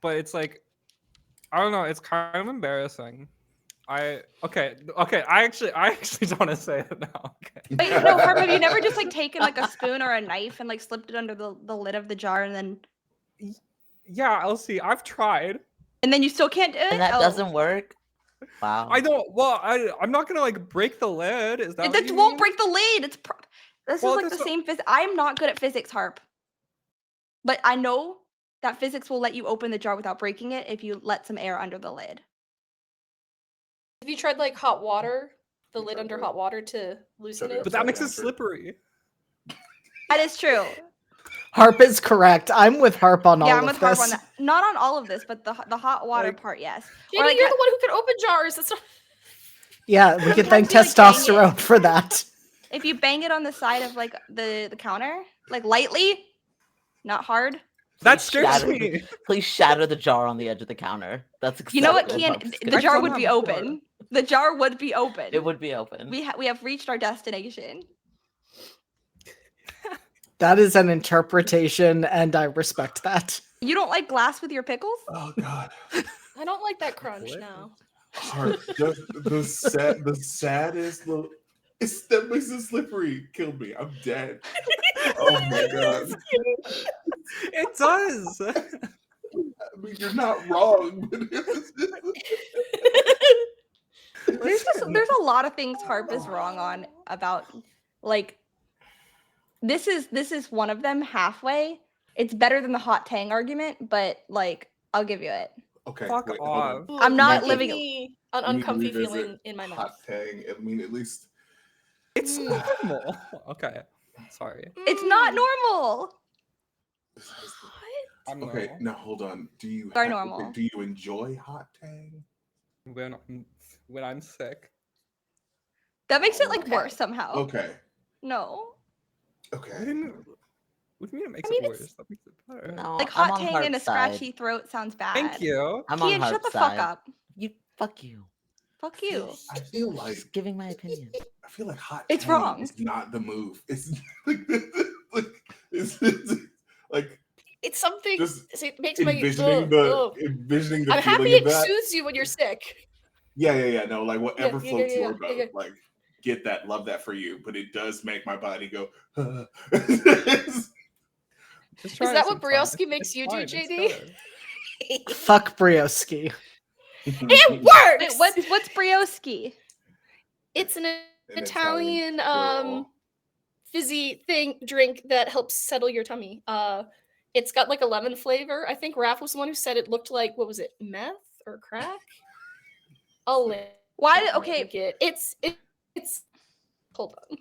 but it's like I don't know. It's kind of embarrassing. Okay. I actually don't want to say it now. Okay. Wait, no, Harp, have you never just like taken like a spoon or a knife and like slipped it under the lid of the jar and then Yeah, Elsie, I've tried. you still can't do it? And that doesn't work? Wow. I don't. Well, I'm not gonna like break the lid. Is that? That won't break the lid. This is like the same physics. I'm not good at physics, Harp. But I know that physics will let you open the jar without breaking it if you let some air under the lid. Have you tried like hot water? The lid under hot water to loosen it? But that makes it slippery. That is true. Harp is correct. I'm with Harp on all of this. Yeah, I'm with Harp on that. Not on all of this, but the hot water part, yes. JD, like, you're the one who can open jars. That's not... Yeah, we can thank testosterone for that. If you bang it on the side of like the counter, like lightly, not hard. That scares me. Please shatter the jar on the edge of the counter. That's You know what, Kian? The jar would be open. The jar would be open. It would be open. We have reached our destination. That is an interpretation, and I respect that. You don't like glass with your pickles? Oh God. I don't like that crunch now. Harp, the saddest little. That makes it slippery. Killed me. I'm dead. Oh my God. It does. I mean, you're not wrong. But there's a lot of things Harp is wrong on about like this is one of them halfway. It's better than the hot tang argument, but like I'll give you it. Okay. Fuck off. I'm not Give living me an uncomfy feeling in my mouth. Hot tang. I mean, at least It's normal. Okay. Sorry. It's not normal. I'm okay. normal. Now hold on. Do you normal. Do you enjoy hot tang? When I'm sick. That makes it like worse somehow. Okay. No. Okay. What do you mean it makes it worse? That makes it better. No, Like I'm hot on tang Harp's in a side. scratchy throat sounds bad. Thank you. I'm on Kian, shut Harp's the side. fuck up. Fuck you. Fuck you. I feel like Just giving my opinion. I feel like hot. It's tang wrong. Is not the move. It's like It's something. Just It makes my envisioning the. I'm happy feeling it of that. soothes you when you're sick. Yeah. No, like whatever Yeah, floats yeah, your boat. yeah. Like get that, love that for you. But it does make my body go. Is that what Brioski makes you do, JD? Fuck Brioski. It works. Wait, what's brioski? It's an Italian fizzy drink that helps settle your tummy. It's got like a lemon flavor. I think Raph was the one who said it looked like, what was it, meth or crack? It's hold on.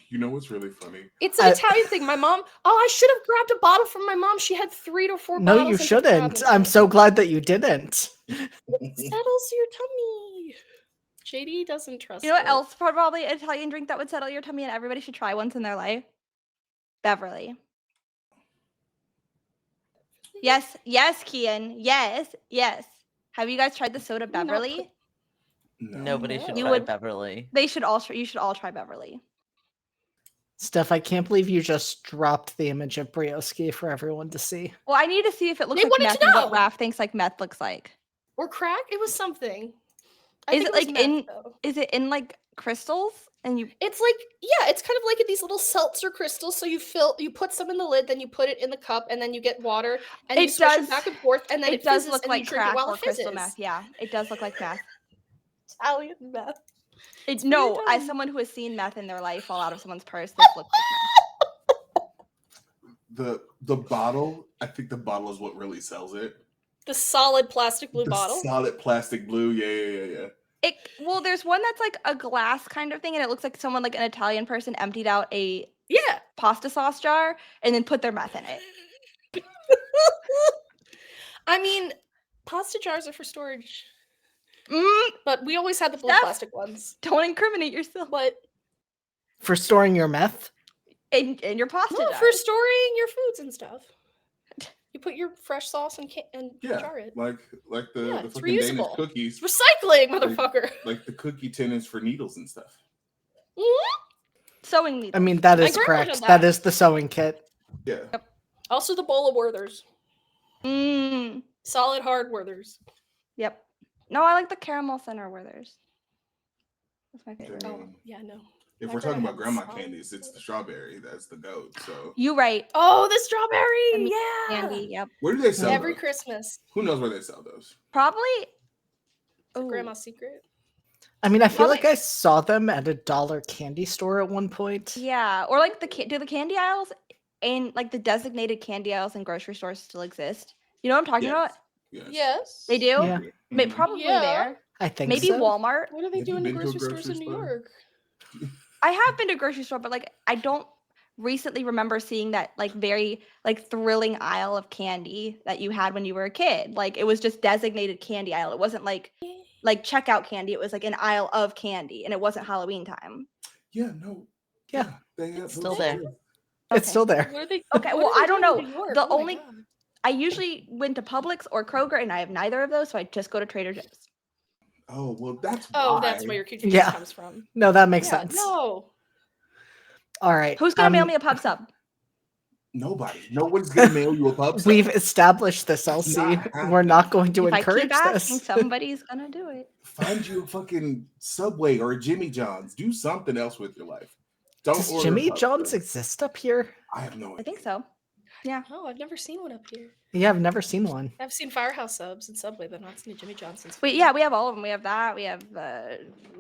You know what's really funny? It's an Italian thing. My mom. Oh, I should have grabbed a bottle from my mom. She had 3 to 4 bottles. No, you shouldn't. I'm so glad that you didn't. It settles your tummy. JD doesn't trust. You know what else probably an Italian drink that would settle your tummy and everybody should try once in their life? Beverly. Yes, Kian. Yes. Have you guys tried the soda Beverly? No. Nobody should try Beverly. You should all try Beverly. Steph, I can't believe you just dropped the image of Brioski for everyone to see. Well, I need to see if it looks like meth and what Raph thinks like meth looks like. Or crack? It was something. Is it in like crystals? And it's like, yeah, it's kind of like these little seltzer crystals. So you put some in the lid, then you put it in the cup, and then you get water, and you switch it back and forth, and then it does look like crack or crystal meth. Yeah, it does look like meth. Italian meth. As someone who has seen meth in their life fall out of someone's purse, this looks like meth. The bottle, I think the bottle is what really sells it. The solid plastic blue bottle? Solid plastic blue, yeah. Well, there's one that's like a glass kind of thing, and it looks like someone, like an Italian person, emptied out a pasta sauce jar and then put their meth in it. I mean, pasta jars are for storage. But we always had the blue plastic ones. Don't incriminate yourself. But for storing your meth? In your pasta jar. For storing your foods and stuff. You put your fresh sauce and jar it. Like the it's fucking reusable. Danish cookies. Recycling, motherfucker. Like the cookie tin is for needles and stuff. Sewing needles. I mean, that is correct. That is the sewing kit. Yeah. Yep. Also the bowl of Werther's. Solid hard Werthers. Yep. No, I like the caramel thinner Werthers. That's my favorite. I Oh, mean, yeah, no. if My we're talking grandma about had grandma solid candies, it's the strawberry that's the goat. So You right. Oh, the strawberry! And Yeah! Candy. Yep. where do they sell Every those? Christmas. Who knows where they sell those? Probably. It's a Ooh. grandma's secret. I mean, I feel Probably- like I saw them at a dollar candy store at one point. Yeah, or like do the candy aisles and like the designated candy aisles in grocery stores still exist? You know what I'm talking about? Yes. Yes. They do. Yeah. Mhm. Probably Yeah. there. I think Maybe so. Walmart. What are they Have you doing in been to a grocery stores grocery in New store? York? I have been to a grocery store, but like I don't recently remember seeing that like very like thrilling aisle of candy that you had when you were a kid. Like it was just designated candy aisle. It wasn't like checkout candy. It was like an aisle of candy, and it wasn't Halloween time. Yeah, no. Yeah. They have It's still those there. too. It's Okay. still there. What are they? Okay, what well, are they I don't doing in know. New York? The Oh my only- God. I usually went to Publix or Kroger, and I have neither of those, so I just go to Trader Joe's. Oh well, that's Oh, why. that's where your confusion Yeah. comes from. No, that makes Yeah, sense. no. All right. Who's gonna mail me a pub sub? Nobody. Nobody's gonna mail you a pub. sub. We've established this, Not Elsie. happening. We're not going to If I encourage keep asking, this. somebody's gonna do it. Find you a fucking Subway or a Jimmy John's. Do something else with your life. Don't Does order Jimmy pub John's sub. exist up here? I have no idea. I think so. Yeah. Oh, I've never seen one up here. Yeah, I've never seen one. I've seen Firehouse subs and Subway, but not seen a Jimmy Johnson's. We have all of them. We have that. We have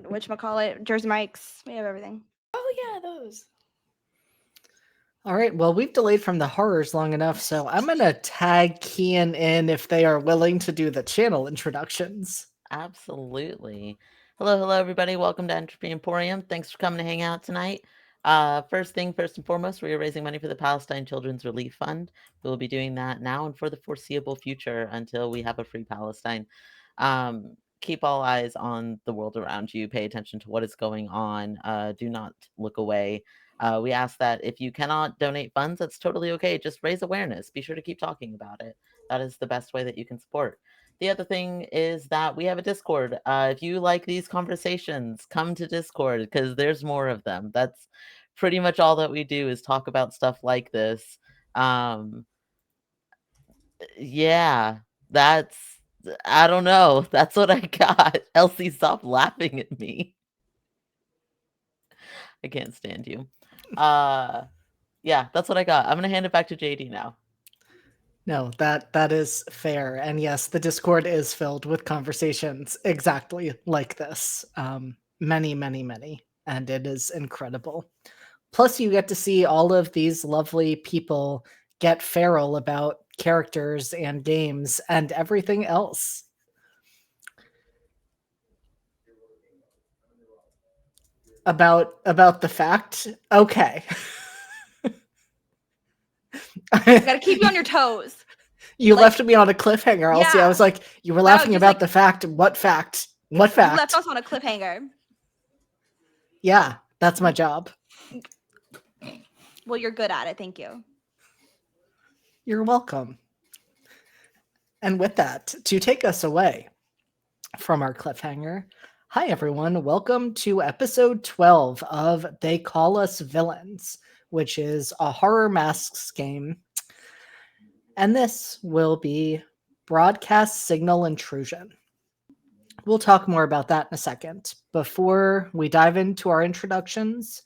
whatchamacallit, Jersey Mike's. We have everything. Oh yeah, those. All right. Well, we've delayed from the horrors long enough, so I'm going to tag Kian in if they are willing to do the channel introductions. Absolutely. Hello, everybody. Welcome to Entropy Emporium. Thanks for coming to hang out tonight. First and foremost, we are raising money for the Palestine Children's Relief Fund. We'll be doing that now and for the foreseeable future until we have a free Palestine. Keep all eyes on the world around you. Pay attention to what is going on. Do not look away. We ask that if you cannot donate funds, that's totally okay. Just raise awareness. Be sure to keep talking about it. That is the best way that you can support. The other thing is that we have a Discord. If you like these conversations, come to Discord because there's more of them. That's pretty much all that we do is talk about stuff like this. Yeah, I don't know. That's what I got. Elsie, stop laughing at me. I can't stand you. Yeah, that's what I got. I'm going to hand it back to JD now. No, that is fair. And yes, the Discord is filled with conversations exactly like this. Many, many, many. And it is incredible. Plus, you get to see all of these lovely people get feral about characters and games and everything else. About the fact? Okay. Gotta keep you on your toes. You Like- left me on a cliffhanger, Elsie. Yeah. I was like, you were Wow, laughing just about like- the fact. What fact? What You fact? left us on a cliffhanger. Yeah, that's my job. Well, you're good at it. Thank you. You're welcome. And with that, to take us away from our cliffhanger, hi everyone. Welcome to episode 12 of They Call Us Villains, which is a horror masks game. And this will be broadcast signal intrusion. We'll talk more about that in a second. Before we dive into our introductions,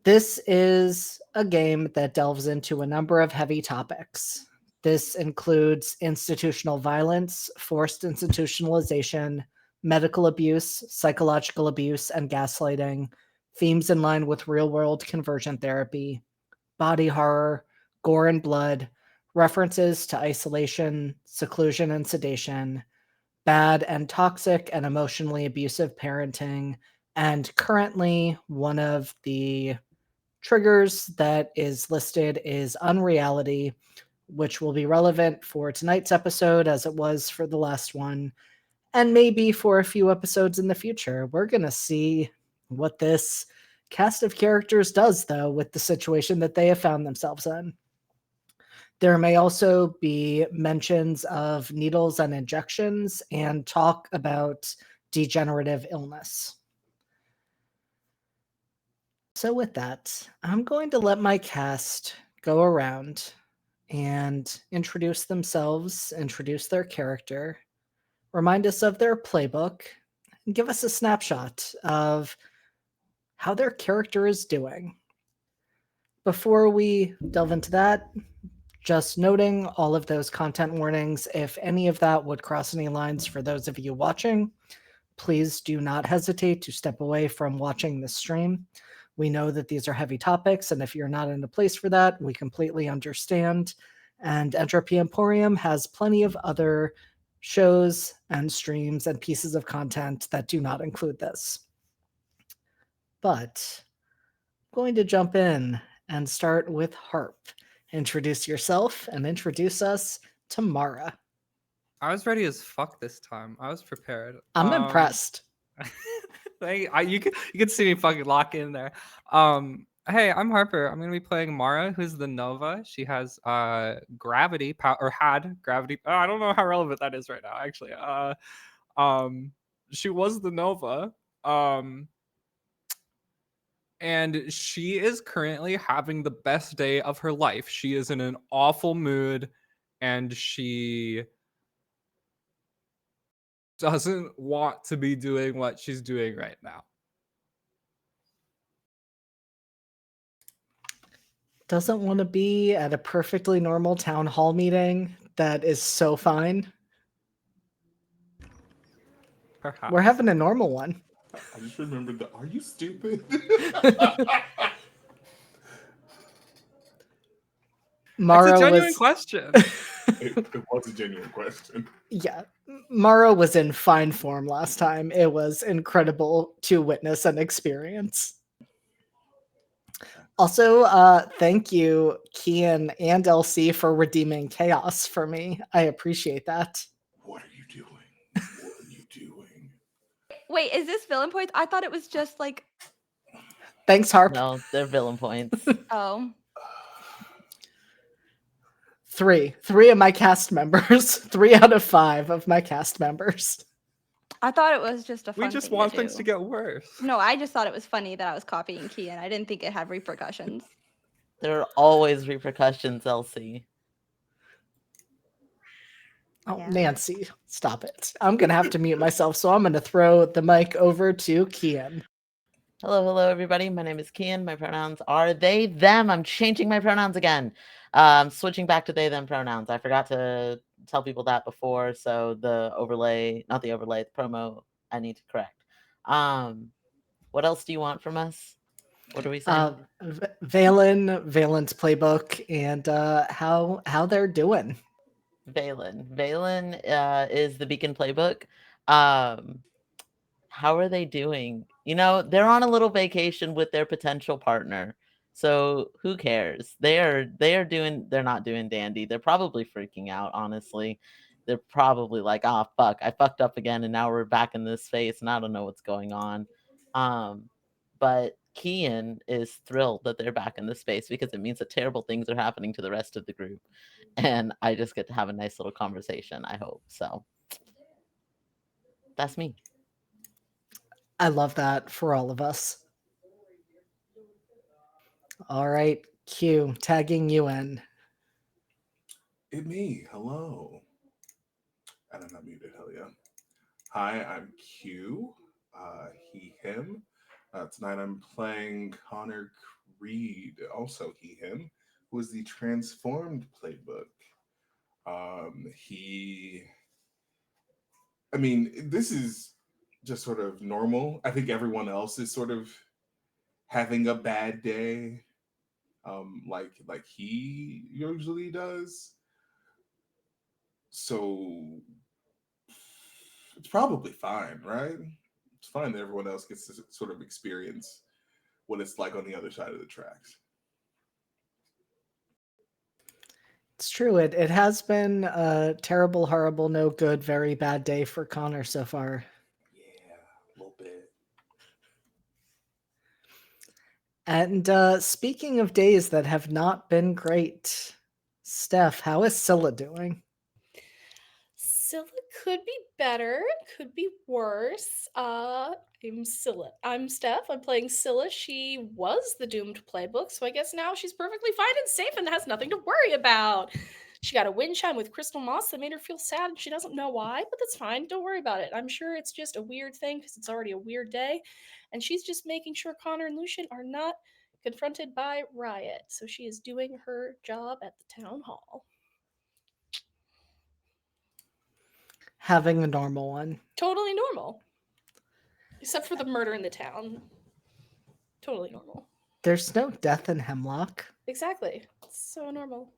this is a game that delves into a number of heavy topics. This includes institutional violence, forced institutionalization, medical abuse, psychological abuse, and gaslighting, themes in line with real-world conversion therapy, body horror, gore and blood, references to isolation, seclusion and sedation, bad and toxic and emotionally abusive parenting, and currently one of the triggers that is listed is unreality, which will be relevant for tonight's episode as it was for the last one, and maybe for a few episodes in the future. We're going to see what this cast of characters does, though, with the situation that they have found themselves in. There may also be mentions of needles and injections and talk about degenerative illness. So with that, I'm going to let my cast go around and introduce themselves, introduce their character, remind us of their playbook, and give us a snapshot of how their character is doing. Before we delve into that, just noting all of those content warnings. If any of that would cross any lines for those of you watching, please do not hesitate to step away from watching this stream. We know that these are heavy topics, and if you're not in a place for that, we completely understand. And Entropy Emporium has plenty of other shows and streams and pieces of content that do not include this. But I'm going to jump in and start with Harp. Introduce yourself and introduce us to Mara. I was ready as fuck this time. I was prepared. I'm impressed. You can see me fucking lock in there. Hey, I'm Harper. I'm gonna be playing Mara, who's the Nova. She has gravity power, or had gravity. I don't know how relevant that is right now, actually. She was the Nova. And she is currently having the best day of her life. She is in an awful mood, and she doesn't want to be doing what she's doing right now. Doesn't want to be at a perfectly normal town hall meeting that is so fine. Perhaps. We're having a normal one. I just remembered the. Are you stupid? Mara It's a genuine was question. It was a genuine question. yeah. Mara was in fine form last time. It was incredible to witness and experience. Also, thank you, Kian and LC, for redeeming chaos for me. I appreciate that. What are you doing? What are you doing? Wait, is this villain points? I thought it was just like, Thanks, Harp. No, they're villain points. oh. Three of my cast members. 3 out of 5 of my cast members. I thought it was just a fun We just thing want to things do. to get worse. No, I just thought it was funny that I was copying Kian. I didn't think it had repercussions. There are always repercussions, Elsie. Oh, Yeah. Nancy, stop it. I'm going to have to mute myself, so I'm going to throw the mic over to Kian. Hello, everybody. My name is Kian. My pronouns are they, them. I'm changing my pronouns again. Switching back to they, them pronouns. I forgot to tell people that before, so the overlay, not the overlay, the promo, I need to correct. What else do you want from us? What are we saying? Valen's playbook, and how they're doing. Valen is the Beacon playbook. How are they doing? You know, they're on a little vacation with their potential partner. So who cares? They're not doing dandy. They're probably freaking out, honestly. They're probably like, oh fuck, I fucked up again and now we're back in this space and I don't know what's going on. But Kian is thrilled that they're back in this space because it means that terrible things are happening to the rest of the group. And I just get to have a nice little conversation, I hope. So that's me. I love that for all of us. All right, Q, tagging you in. It me. Hello. And I'm not muted. Hell yeah. Hi, I'm Q. He, him. Tonight I'm playing Connor Creed, also he, him, who is the transformed playbook. This is just sort of normal. I think everyone else is sort of having a bad day, like he usually does. So it's probably fine, right? It's fine that everyone else gets to sort of experience what it's like on the other side of the tracks. It's true. It has been a terrible, horrible, no good, very bad day for Connor so far. Yeah, a little bit. And speaking of days that have not been great, Steph, how is Scylla doing? Scylla could be better, could be worse. I'm Scylla. I'm Steph. I'm playing Scylla. She was the doomed playbook, so I guess now she's perfectly fine and safe and has nothing to worry about. She got a wind chime with crystal moss that made her feel sad, and she doesn't know why, but that's fine. Don't worry about it. I'm sure it's just a weird thing because it's already a weird day, and she's just making sure Connor and Lucian are not confronted by Riot. So she is doing her job at the town hall. Having a normal one. Totally normal. Except for the murder in the town. Totally normal. There's no death in Hemlock. Exactly. It's so normal.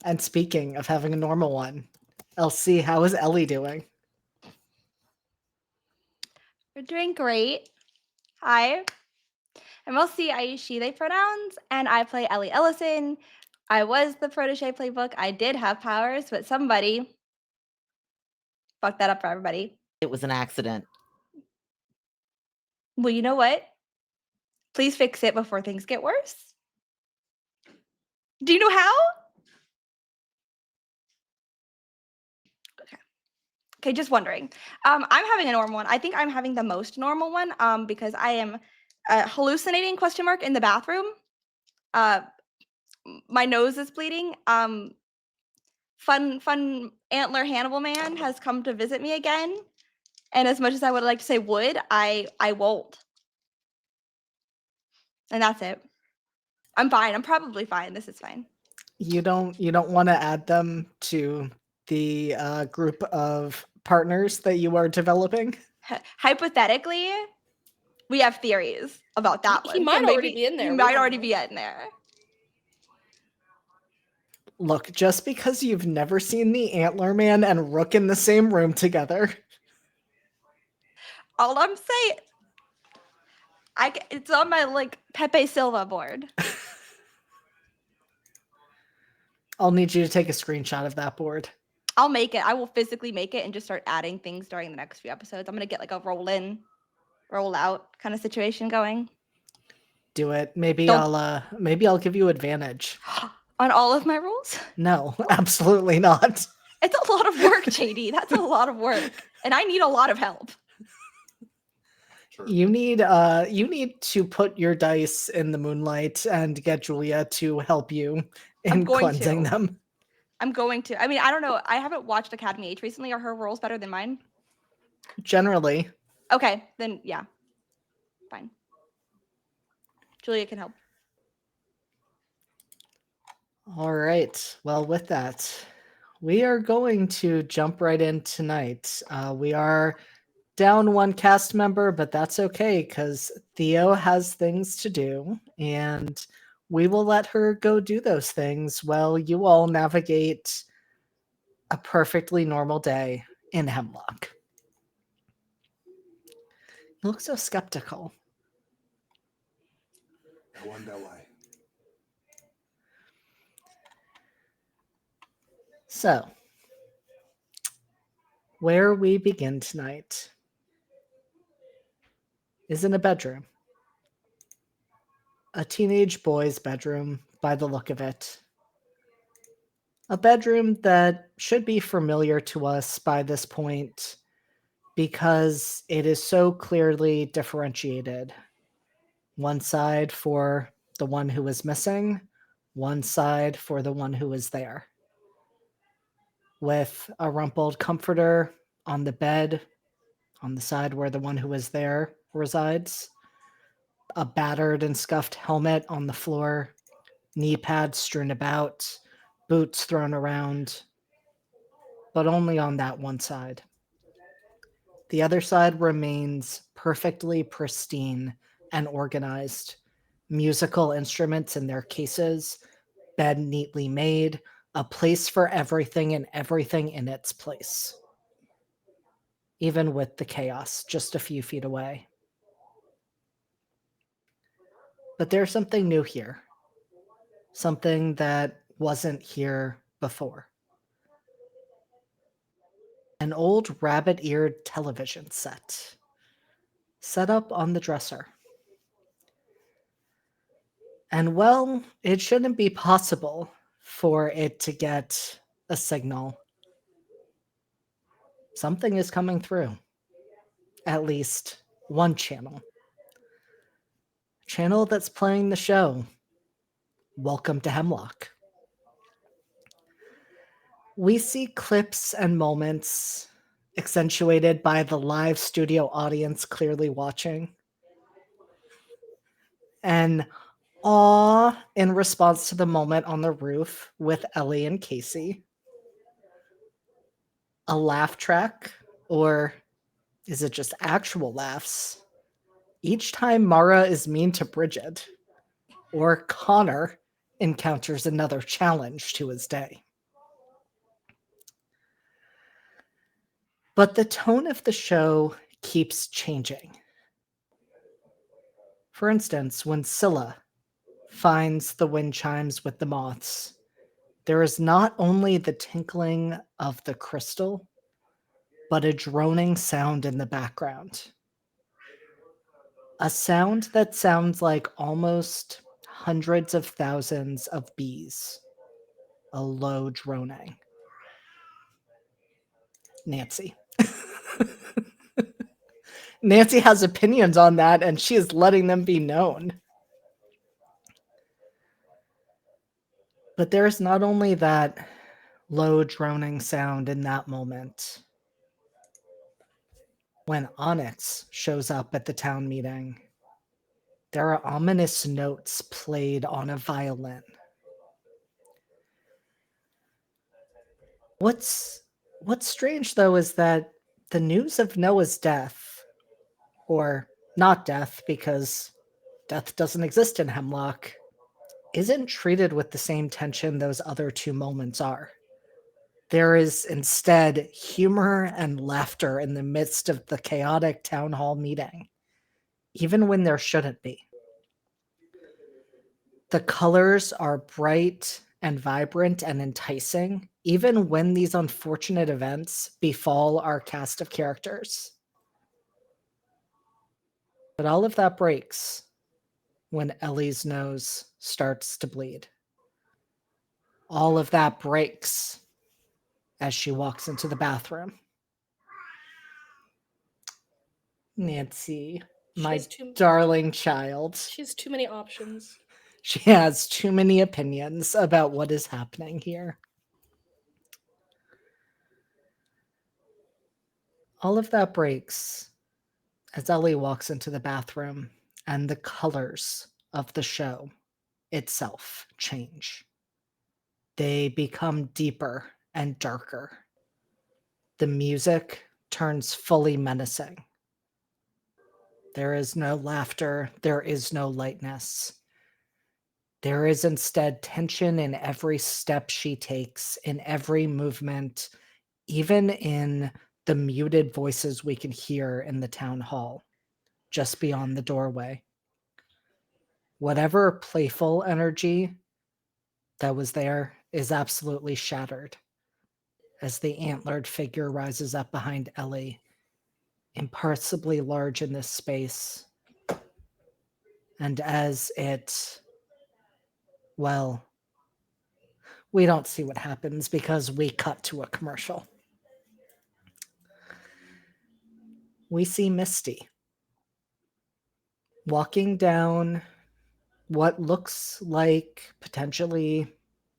And speaking of having a normal one, LC, how is Ellie doing? We're doing great. Hi. I'm LC. I use she, they pronouns, and I play Ellie Ellison. I was the protege playbook. I did have powers, but somebody fucked that up for everybody. It was an accident. Well, you know what? Please fix it before things get worse. Do you know how? Okay, just wondering. I'm having a normal one. I think I'm having the most normal one because I am hallucinating question mark in the bathroom. My nose is bleeding. Fun antler Hannibal man has come to visit me again. And as much as I would like to say would, I won't. And that's it. I'm fine. I'm probably fine. This is fine. You don't want to add them to the group of partners that you are developing? Hypothetically, we have theories about that He one. might so already be in there. He We might don't already know. be in there. Look, just because you've never seen the Antler Man and Rook in the same room together. All I'm saying, it's on my Pepe Silva board. I'll need you to take a screenshot of that board. I'll make it. I will physically make it and just start adding things during the next few episodes. I'm gonna get a roll in, roll out kind of situation going. Do it. Maybe Don't- I'll give you advantage. On all of my rolls? No, absolutely not. It's a lot of work, JD. That's a lot of work. And I need a lot of help. Sure. You need to put your dice in the moonlight and get Julia to help you I'm in going cleansing to. them. I'm going to. I mean, I don't know. I haven't watched Academy H recently. Are her rolls better than mine? Generally. Okay, then yeah. Fine. Julia can help. All right. Well, with that, we are going to jump right in tonight. We are down one cast member, but that's okay because Theo has things to do, and we will let her go do those things while you all navigate a perfectly normal day in Hemlock. You look so skeptical. I wonder why. So, where we begin tonight is in a bedroom. A teenage boy's bedroom, by the look of it. A bedroom that should be familiar to us by this point because it is so clearly differentiated. One side for the one who is missing, one side for the one who is there. With a rumpled comforter on the bed, on the side where the one who is there resides, a battered and scuffed helmet on the floor, knee pads strewn about, boots thrown around, but only on that one side. The other side remains perfectly pristine and organized. Musical instruments in their cases, bed neatly made, a place for everything and everything in its place. Even with the chaos just a few feet away. But there's something new here. Something that wasn't here before. An old rabbit-eared television set up on the dresser. And well, it shouldn't be possible for it to get a signal. Something is coming through. at least one channel. Channel that's playing the show. Welcome to Hemlock. We see clips and moments accentuated by the live studio audience clearly watching. And awe in response to the moment on the roof with Ellie and Casey. A laugh track, or is it just actual laughs? Each time Mara is mean to Bridget, or Connor encounters another challenge to his day. But the tone of the show keeps changing. For instance, when Scylla finds the wind chimes with the moths, there is not only the tinkling of the crystal, but a droning sound in the background. A sound that sounds like almost hundreds of thousands of bees. A low droning. Nancy. Nancy has opinions on that, and she is letting them be known. But there's not only that low droning sound in that moment. When Onyx shows up at the town meeting, there are ominous notes played on a violin. What's strange, though, is that the news of Noah's death, or not death, because death doesn't exist in Hemlock, isn't treated with the same tension those other two moments are. There is instead humor and laughter in the midst of the chaotic town hall meeting, even when there shouldn't be. The colors are bright and vibrant and enticing, even when these unfortunate events befall our cast of characters. But all of that breaks when Ellie's nose starts to bleed. All of that breaks as she walks into the bathroom. Nancy, my darling child. She has too many options. She has too many opinions about what is happening here. All of that breaks as Ellie walks into the bathroom and the colors of the show itself change. They become deeper and darker. The music turns fully menacing. There is no laughter. There is no lightness. There is instead tension in every step she takes, in every movement, even in the muted voices we can hear in the town hall, just beyond the doorway. Whatever playful energy that was there is absolutely shattered as the antlered figure rises up behind Ellie, impossibly large in this space. And as it, well, we don't see what happens because we cut to a commercial. We see Misty walking down what looks like potentially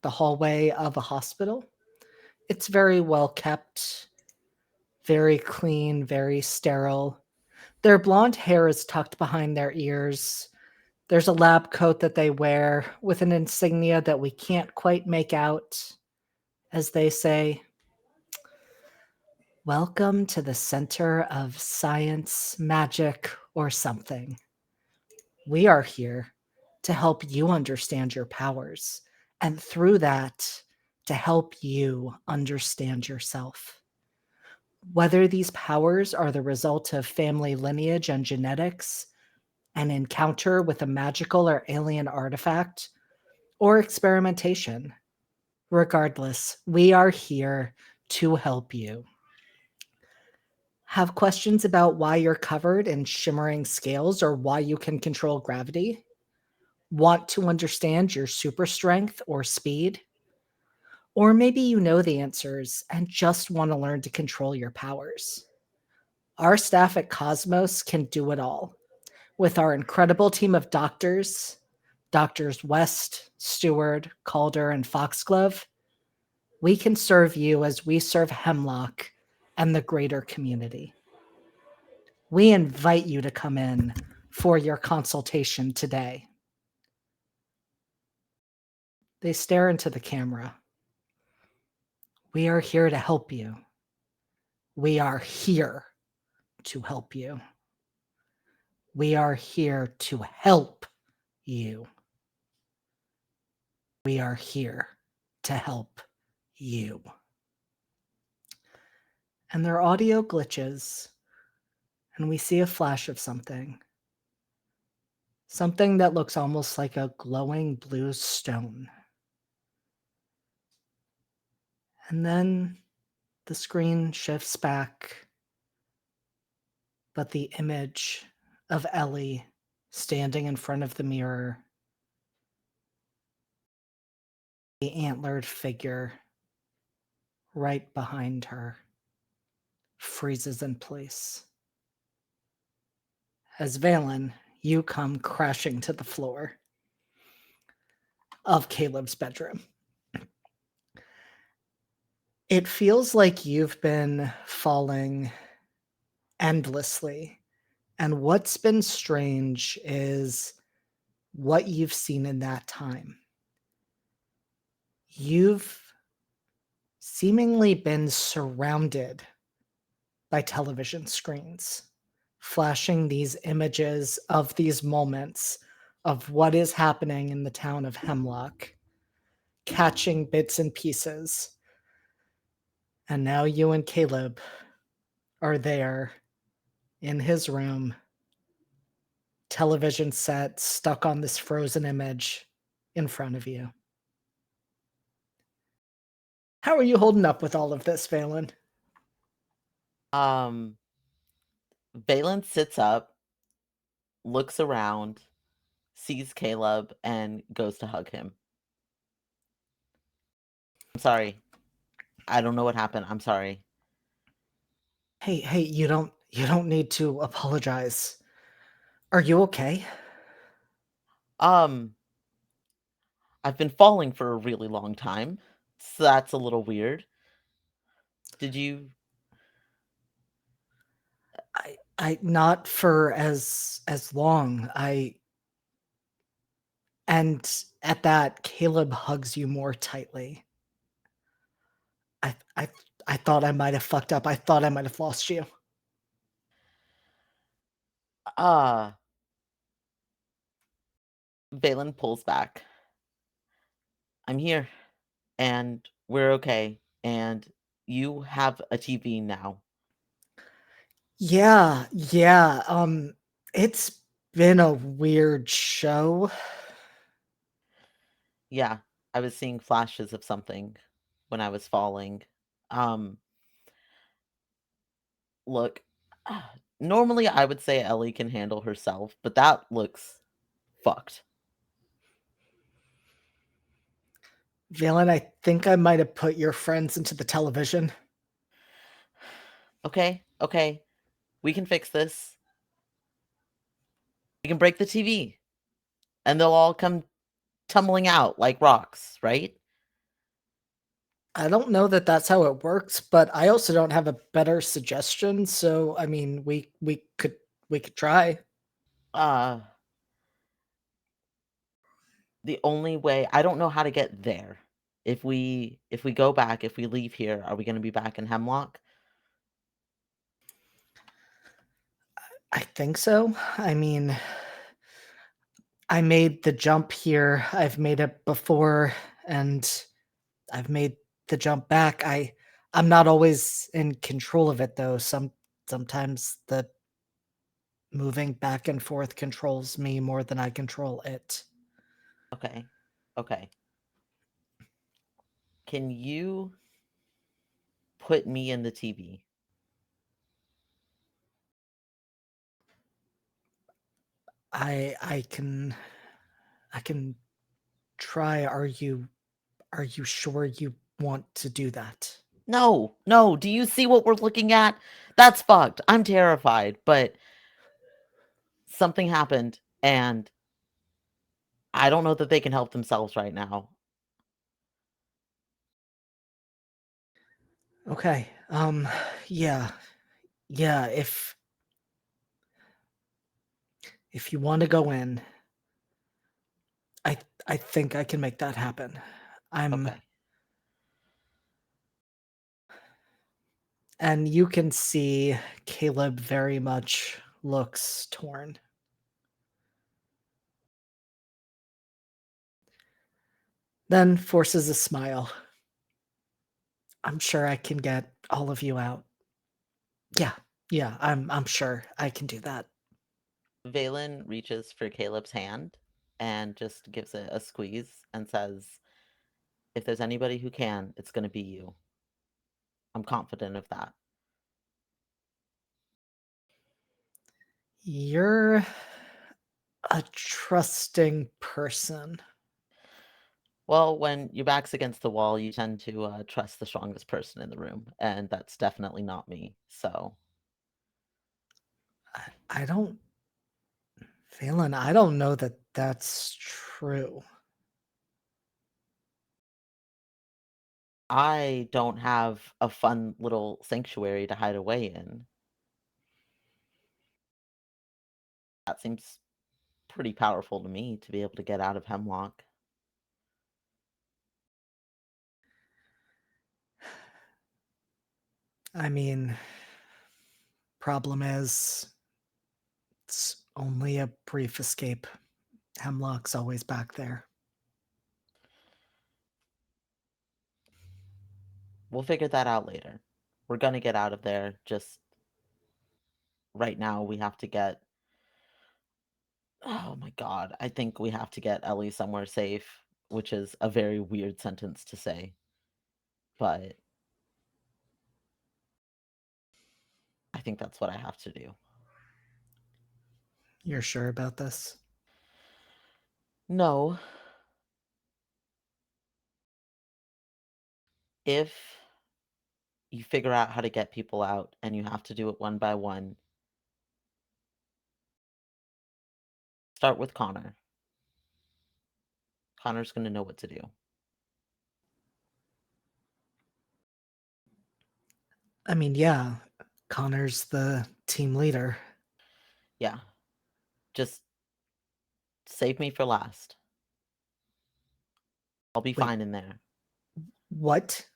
the hallway of a hospital. It's very well kept, very clean, very sterile. Their blonde hair is tucked behind their ears. There's a lab coat that they wear with an insignia that we can't quite make out, as they say, "Welcome to the center of science, magic, or something. We are here to help you understand your powers, and through that, to help you understand yourself. Whether these powers are the result of family lineage and genetics, an encounter with a magical or alien artifact, or experimentation. Regardless, we are here to help you. Have questions about why you're covered in shimmering scales or why you can control gravity? Want to understand your super strength or speed? Or maybe you know the answers and just want to learn to control your powers. Our staff at Cosmos can do it all. With our incredible team of doctors, Doctors West, Stewart, Calder, and Foxglove, we can serve you as we serve Hemlock and the greater community. We invite you to come in for your consultation today. They stare into the camera. We are here to help you. We are here to help you. We are here to help you. We are here to help you. And their audio glitches, and we see a flash of something. Something that looks almost like a glowing blue stone. And then the screen shifts back, but the image of Ellie standing in front of the mirror, the antlered figure right behind her, freezes in place. As Valen, you come crashing to the floor of Caleb's bedroom. It feels like you've been falling endlessly. And what's been strange is what you've seen in that time. You've seemingly been surrounded by television screens, flashing these images of these moments of what is happening in the town of Hemlock, catching bits and pieces. And now you and Caleb are there in his room, television set stuck on this frozen image in front of you. How are you holding up with all of this, Valen? Valen sits up, looks around, sees Caleb, and goes to hug him. I'm sorry. I don't know what happened. I'm sorry. Hey, you don't need to apologize. Are you okay? I've been falling for a really long time, so that's a little weird. Did you? I not for as long. And at that, Caleb hugs you more tightly. I thought I might have fucked up. I thought I might have lost you. Valen pulls back. I'm here, and we're okay, and you have a TV now. Yeah. It's been a weird show. Yeah, I was seeing flashes of something when I was falling. Um, Look, normally I would say Ellie can handle herself, but that looks fucked. Valen, I think I might have put your friends into the television. Okay. We can fix this. We can break the TV. And they'll all come tumbling out like rocks, right? I don't know that that's how it works, but I also don't have a better suggestion. So, I mean, we could try. Uh the only way I don't know how to get there. If we go back, if we leave here, are we going to be back in Hemlock? I think so. I mean, I made the jump here. I've made it before, and I've made the jump back. I'm not always in control of it though. Sometimes the moving back and forth controls me more than I control it. Okay. Can you put me in the TV? I can try. Are you sure you want to do that? No, no. Do you see what we're looking at? That's fucked. I'm terrified, but something happened, and I don't know that they can help themselves right now. Okay. Yeah. Yeah, if you want to go in, I think I can make that happen. Okay. And you can see Caleb very much looks torn. Then forces a smile. I'm sure I can get all of you out. Yeah, I'm sure I can do that. Valen reaches for Caleb's hand and just gives it a squeeze and says, if there's anybody who can, it's going to be you. I'm confident of that. You're a trusting person. Well, when your back's against the wall, you tend to trust the strongest person in the room, and that's definitely not me. So, I don't, Valen, I don't know that that's true. I don't have a fun little sanctuary to hide away in. That seems pretty powerful to me to be able to get out of Hemlock. I mean, problem is, it's only a brief escape. Hemlock's always back there. We'll figure that out later. We're going to get out of there. Just right now, we have to get. Oh my god. I think we have to get Ellie somewhere safe, which is a very weird sentence to say. But I think that's what I have to do. You're sure about this? No. If you figure out how to get people out and you have to do it one by one, start with Connor. Connor's going to know what to do. I mean, yeah, Connor's the team leader. Yeah. Just save me for last. I'll be Wait. fine in there. What?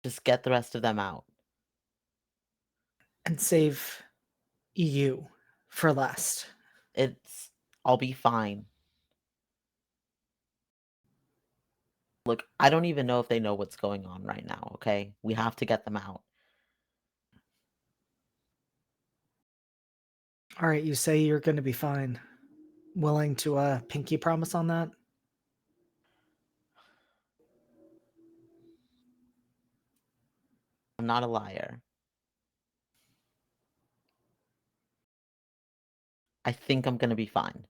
Just get the rest of them out. And save you for last. I'll be fine. Look, I don't even know if they know what's going on right now, okay? We have to get them out. All right, you say you're going to be fine. Willing to pinky promise on that? I'm not a liar. I think I'm going to be fine.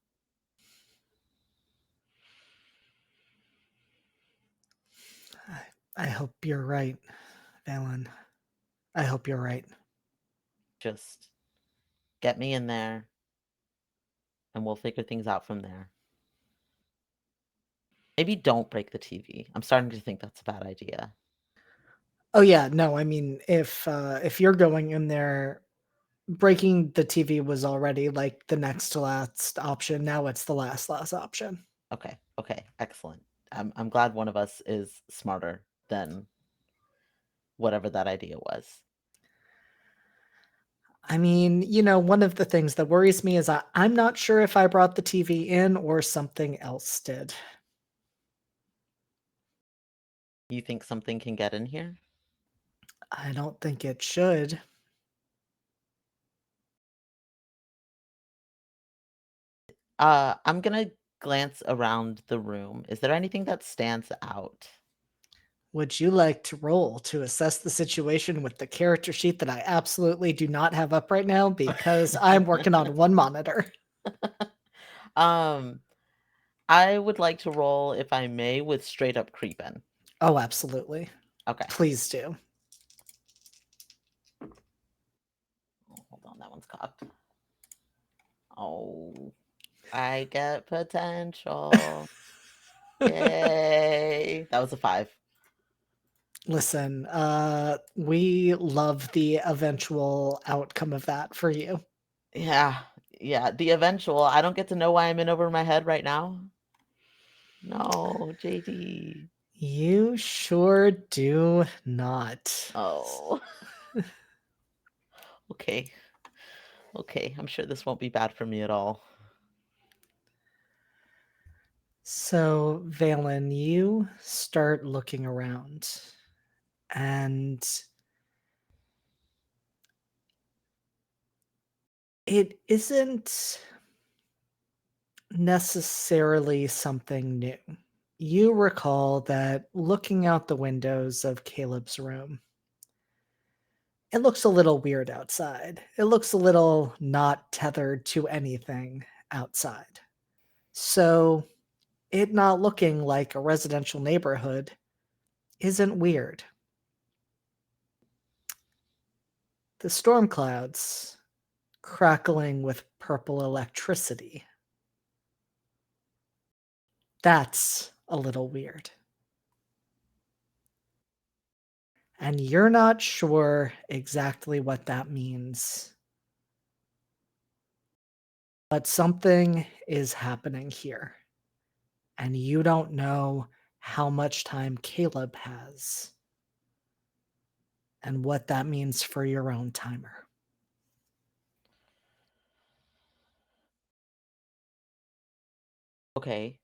I hope you're right, Valen. I hope you're right. Just get me in there and we'll figure things out from there. Maybe don't break the TV. I'm starting to think that's a bad idea. Oh yeah, no, I mean if you're going in there, breaking the TV was already like the next to last option. Now it's the last option. Okay, excellent. I'm glad one of us is smarter than whatever that idea was. I mean, one of the things that worries me is I'm not sure if I brought the TV in or something else did. You think something can get in here? I don't think it should. I'm gonna glance around the room. Is there anything that stands out? Would you like to roll to assess the situation with the character sheet that I absolutely do not have up right now because I'm working on one monitor? I would like to roll, if I may, with straight up creepin'. Oh, absolutely. Okay. Please do. Oh, hold on, that one's cocked. Oh, I get potential. Yay. That was a 5. Listen, we love the eventual outcome of that for you. Yeah. Yeah. The eventual. I don't get to know why I'm in over my head right now. No, JD. You sure do not. Oh. Okay. Okay. I'm sure this won't be bad for me at all. So, Valen, you start looking around, and it isn't necessarily something new. You recall that looking out the windows of Caleb's room, it looks a little weird outside. It looks a little not tethered to anything outside. So, it not looking like a residential neighborhood isn't weird. The storm clouds crackling with purple electricity. That's a little weird. And you're not sure exactly what that means. But something is happening here. And you don't know how much time Caleb has and what that means for your own timer. Okay.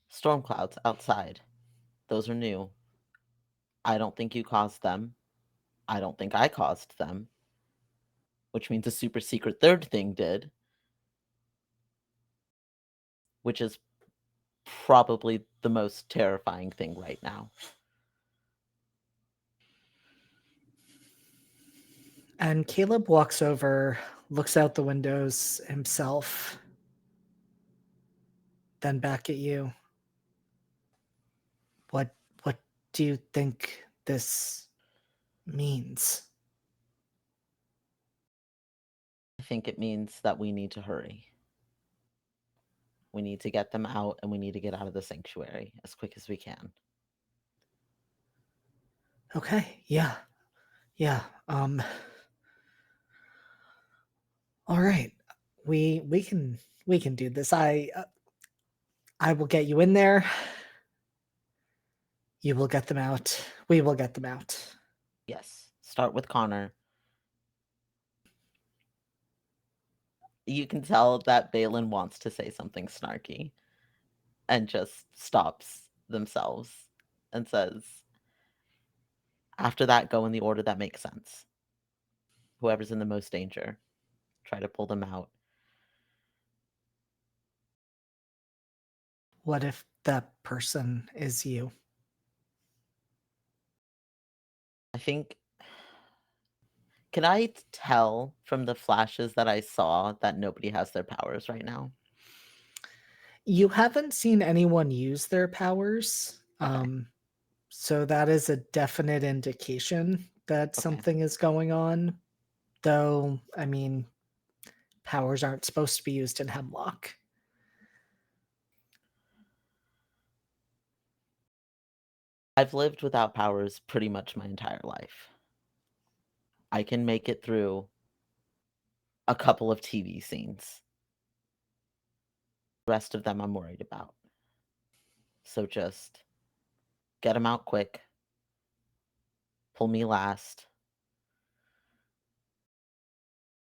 Storm clouds outside. Those are new. I don't think you caused them. I don't think I caused them. Which means a super secret third thing did. Which is probably the most terrifying thing right now. And Caleb walks over, looks out the windows himself, then back at you. What do you think this means? I think it means that we need to hurry. We need to get them out and we need to get out of the sanctuary as quick as we can. Okay, yeah. Yeah. All right. We can do this. I will get you in there. You will get them out. We will get them out. Yes. Start with Connor. You can tell that Balin wants to say something snarky and just stops themselves and says, after that, go in the order that makes sense. Whoever's in the most danger, try to pull them out. What if that person is you? I think. Can I tell from the flashes that I saw that nobody has their powers right now? You haven't seen anyone use their powers. So that is a definite indication that something is going on. Though, I mean, powers aren't supposed to be used in Hemlock. I've lived without powers pretty much my entire life. I can make it through a couple of TV scenes. The rest of them I'm worried about. So just get them out quick. Pull me last.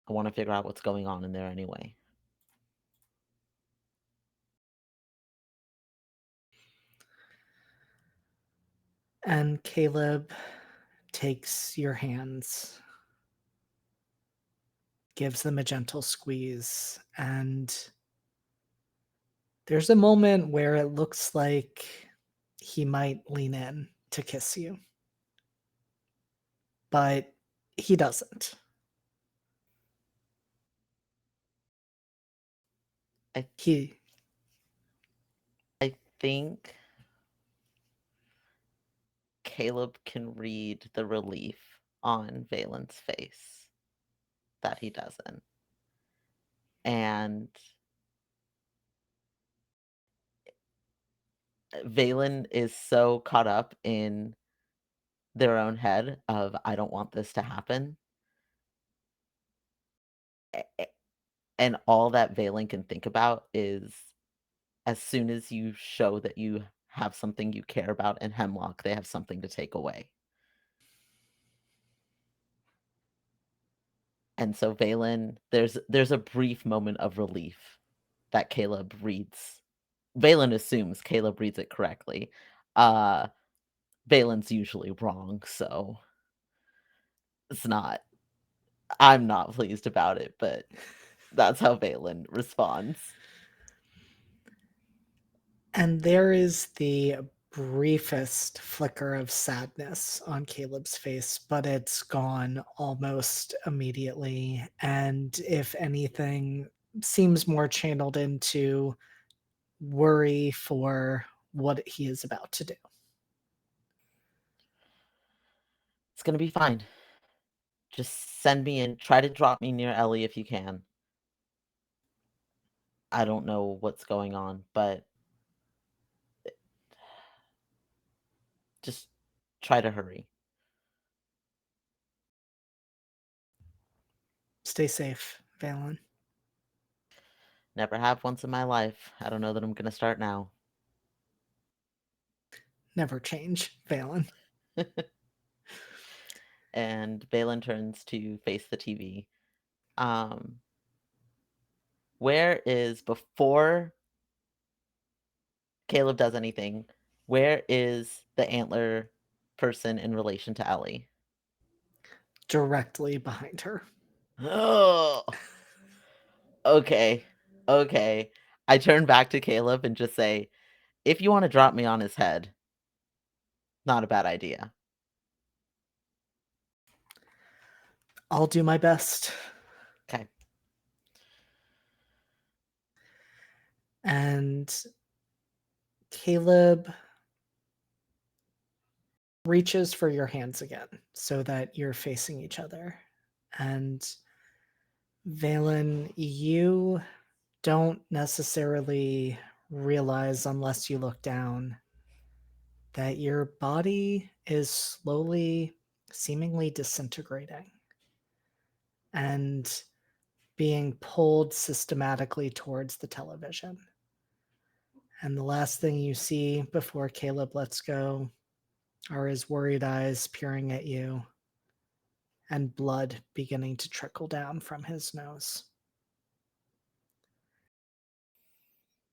I want to figure out what's going on in there anyway. And Caleb takes your hands, gives them a gentle squeeze, and there's a moment where it looks like he might lean in to kiss you. But he doesn't. I He think Caleb can read the relief on Valen's face that he doesn't. And Valen is so caught up in their own head of, I don't want this to happen. And all that Valen can think about is, as soon as you show that you have something you care about in Hemlock, they have something to take away. And so Valen, there's a brief moment of relief that Caleb reads. Valen assumes Caleb reads it correctly. Valen's usually wrong, so I'm not pleased about it, but that's how Valen responds. And there is the briefest flicker of sadness on Caleb's face, but it's gone almost immediately. And if anything, seems more channeled into worry for what he is about to do. It's gonna be fine. Just send me in. Try to drop me near Ellie if you can. I don't know what's going on, but just try to hurry. Stay safe, Valen. Never have once in my life. I don't know that I'm gonna start now. Never change, Valen. And Valen turns to face the TV. Where is, before Caleb does anything, where is the antler person in relation to Ellie? Directly behind her. Oh, okay. I turn back to Caleb and just say, if you want to drop me on his head, not a bad idea. I'll do my best. Okay. And Caleb reaches for your hands again so that you're facing each other. And Valen, you don't necessarily realize, unless you look down, that your body is slowly, seemingly disintegrating and being pulled systematically towards the television. And the last thing you see before Caleb lets go are his worried eyes peering at you and blood beginning to trickle down from his nose.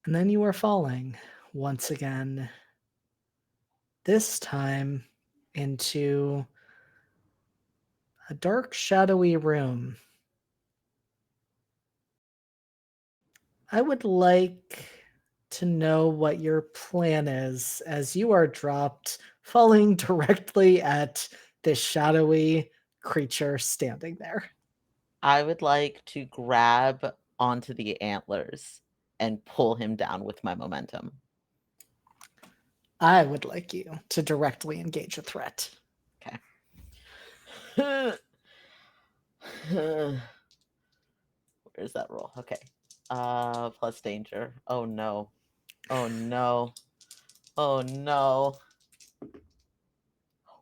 And then you are falling once again, this time into a dark, shadowy room. I would like to know what your plan is as you are dropped, falling directly at this shadowy creature standing there. I would like to grab onto the antlers and pull him down with my momentum. I would like you to directly engage a threat. Okay. Where's that roll? Okay. Plus danger. Oh no. Oh no. Oh no.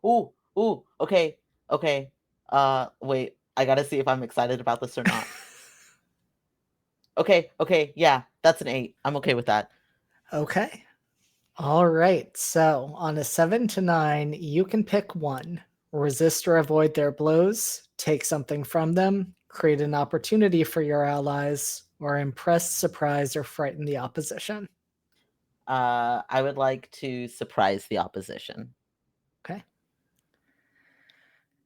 Ooh, okay. Wait. I gotta see if I'm excited about this or not. Okay, yeah, that's an 8. I'm okay with that. Okay. All right. So on a 7 to 9, you can pick one. Resist or avoid their blows, take something from them, create an opportunity for your allies, or impress, surprise, or frighten the opposition. I would like to surprise the opposition. Okay.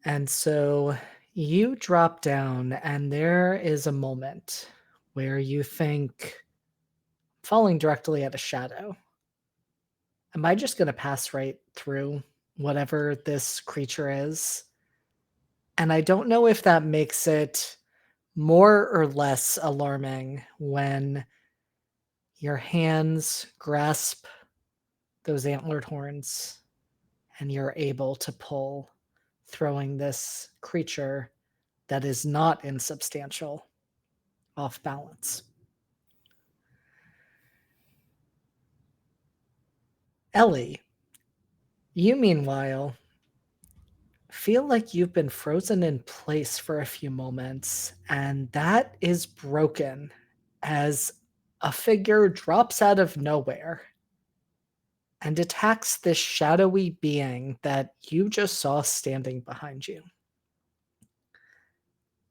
And so you drop down, and there is a moment where you think, falling directly at a shadow, am I just going to pass right through whatever this creature is? And I don't know if that makes it more or less alarming when your hands grasp those antlered horns and you're able to pull, throwing this creature that is not insubstantial off balance. Ellie, you meanwhile feel like you've been frozen in place for a few moments, and that is broken as a figure drops out of nowhere and attacks this shadowy being that you just saw standing behind you.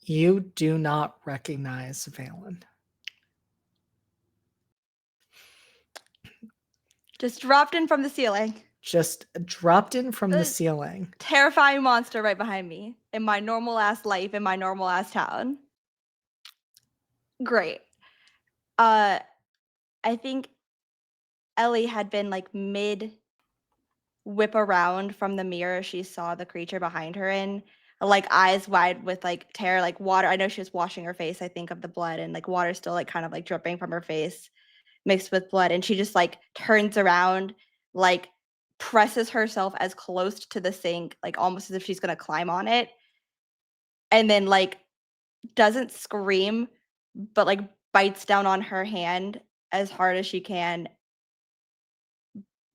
You do not recognize Valen. Just dropped in from the ceiling. Just dropped in from the Uh, ceiling. Terrifying monster right behind me in my normal ass life in my normal ass town. Great. I think Ellie had been like mid whip around from the mirror she saw the creature behind her in, like eyes wide with like terror, like water. I know she was washing her face, I think, of the blood, and like water still like kind of like dripping from her face mixed with blood. And she just like turns around, like presses herself as close to the sink, like almost as if she's gonna climb on it. And then like doesn't scream, but like bites down on her hand as hard as she can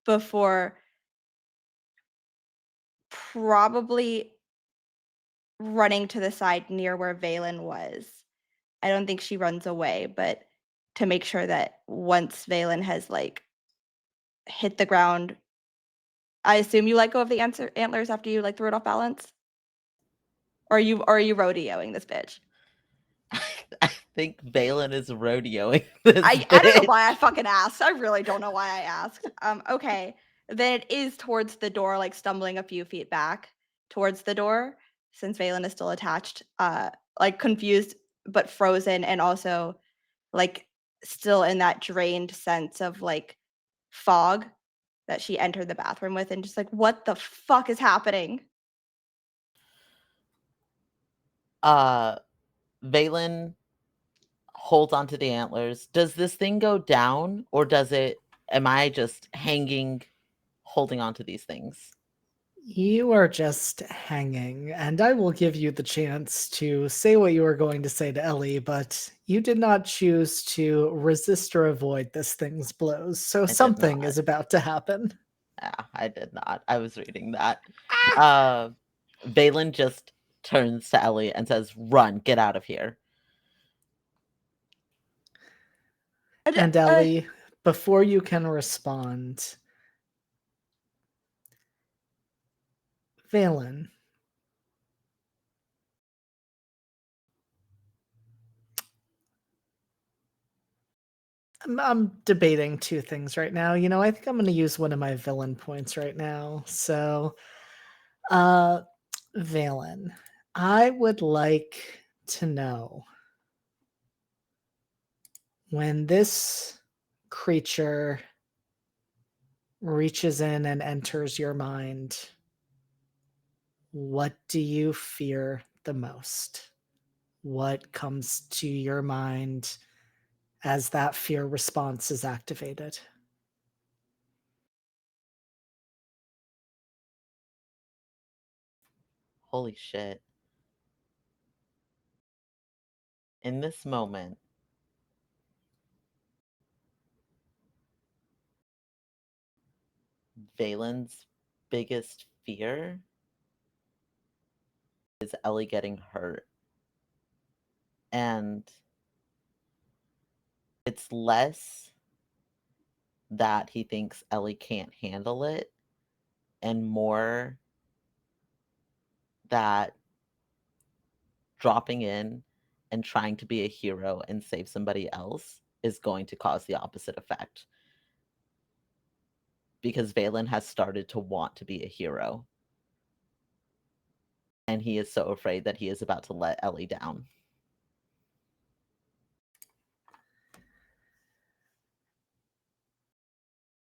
before probably running to the side near where Valen was. I don't think she runs away, but to make sure that once Valen has like hit the ground, I assume you let go of the antlers after you like threw it off balance? Or are you rodeoing this bitch? I think Valen is rodeoing this I don't know bitch. why I fucking asked. I really don't know why I asked. Okay. Then it is towards the door, like stumbling a few feet back towards the door, since Valen is still attached, like confused but frozen, and also like still in that drained sense of like fog that she entered the bathroom with, and just like, what the fuck is happening? Valen holds onto the antlers. Does this thing go down, or am I just hanging, holding onto these things? You are just hanging, and I will give you the chance to say what you were going to say to Ellie, but you did not choose to resist or avoid this thing's blows, so did something not. is about to happen. Yeah, I did not. I was reading that. Ah! Valen just turns to Ellie and says, "Run, get out of here." And Ellie, before you can respond, Valen, I'm debating two things right now. You know, I think I'm going to use one of my villain points right now. So, Valen, I would like to know when this creature reaches in and enters your mind, what do you fear the most? What comes to your mind as that fear response is activated? Holy shit. In this moment, Valen's biggest fear is Ellie getting hurt. And it's less that he thinks Ellie can't handle it, and more that dropping in and trying to be a hero and save somebody else is going to cause the opposite effect. Because Valen has started to want to be a hero. And he is so afraid that he is about to let Ellie down.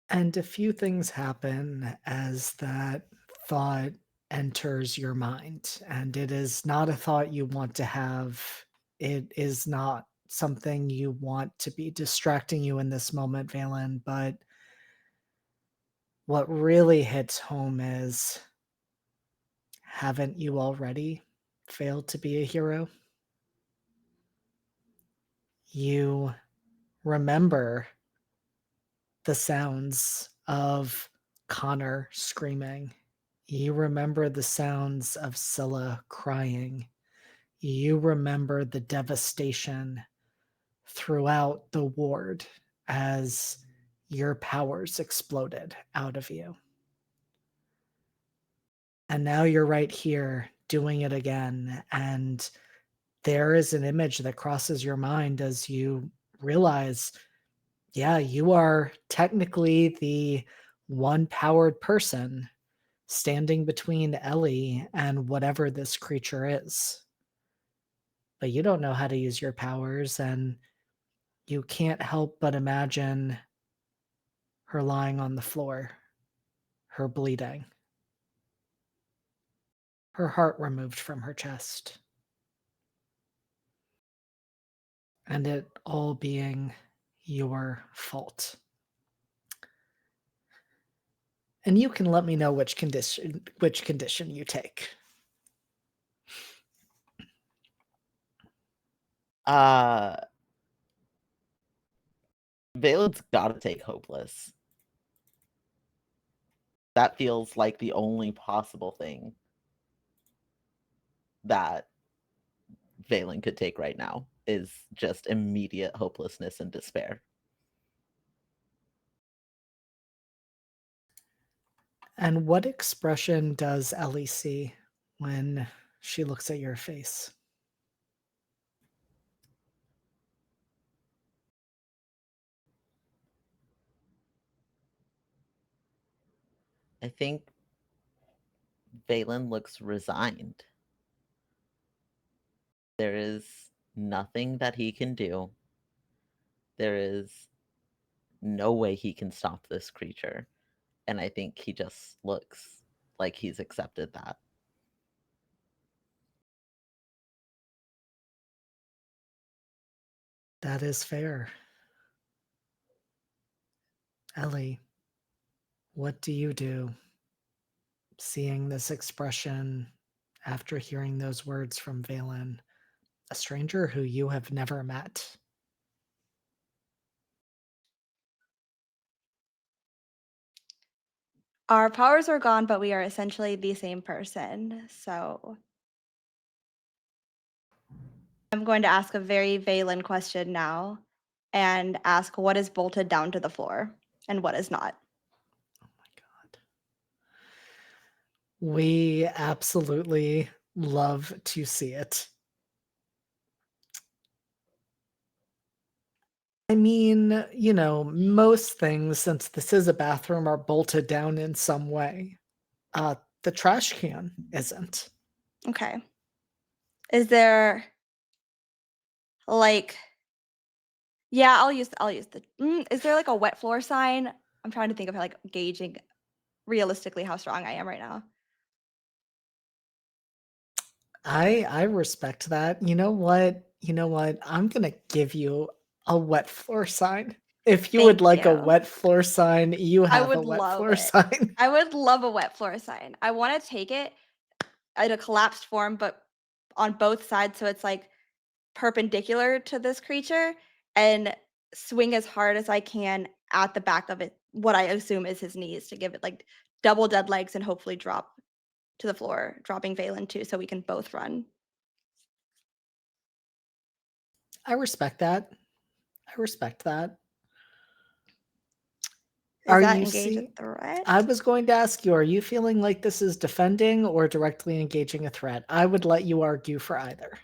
And a few things happen as that thought enters your mind. And it is not a thought you want to have. It is not something you want to be distracting you in this moment, Valen. But what really hits home is, haven't you already failed to be a hero? You remember the sounds of Connor screaming. You remember the sounds of Scylla crying. You remember the devastation throughout the ward as your powers exploded out of you. And now you're right here doing it again. And there is an image that crosses your mind as you realize, yeah, you are technically the one powered person standing between Ellie and whatever this creature is. But you don't know how to use your powers, and you can't help but imagine her lying on the floor, her bleeding, her heart removed from her chest, and it all being your fault. And you can let me know which condition you take. Valen's gotta take hopeless. That feels like the only possible thing that Valen could take right now, is just immediate hopelessness and despair. And what expression does Ellie see when she looks at your face? I think Valen looks resigned. There is nothing that he can do. There is no way he can stop this creature. And I think he just looks like he's accepted that. That is fair. Ellie, what do you do seeing this expression after hearing those words from Valen, a stranger who you have never met? Our powers are gone, but we are essentially the same person. So I'm going to ask a very Valen question now and ask what is bolted down to the floor and what is not. Oh my God. We absolutely love to see it. I mean, most things, since this is a bathroom, are bolted down in some way. The trash can isn't. Okay. Is there like yeah, I'll use the is there like a wet floor sign? I'm trying to think of like gauging realistically how strong I am right now. I respect that. You know what? I'm gonna give you a wet floor sign. If you would Thank like a you. wet floor sign, you I have a would wet love floor it. sign. I would love a wet floor sign. I want to take it in a collapsed form, but on both sides, so it's like perpendicular to this creature, and swing as hard as I can at the back of it, what I assume is his knees, to give it like double dead legs and hopefully drop to the floor, dropping Valen too, so we can both run. I respect that. I respect that. Is that engage a threat? I was going to ask you, are you feeling like this is defending or directly engaging a threat? I would let you argue for either.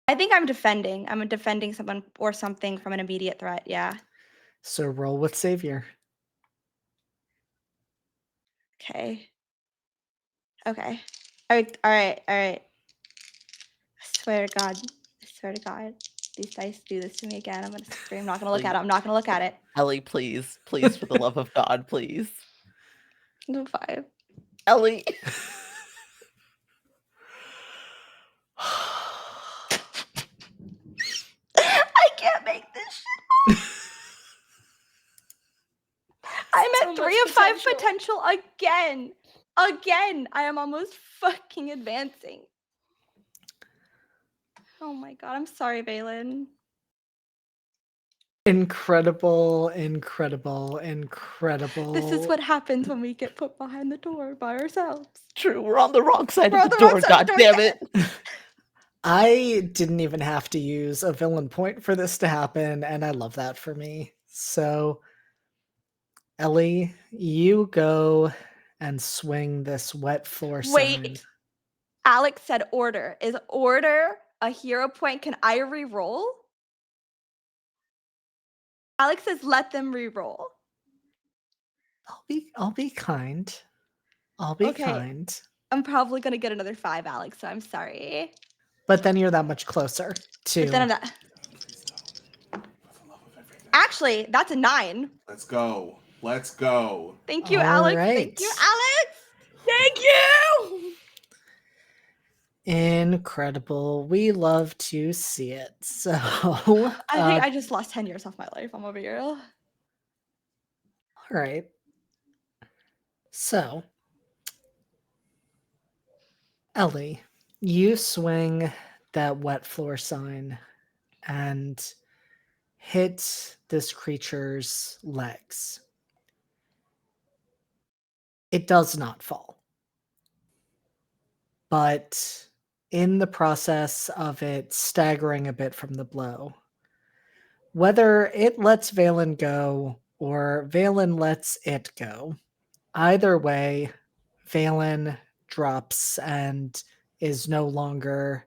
I think I'm defending. I'm defending someone or something from an immediate threat. Yeah. So roll with Savior. Okay. Okay. All right. All right. All right. I swear to God. I swear to God. These dice do this to me again. I'm gonna scream. I'm not gonna look at it. I'm not gonna look at it. Ellie, please, please, for the love of God, please. 5. Ellie. I can't make this shit. I have 5 potential again. Again, I am almost fucking advancing. Oh my god, I'm sorry, Valen. Incredible, incredible, incredible. This is what happens when we get put behind the door by ourselves. True, we're on the wrong side We're of on the the wrong door, side god of the door damn again. it. I didn't even have to use a villain point for this to happen, and I love that for me. So, Ellie, you go and swing this wet floor sign. Wait. Alex said order. Is order a hero point? Can I re-roll? Alex says let them re-roll. I'll be kind. I'll be Okay. kind. I'm probably gonna get another 5, Alex, so I'm sorry. But then you're that much closer to. But then I'm not. Please don't. For the love of everything. Actually, that's a 9. Let's go. Let's go. Thank you, All Alex. right. Thank you, Alex. Thank you. Incredible. We love to see it. So I think I just lost 10 years off my life. I'm over here. all right. So Ellie, you swing that wet floor sign and hit this creature's legs. It does not fall. But in the process of it staggering a bit from the blow, whether it lets Valen go or Valen lets it go, either way, Valen drops and is no longer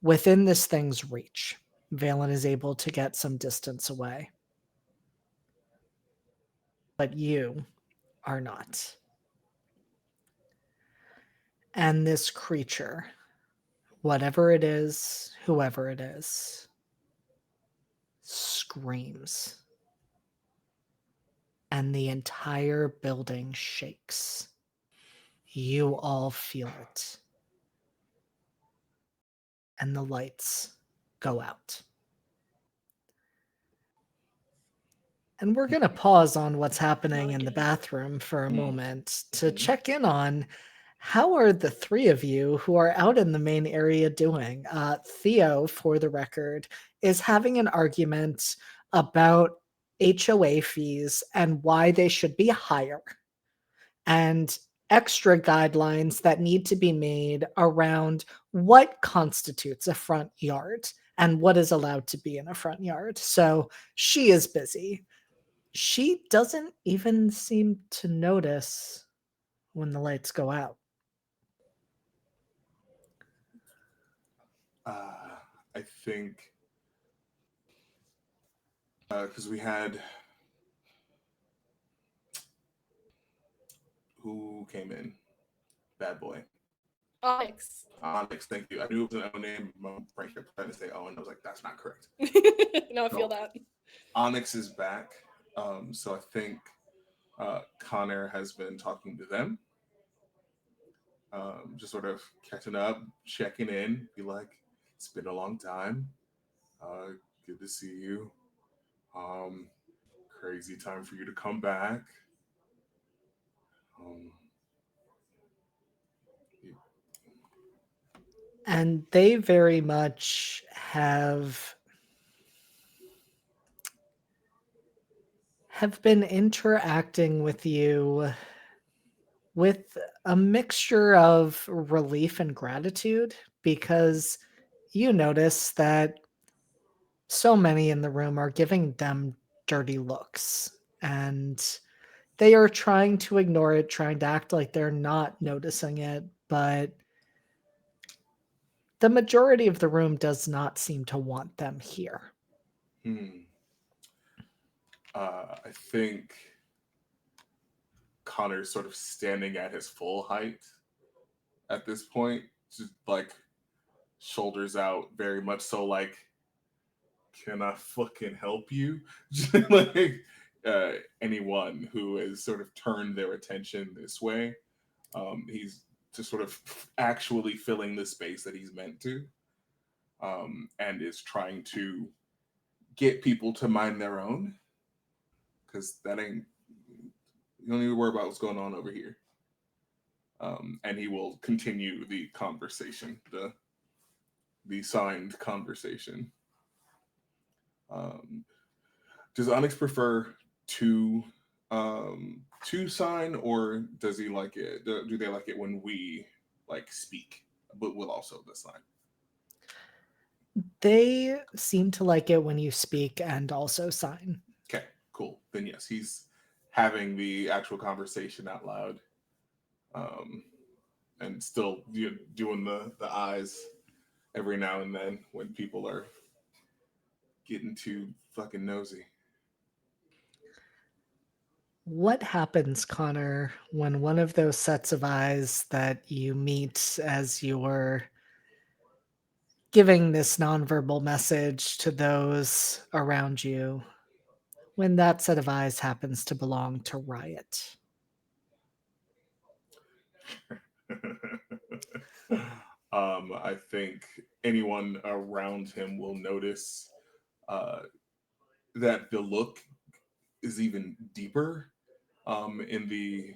within this thing's reach. Valen is able to get some distance away. But you are not. And this creature, whatever it is, whoever it is, screams. And the entire building shakes. You all feel it. And the lights go out. And we're going to pause on what's happening in the bathroom for a moment to check in on how are the three of you who are out in the main area doing. Theo, for the record, is having an argument about HOA fees and why they should be higher, and extra guidelines that need to be made around what constitutes a front yard and what is allowed to be in a front yard. So she is busy. She doesn't even seem to notice when the lights go out. I think because we had who came in? Bad boy. Onyx. Onyx, thank you. I knew it was an O name. My brain kept trying to say Owen. I was like, that's not correct. No, I feel that. Onyx is back. So I think Connor has been talking to them. Just sort of catching up, checking in, be like, it's been a long time. Good to see you. Crazy time for you to come back. And they very much have been interacting with you with a mixture of relief and gratitude, because you notice that so many in the room are giving them dirty looks, and they are trying to ignore it, trying to act like they're not noticing it, but the majority of the room does not seem to want them here. I think Connor's sort of standing at his full height at this point, just like shoulders out, very much so like, can I fucking help you? Like anyone who has sort of turned their attention this way, he's just sort of actually filling the space that he's meant to, and is trying to get people to mind their own, because that ain't You don't need to worry about what's going on over here. And he will continue the conversation, the signed conversation. Um, does Onyx prefer to to sign, or does he like it? Do they like it when we like speak, but will also the sign? They seem to like it when you speak and also sign. Okay, cool. Then yes, he's having the actual conversation out loud, um, and still doing the eyes every now and then when people are getting too fucking nosy. What happens, Connor, when one of those sets of eyes that you meet as you're giving this nonverbal message to those around you, when that set of eyes happens to belong to Riot? I think anyone around him will notice uh, that the look is even deeper in the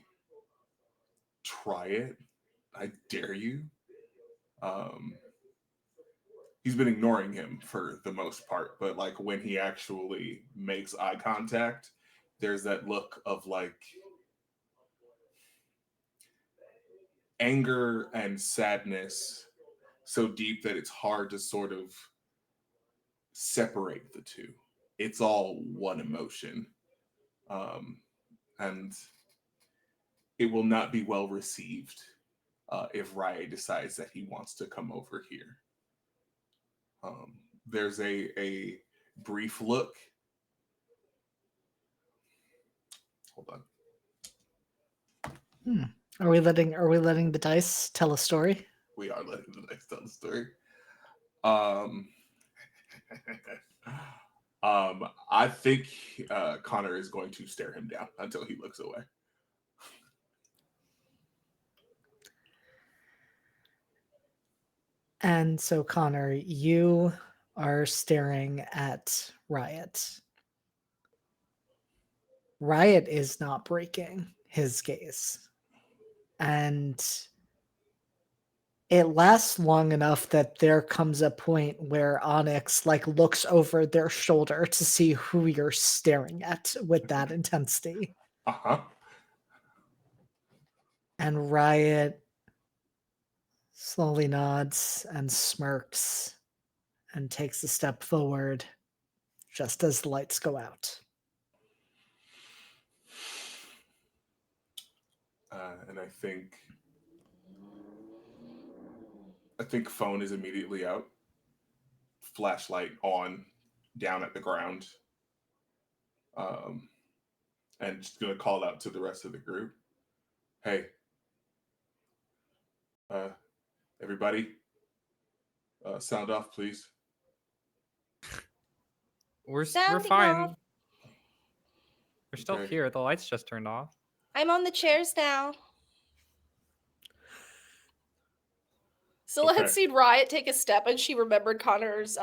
try it. I dare you. Um, he's been ignoring him for the most part, but like when he actually makes eye contact, there's that look of like anger and sadness so deep that it's hard to sort of separate the two. It's all one emotion. Um, and it will not be well received if Riot decides that he wants to come over here. There's a brief look. Hold on. Are we letting the dice tell a story? We are letting the dice tell the story. Um, I think Connor is going to stare him down until he looks away. And so, Connor, you are staring at Riot. Riot is not breaking his gaze. And it lasts long enough that there comes a point where Onyx like looks over their shoulder to see who you're staring at with that intensity. Uh-huh. And Riot slowly nods and smirks and takes a step forward just as the lights go out. And I think phone is immediately out. Flashlight on, down at the ground. And just gonna call out to the rest of the group. Hey, everybody, sound off, please. We're Sounding fine. off. We're still Okay. here. The lights just turned off. I'm on the chairs now. Scylla had Okay. seen Riot take a step and she remembered Connor's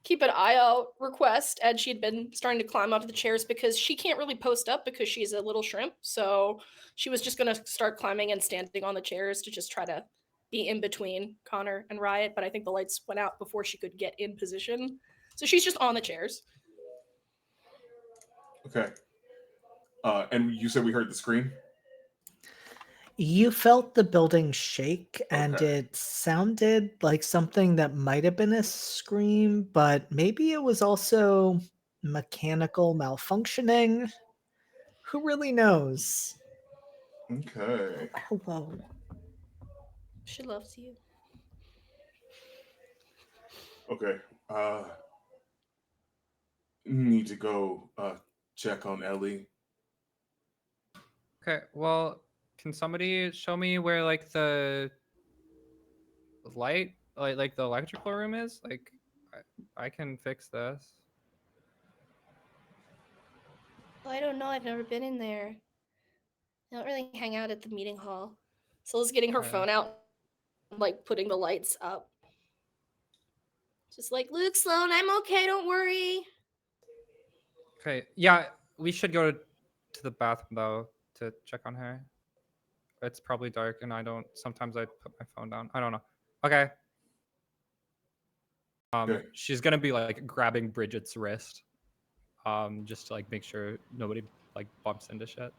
keep an eye out request, and she'd been starting to climb onto the chairs because she can't really post up because she's a little shrimp. So she was just gonna start climbing and standing on the chairs to just try to be in between Connor and Riot, but I think the lights went out before she could get in position. So she's just on the chairs. Okay. And you said we heard the scream? You felt the building shake, and Okay. it sounded like something that might have been a scream, but maybe it was also mechanical malfunctioning. Who really knows? Okay. Hello. She loves you. Okay. Need to go check on Ellie. Okay, well, can somebody show me where like the light, like the electrical room is? Like, I can fix this. I don't know. I've never been in there. I don't really hang out at the meeting hall. Scylla's getting her Okay. phone out, like putting the lights up. Just like, Luke, Sloan, I'm okay, don't worry. Okay, yeah, we should go to the bathroom though. to check on her. It's probably dark, and I don't. Sometimes I put my phone down. I don't know. Okay. Okay. She's gonna be like grabbing Bridget's wrist, just to like make sure nobody like bumps into shit.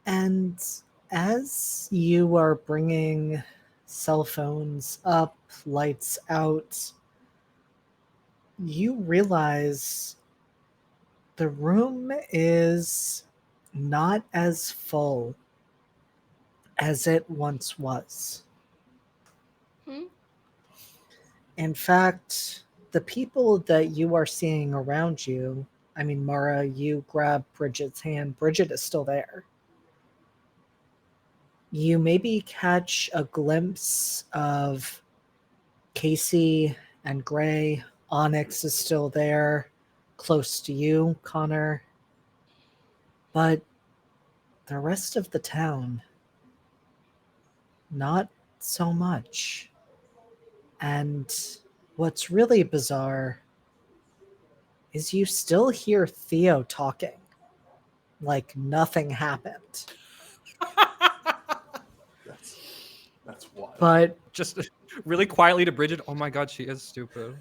And as you are bringing cell phones up, lights out, you realize the room is not as full as it once was. Hmm? In fact, the people that you are seeing around you, I mean, Mara, you grab Bridget's hand. Bridget is still there. You maybe catch a glimpse of Casey and Gray. Onyx is still there, close to you, Connor. But the rest of the town, not so much. And what's really bizarre is you still hear Theo talking like nothing happened. That's wild. But Just really quietly to Bridget. Oh my god, she is stupid.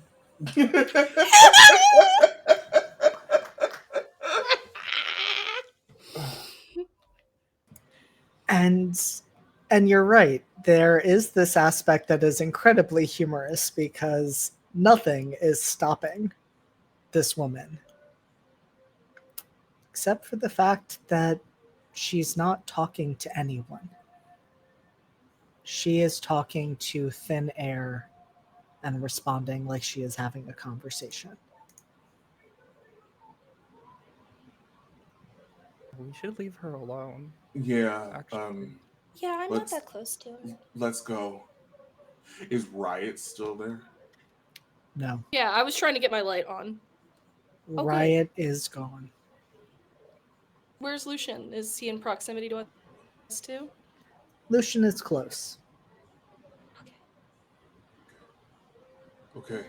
and you're right, there is this aspect that is incredibly humorous because nothing is stopping this woman except for the fact that she's not talking to anyone. She is talking to thin air and responding like she is having a conversation. We should leave her alone. Yeah. Actually. Yeah, I'm not Let's- that close to her. Let's go. Is Riot still there? No, Yeah, I was trying to get my light on. Oh, good. Riot is gone. Where's Lucian? Is he in proximity to us too? Lucian is close. Okay.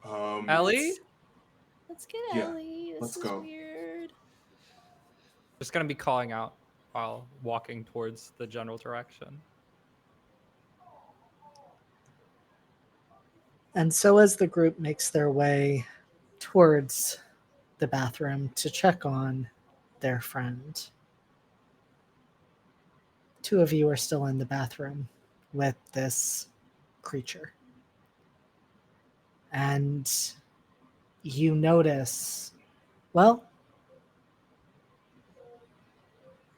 Ellie? Let's get Yeah, Ellie. This let's is go. weird. Just gonna be calling out while walking towards the general direction. And so, as the group makes their way towards the bathroom to check on their friend, two of you are still in the bathroom with this creature. And you notice, well,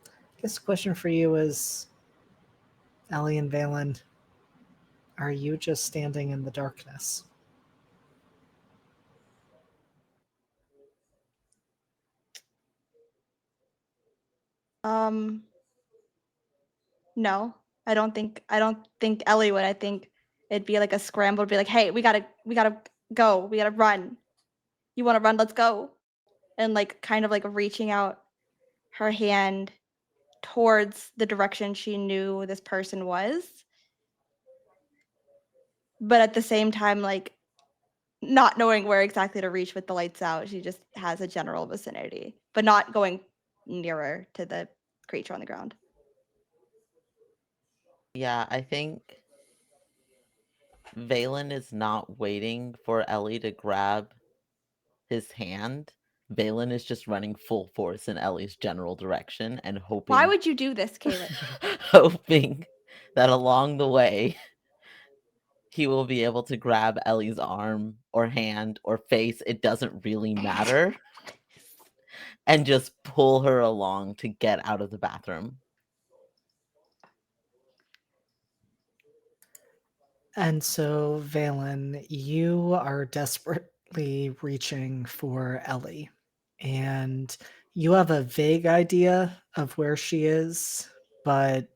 I guess the question for you is, Ellie and Valen, are you just standing in the darkness? No, I don't think Ellie would. I think it'd be like a scramble. It'd be like, hey, we gotta go. We gotta run. You want to run? Let's go. And like kind of like reaching out her hand towards the direction she knew this person was. But at the same time, like not knowing where exactly to reach with the lights out, she just has a general vicinity, but not going nearer to the creature on the ground. Yeah, I think Valen is not waiting for Ellie to grab his hand. Valen is just running full force in Ellie's general direction and hoping Why would you do this, Caleb? hoping that along the way he will be able to grab Ellie's arm or hand or face, it doesn't really matter, and just pull her along to get out of the bathroom. And so, Valen, you are desperately reaching for Ellie. And you have a vague idea of where she is, but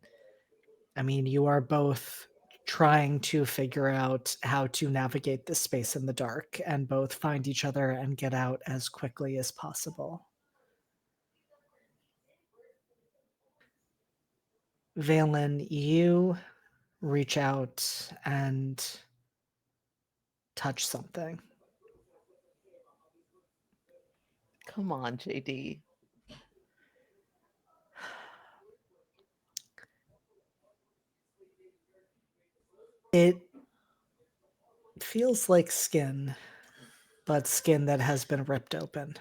I mean, you are both trying to figure out how to navigate this space in the dark and both find each other and get out as quickly as possible. Valen, you reach out and touch something. Come on, JD. It feels like skin, but skin that has been ripped open.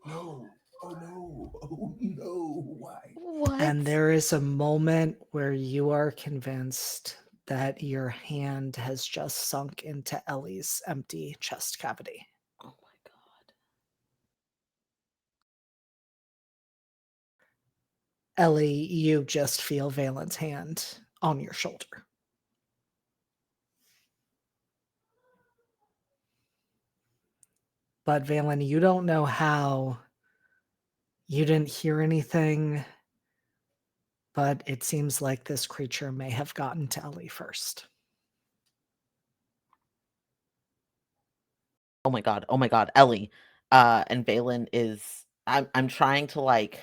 No. Oh no. Oh no. Why? What? And there is a moment where you are convinced that your hand has just sunk into Ellie's empty chest cavity. Oh my god. Ellie, you just feel Valen's hand on your shoulder. But Valen, you don't know how. You didn't hear anything, but it seems like this creature may have gotten to Ellie first. Oh my god. Oh my god. Ellie. And Valen is I'm trying to like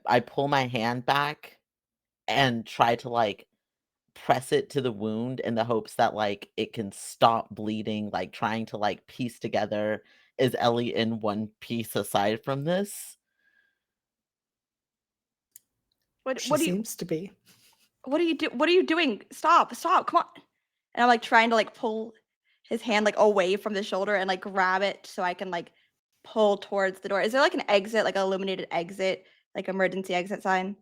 I pull my hand back and try to like press it to the wound in the hopes that like it can stop bleeding, like trying to like piece together, is Ellie in one piece aside from this? She What do you seems to be. what are you doing? Stop, come on. And I'm like trying to like pull his hand like away from the shoulder and like grab it so I can like pull towards the door. Is there like an exit, like an illuminated exit, like emergency exit sign?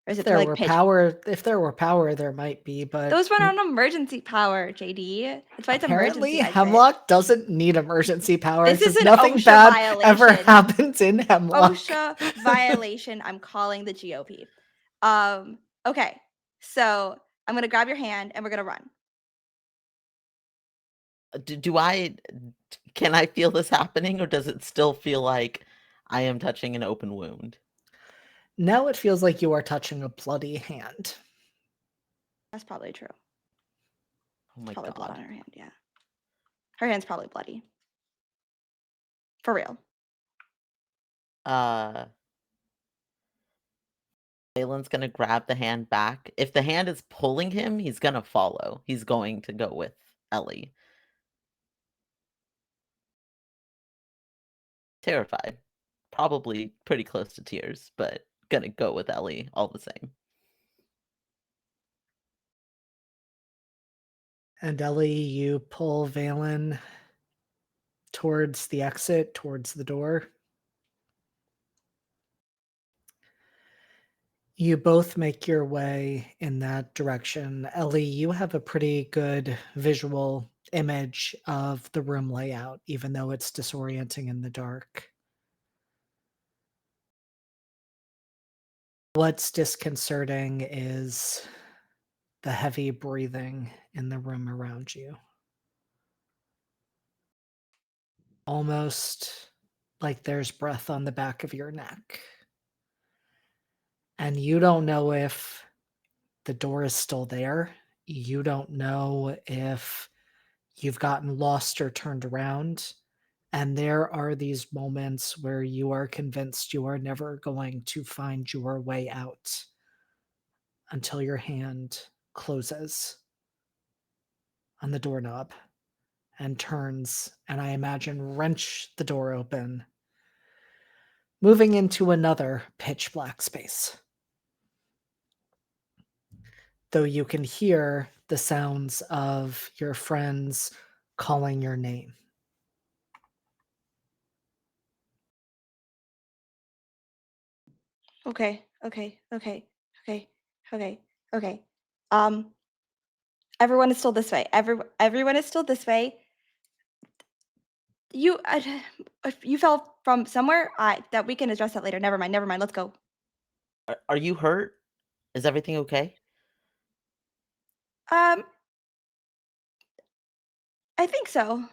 Or is If it there like were pitch? power, there might be, but Those run on emergency power, JD. That's why it's apparently emergency exit. Hemlock doesn't need emergency power This is because an nothing OSHA bad ever violation. happens in Hemlock. OSHA violation. I'm calling the GOP. Okay. So I'm gonna grab your hand and we're gonna run. Can I feel this happening, or does it still feel like I am touching an open wound? Now it feels like you are touching a bloody hand. That's probably true. Oh my Probably blood on god. her hand. Yeah, her hand's probably bloody. For real. Valen's gonna grab the hand back. If the hand is pulling him, he's gonna follow. He's going to go with Ellie. Terrified. Probably pretty close to tears, but gonna go with Ellie all the same. And Ellie, you pull Valen towards the exit, towards the door. You both make your way in that direction. Ellie, you have a pretty good visual image of the room layout, even though it's disorienting in the dark. What's disconcerting is the heavy breathing in the room around you. Almost like there's breath on the back of your neck. And you don't know if the door is still there. You don't know if you've gotten lost or turned around. And there are these moments where you are convinced you are never going to find your way out until your hand closes on the doorknob and turns, and I imagine wrench the door open, moving into another pitch black space. Though you can hear the sounds of your friends calling your name. Okay. Everyone is still this way. Everyone is still this way. You if you fell from somewhere. That we can address that later. Never mind. Let's go. Are you hurt? Is everything okay? I think so.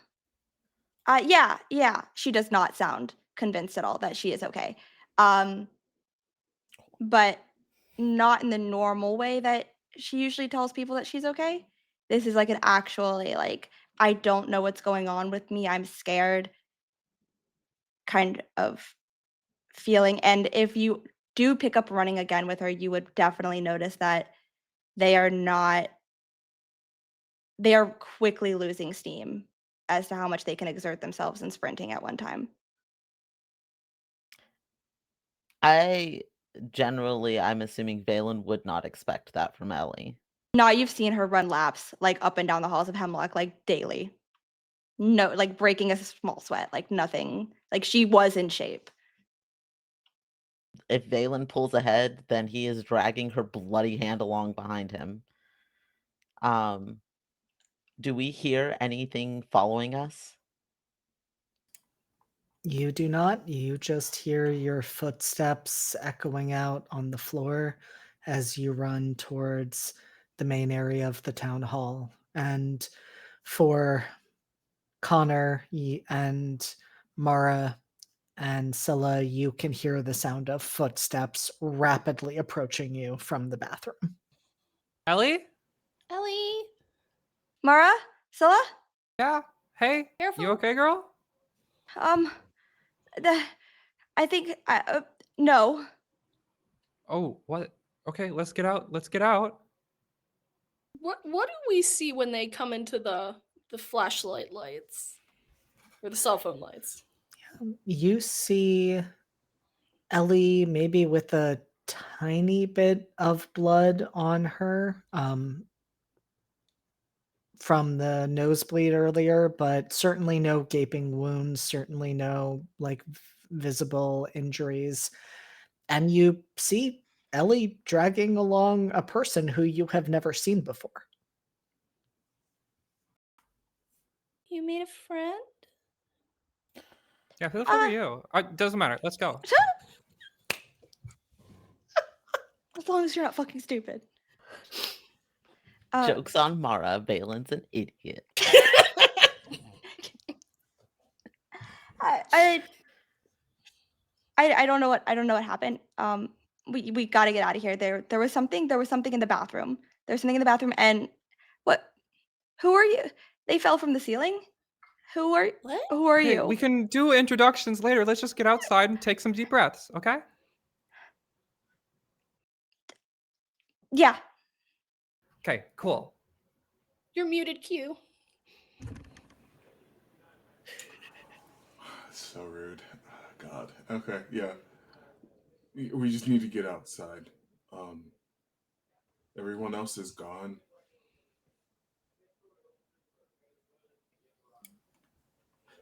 Yeah. She does not sound convinced at all that she is okay. But not in the normal way that she usually tells people that she's okay. This is like an actually like, I don't know what's going on with me. I'm scared kind of feeling. And if you do pick up running again with her, you would definitely notice that they are quickly losing steam as to how much they can exert themselves in sprinting at one time. I'm assuming Valen would not expect that from Ellie. No, you've seen her run laps like up and down the halls of Hemlock like daily. No, like breaking a small sweat, like nothing. Like she was in shape. If Valen pulls ahead, then he is dragging her bloody hand along behind him. Do we hear anything following us? You do not. You just hear your footsteps echoing out on the floor as you run towards the main area of the town hall. And for Connor and Mara and Scylla, you can hear the sound of footsteps rapidly approaching you from the bathroom. Ellie? Ellie, Mara, Scylla, Yeah. Hey. Careful. You okay, girl? the, I think no. Oh, what? Okay, let's get out. Let's get out. what do we see when they come into the flashlight lights or the cell phone lights? You see Ellie maybe with a tiny bit of blood on her from the nosebleed earlier, but certainly no gaping wounds, certainly no like visible injuries. And you see Ellie dragging along a person who you have never seen before. You made a friend? Yeah, who the fuck are you? Doesn't matter. Let's go. As long as you're not fucking stupid. Joke's on Mara. Valen's an idiot. I don't know what happened. We got to get out of here. There was something in the bathroom. There's something in the bathroom, and what? Who are you? They fell from the ceiling. Who are What? Who are Hey, you? we can do introductions later. Let's just get outside and take some deep breaths, okay? Yeah. Okay, cool. You're muted, Q. So rude. God. Okay, yeah. We just need to get outside. Everyone else is gone.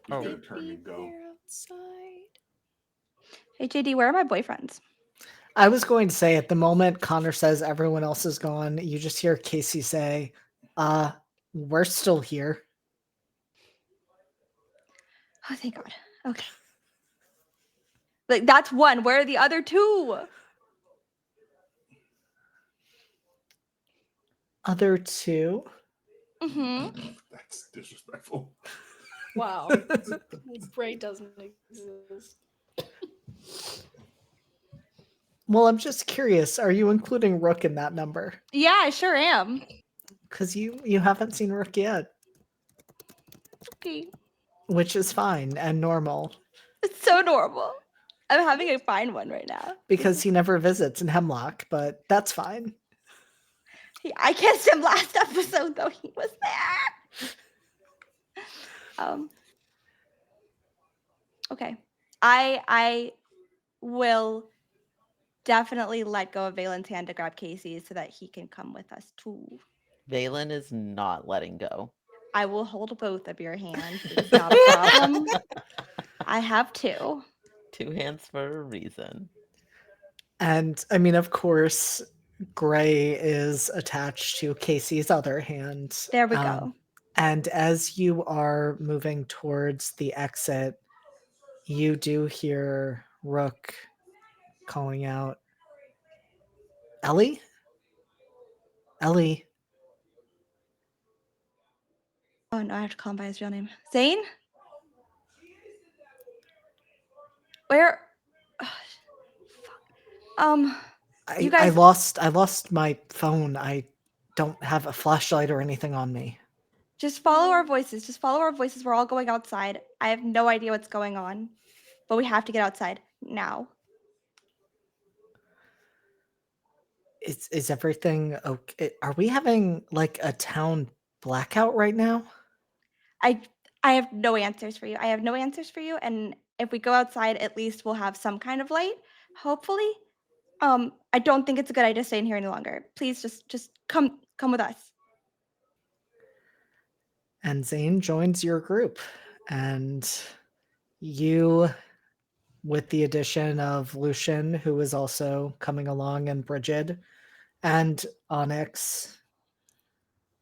He's Oh. gonna turn and go. They're outside. Hey JD, where are my boyfriends? I was going to say at the moment Connor says everyone else is gone, you just hear Casey say, we're still here. Oh, thank God. Okay. Like that's one. Where are the other two? Other two? Mm-hmm. That's disrespectful. Wow. Bray doesn't exist. Well, I'm just curious, are you including Rook in that number? Yeah, I sure am. Because you haven't seen Rook yet, Okay. which is fine and normal It's so normal. I'm having a fine one right now. because he never visits in Hemlock, but that's fine. I kissed him last episode, though he was there. Okay. I will definitely let go of Valen's hand to grab Casey's so that he can come with us too. Valen is not letting go. I will hold both of your hands. It's not a problem. I have two. 2 hands for a reason. And I mean, of course, Gray is attached to Casey's other hand. There we go. And as you are moving towards the exit, you do hear Rook calling out, Ellie? Ellie? Oh no, I have to call him by his real name. Zane? Where? You guys. I lost my phone. I don't have a flashlight or anything on me. Just follow our voices. Just follow our voices. We're all going outside. I have no idea what's going on, but we have to get outside now. Is everything okay? Are we having like a town blackout right now? I have no answers for you. I have no answers for you. And if we go outside, at least we'll have some kind of light. hopefully. I don't think it's a good idea to stay in here any longer. Please just come with us. And Zane joins your group. And you, with the addition of Lucian, who is also coming along, and Brigid and Onyx,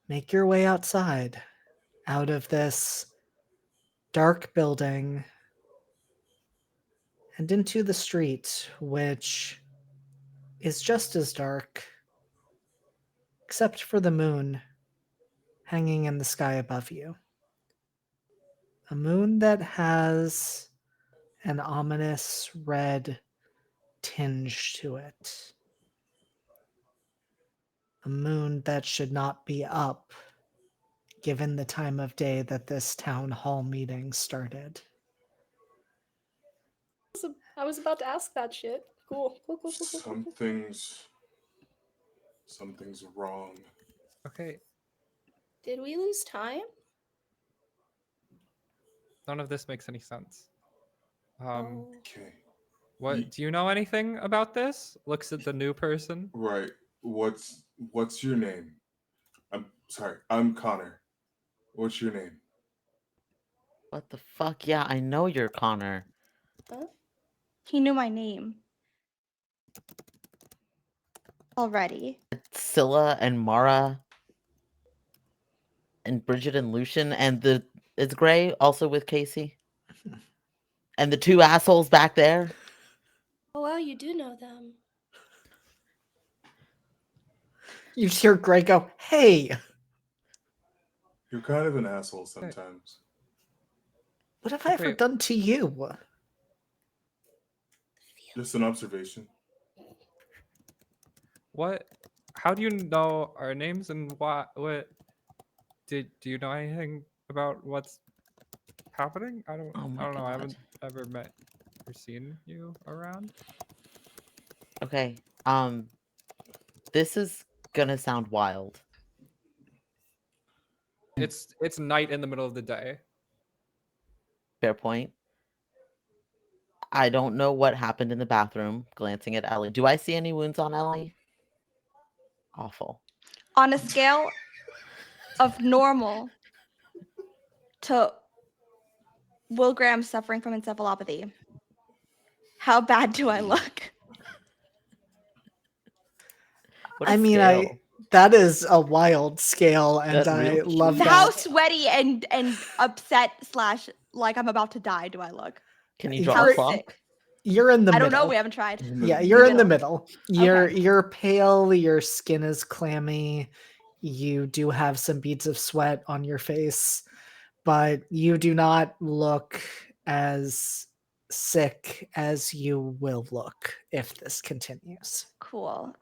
make your way outside, out of this dark building, and into the street, which is just as dark, except for the moon hanging in the sky above you. A moon that has an ominous red tinge to it. A moon that should not be up, given the time of day that this town hall meeting started. I was about to ask that shit. Cool. Cool. Something's wrong. Okay, Did we lose time? none of this makes any sense. Oh. Okay. What do you know anything about this? Looks at the new person. Right. What's your name? I'm sorry. I'm Connor. What's your name? What the fuck? Yeah, I know you're Connor. Huh? He knew my name already. Scylla and Mara and Bridget and Lucian and it's Gray also with Casey. And the two assholes back there. Oh wow, you do know them. You just hear Greg go, "Hey, You're kind of an asshole sometimes. what have I ever Okay. done to you?" Just an observation. What? How do you know our names and what? Do you know anything about what's happening? I don't. Oh my I don't know. I God. haven't ever met or seen you around. Okay. This is gonna sound wild. It's night in the middle of the day. Fair point. I don't know what happened in the bathroom, glancing at Ellie. Do I see any wounds on Ellie? Awful. On a scale of normal to Will Graham suffering from encephalopathy, how bad do I look? What a I mean, scale. that is a wild scale, and That I really love is. How that. sweaty and upset / like I'm about to die do I look? Can you You're- draw How a clock? sick? You're in the I middle. don't know. We haven't tried. Yeah, you're in the middle. middle. Okay. You're pale, your skin is clammy. You do have some beads of sweat on your face, but you do not look as sick as you will look if this continues. Cool.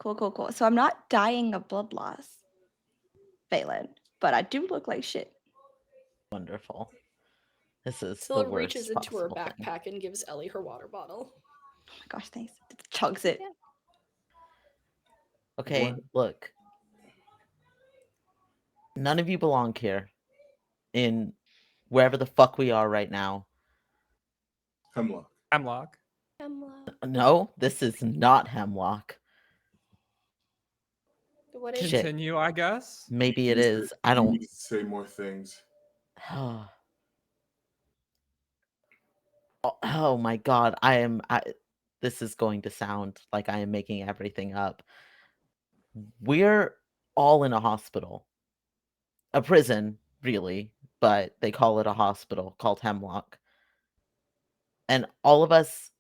So I'm not dying of blood loss, Valen, but I do look like shit. Wonderful. This is Scylla the worst reaches into her possible thing. backpack and gives Ellie her water bottle. Oh my gosh, thanks. It chugs it. Yeah. Okay, What? look. None of you belong here. In wherever the fuck we are right now. Hemlock. Hemlock. No, this is not Hemlock. What is Shit. Continue, I guess. Maybe it You is. said- I you don't. need to say more things. Oh my god, this is going to sound like I am making everything up. We're all in a hospital. A prison, really, but they call it a hospital called Hemlock. And all of us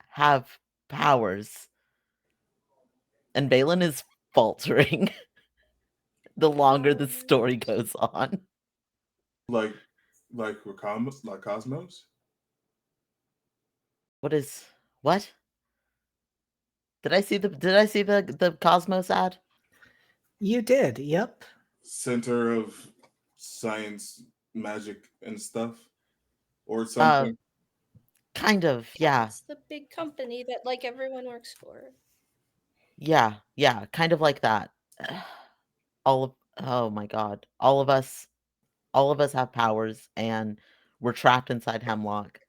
have powers. And Balin is faltering the longer the story goes on. Like Cosmos? What? Did I see the Cosmos ad? You did, yep. Center of science, magic, and stuff? Or something? Kind of, yeah. It's the big company that like everyone works for. Yeah, kind of like that. Oh my god. All of us have powers and we're trapped inside Hemlock.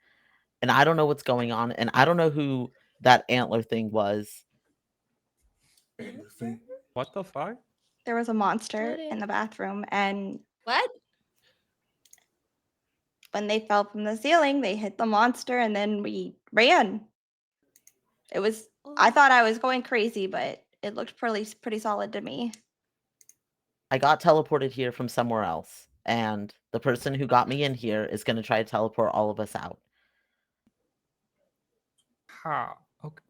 and I don't know what's going on, and I don't know who that antler thing was. Anything? What the fuck? There was a monster What in the bathroom, and What? when they fell from the ceiling, they hit the monster, and then we ran. It was. I thought I was going crazy, but it looked pretty solid to me. I got teleported here from somewhere else, and the person who got me in here is going to try to teleport all of us out. How?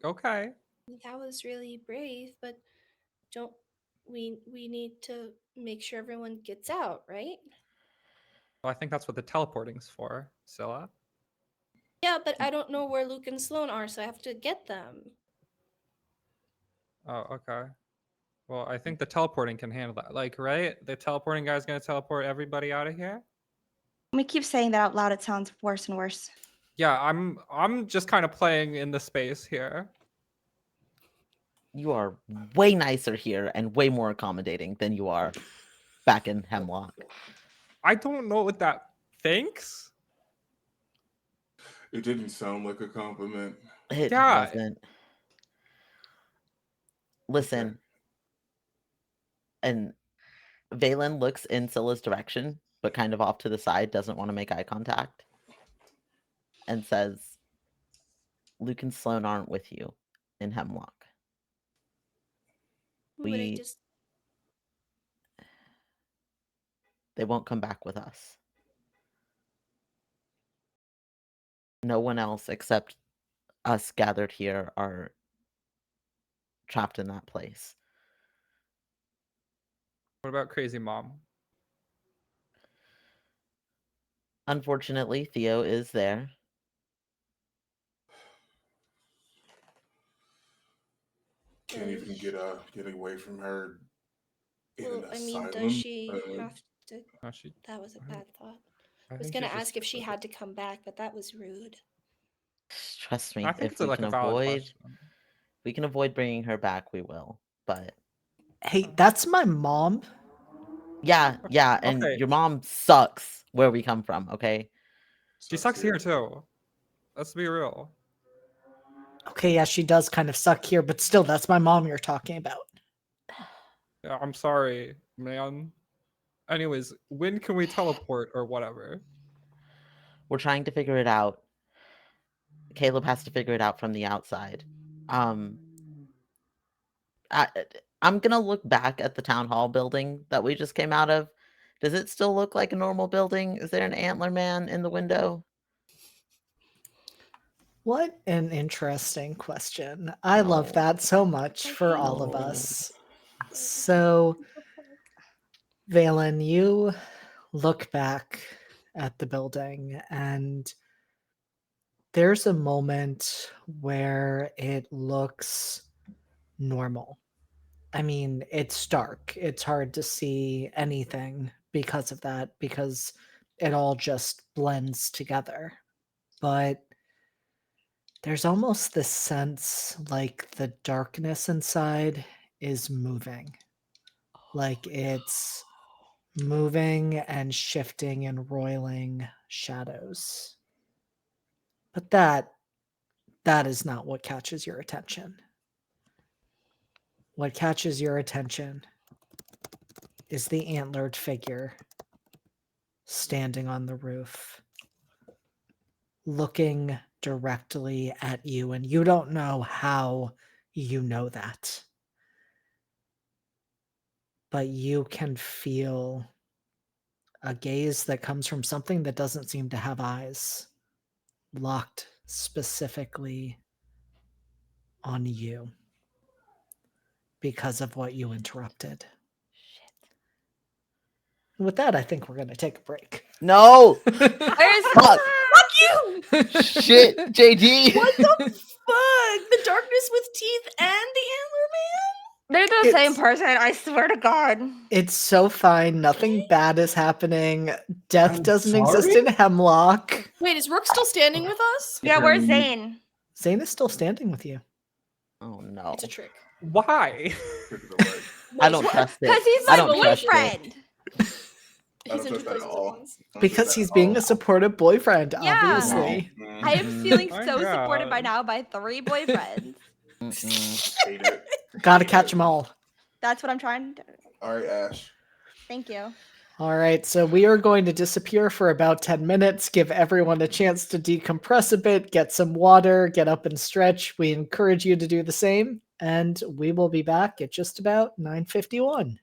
Okay. That was really brave, but don't we need to make sure everyone gets out, right? Well, I think that's what the teleporting's for, Scylla. Yeah, but I don't know where Luke and Sloan are, so I have to get them. Oh, okay. Well, I think the teleporting can handle that. Like, right? The teleporting guy's gonna teleport everybody out of here. We keep saying that out loud. It sounds worse and worse. Yeah, I'm just kind of playing in the space here. You are way nicer here and way more accommodating than you are back in Hemlock. I don't know what that thinks. It didn't sound like a compliment. It Yeah. wasn't. Listen. And Valen looks in Scylla's direction, but kind of off to the side, doesn't want to make eye contact, and says, Luke and Sloan aren't with you in Hemlock. But I just They won't come back with us. No one else except us gathered here are trapped in that place. What about Crazy Mom? Unfortunately, Theo is there. Can't even get away from her in well, an I mean, asylum. does she have to? Oh, That was a bad thought. I I was think gonna she's just- ask if she had to come back, but that was rude. Trust me, I think if it's we like can a valid avoid question. bringing her back, we will. But Hey, that's my mom. yeah, and Okay. your mom sucks where we come from, okay? She sucks here too. Let's be real. Okay, yeah, she does kind of suck here, but still, that's my mom you're talking about. Yeah, I'm sorry, man. Anyways, when can we teleport or whatever? We're trying to figure it out. Caleb has to figure it out from the outside. I'm gonna look back at the town hall building that we just came out of. Does it still look like a normal building? Is there an antler man in the window? What an interesting question. I love No. that so much I for hate all of No. us. So, Valen, you look back at the building and there's a moment where it looks normal. I mean, it's dark. It's hard to see anything because of that, because it all just blends together. But there's almost this sense like the darkness inside is moving. Like it's moving and shifting and roiling shadows. But that is not what catches your attention. What catches your attention is the antlered figure standing on the roof, looking directly at you, and you don't know how you know that. But you can feel a gaze that comes from something that doesn't seem to have eyes, locked specifically on you because of what you interrupted. With that, I think we're going to take a break. No! Where's Fuck! Fuck you! Shit, JD! What the fuck? The darkness with teeth and the antler man? They're the same It's- person, I swear to God. It's so fine. Nothing bad is happening. Death I'm doesn't exist sorry? in Hemlock. Wait, is Rook still standing with us? Yeah, where's Zane? Zane is still standing with you. Oh no. It's a trick. Why? Took it away. I don't trust Because it. he's I my don't trust it. boyfriend. I He's don't in two trust that at places at all. once. I don't Because trust he's that at being all. a supportive boyfriend, Yeah. obviously. No, I am Mm-mm. feeling My so supported by God. now by 3 boyfriends. Mm-mm. Hate it. Gotta catch them all. That's what I'm trying to do. All right, Ash. Thank you. All right, so we are going to disappear for about 10 minutes, give everyone a chance to decompress a bit, get some water, get up and stretch. We encourage you to do the same, and we will be back at just about 9:51.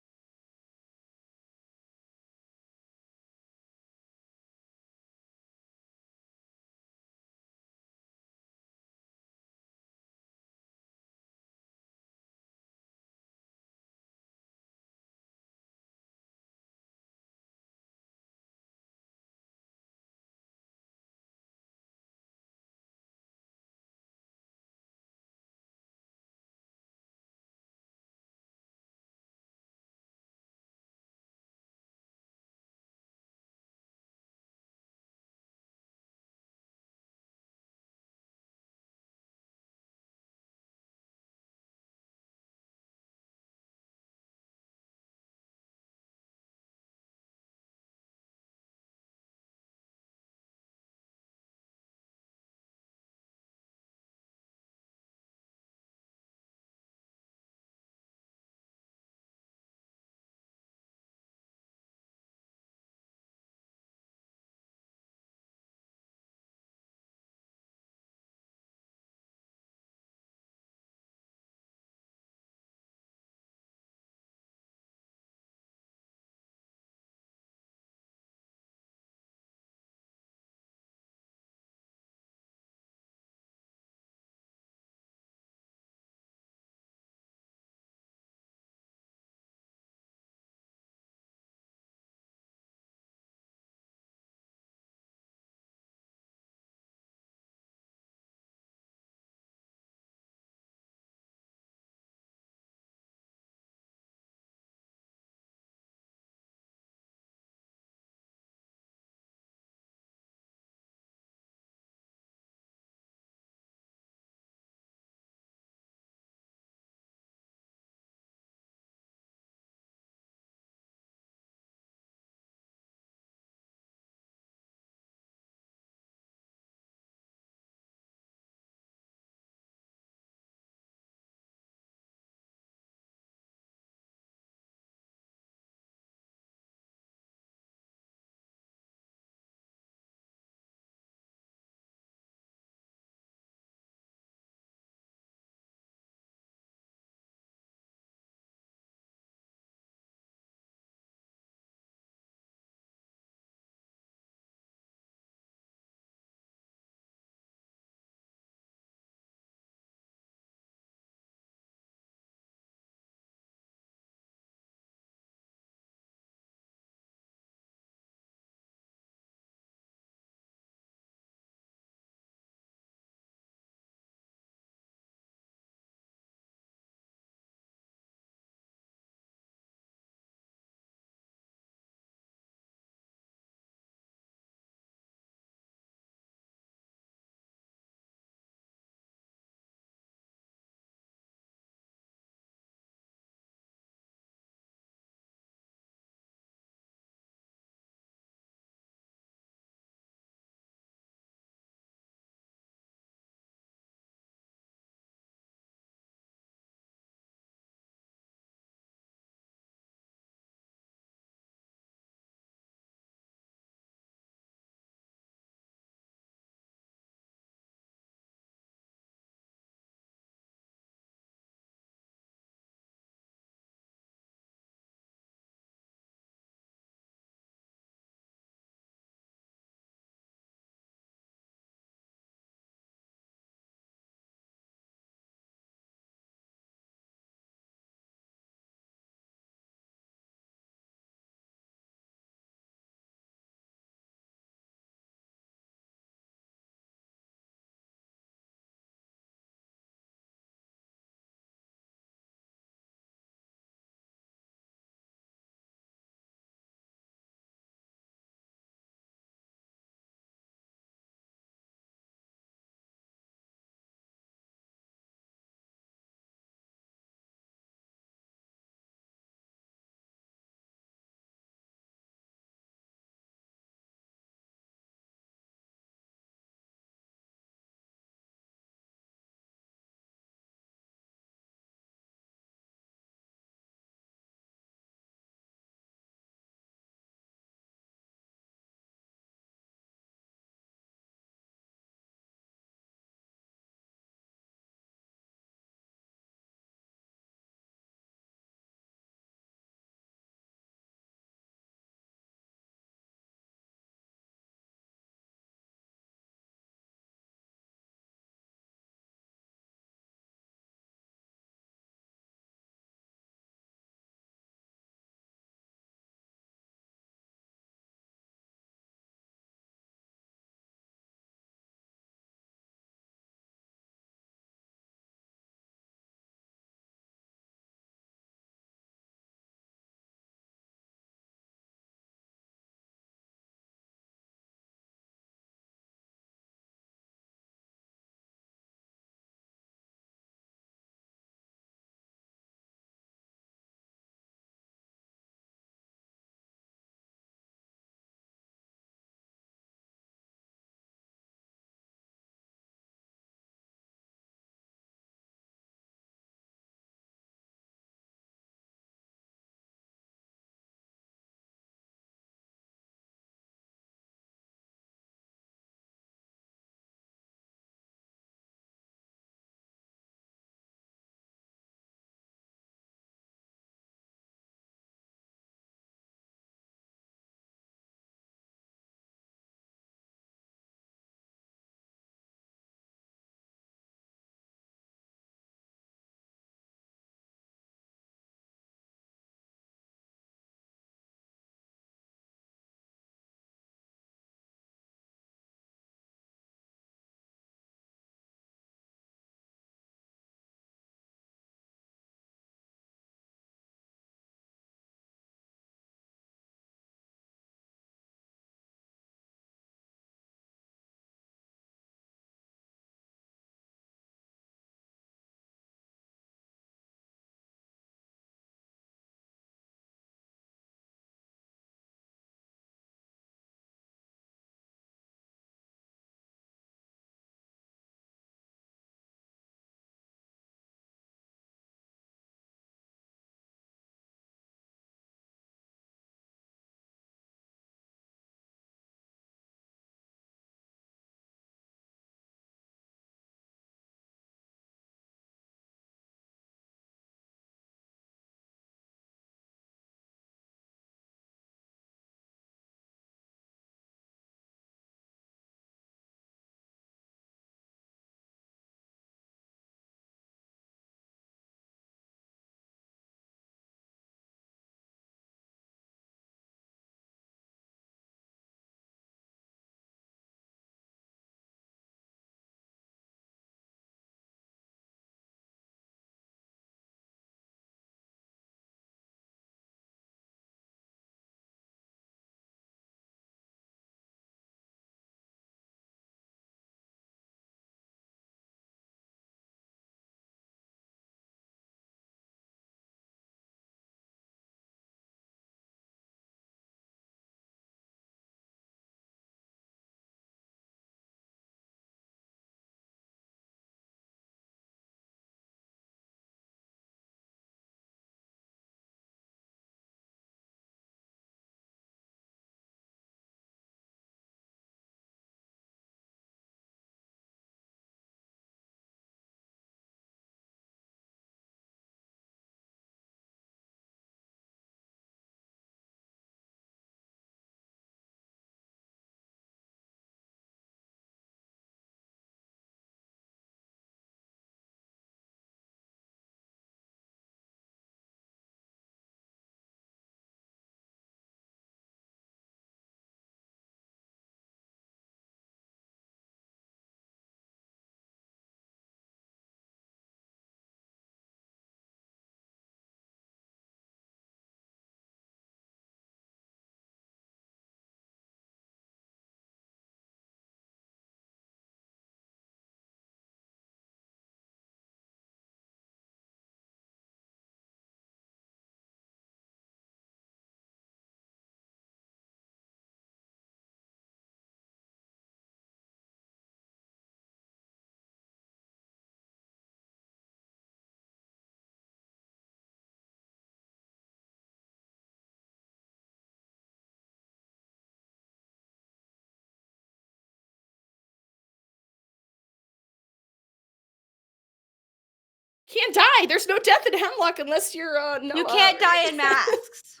can't die. There's no death in Hemlock unless you're no. You can't die in masks.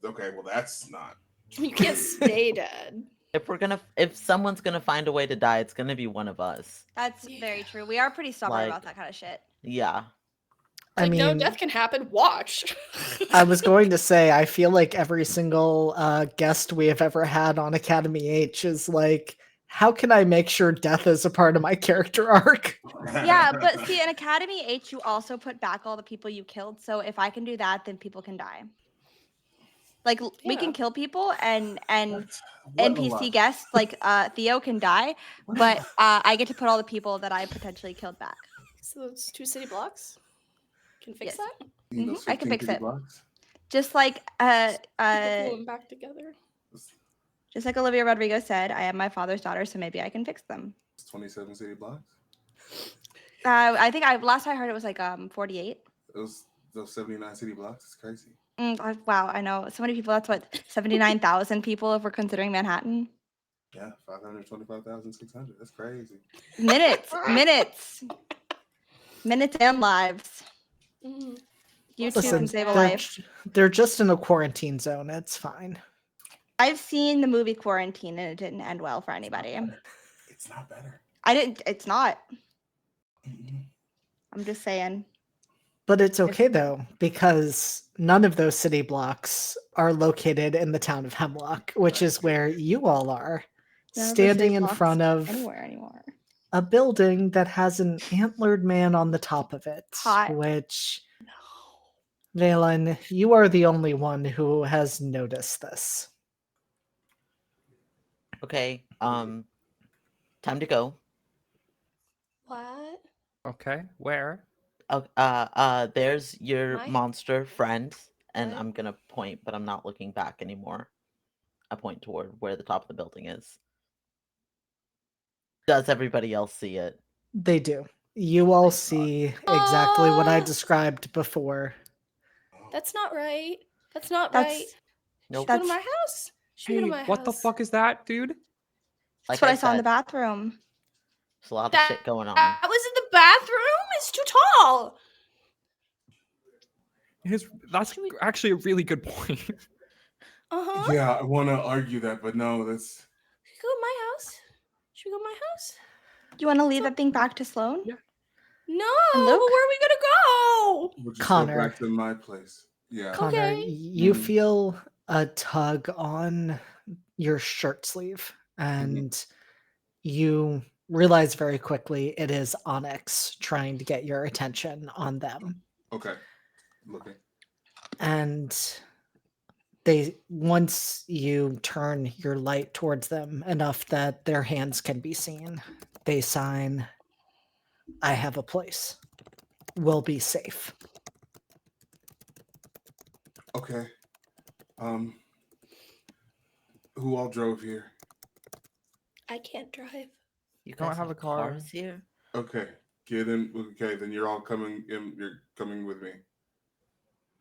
Okay, well that's not. You can't stay dead. If someone's gonna find a way to die, it's gonna be one of us. That's very true. We are pretty stubborn Like- about that kind of shit. Yeah. I Like, no mean, death can happen. Watch. I was going to say, I feel like every single guest we have ever had on Academy H is like, how can I make sure death is a part of my character arc? Yeah, but see, in Academy H, you also put back all the people you killed. So if I can do that, then people can die. Like we can Yeah. kill people and What a NPC lot. guests like Theo can die, but I get to put all the people that I potentially killed back. So those 2 city blocks can fix Yes. that. You know, those I can 15 fix kitty it. blocks? Just like Pull them back together. just like Olivia Rodrigo said, I am my father's daughter, so maybe I can fix them. It's 27 city blocks. I think last I heard it was like 48. Those 79 city blocks. It's crazy. Wow, I know so many people. That's what 79,000 people if we're considering Manhattan. Yeah, 525,600. That's crazy. Minutes and lives. Mhm. YouTube Listen, can save a life. they're just in a quarantine zone. It's fine. I've seen the movie Quarantine and it didn't end well for anybody. It's not better. I didn't. It's not. Mm-mm. I'm just saying. But it's okay though, because none of those city blocks are located in the town of Hemlock, which is where you all are, None of the city standing in blocks front of anywhere anymore. a building that has an antlered man on the top of it, Hot. which Valen, you are the only one who has noticed this. Okay. Time to go. What? Okay, where? There's your My- monster friend, and What? I'm gonna point, but I'm not looking back anymore. I point toward where the top of the building is. Does everybody else see it? They do. You all see exactly what I Ah! described before. That's not right. That's not That's right. Nope. Go to that's my house. Should we go Hey, to my house? what the fuck is that, dude? that's Like what I saw in the said, bathroom. there's a lot of That- shit going on. That was in the bathroom. It's too tall. That's Should we- actually a really good point. Uh huh. Yeah, I want to argue that, but no, that's. Should we go to my house? Should we go to my house? Do you want to leave that thing back to Sloan? Yeah. No. And But Luke? where are we gonna go? We'll just Connor. go back to my place. Yeah. Connor, Okay. you Mhm. feel a tug on your shirt sleeve, and you realize very quickly it is Onyx trying to get your attention on them. Okay. Looking. And they, once you turn your light towards them enough that their hands can be seen, they sign, "I have a place. We'll be safe." Okay. Who all drove here? I can't drive. You don't guys have a car. cars here? Okay. Get in. Okay, then you're all coming in. You're coming with me.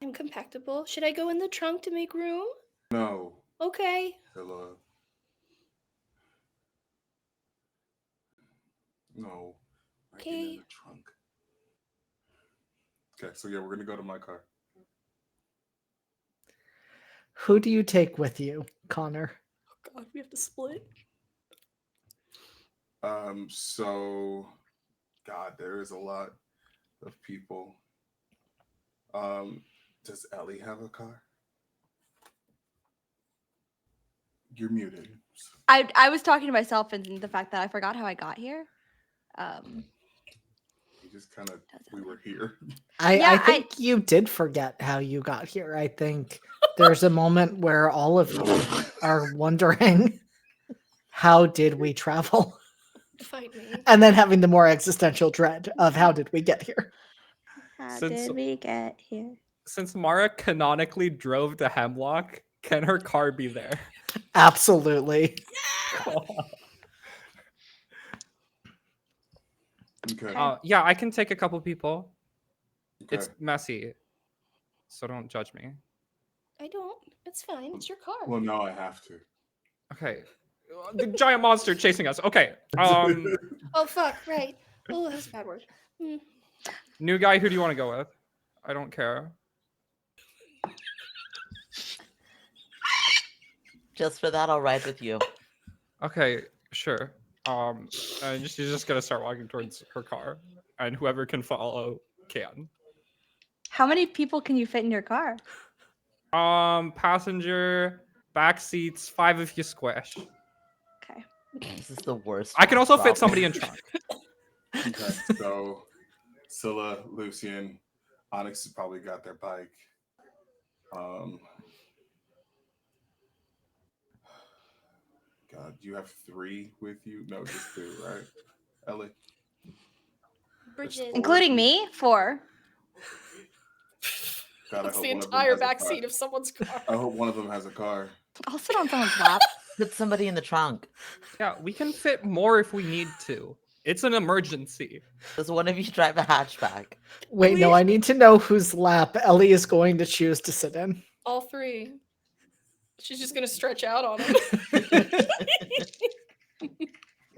I'm compactable. Should I go in the trunk to make room? No. Okay. Hello. No. I get in Okay. the trunk. Okay, so yeah, we're gonna go to my car. Who do you take with you, Connor? Oh God, we have to split. So God, there is a lot of people. Does Ellie have a car? You're muted. I was talking to myself and the fact that I forgot how I got here. You just kind of we were here. Yeah, I think you did forget how you got here. I think there's a moment where all of you are wondering, how did we travel? Fight me. And then having the more existential dread of how did we get here? How Since- did we get here? Since Mara canonically drove to Hemlock, can her car be there? Absolutely. Okay. Yeah, I can take a couple people. Okay. It's messy, so don't judge me. I don't. It's fine. It's your car. Well, no, I have to. Okay. The giant monster chasing us. Okay. Oh fuck! Right. Oh, that's a bad word. New guy, who do you want to go with? I don't care. Just for that, I'll ride with you. Okay, sure. And she's just gonna start walking towards her car, and whoever can follow can. How many people can you fit in your car? Passenger, back seats, 5 if you squish. Okay. This is the worst. I can also fit problem. somebody in trunk. Okay, so Scylla, Lucian, Onyx has probably got their bike. God, you have 3 with you? No, just 2, right? Ellie? Bridget. Including me? 4. God, I That's hope the one of them entire has a car. backseat of someone's car. I hope one of them has a car. I'll sit on someone's lap. Put somebody in the trunk. Yeah, we can fit more if we need to. It's an emergency. Does one of you drive a hatchback? Wait, no, Please. I need to know whose lap Ellie is going to choose to sit in. All 3. She's just gonna stretch out on him.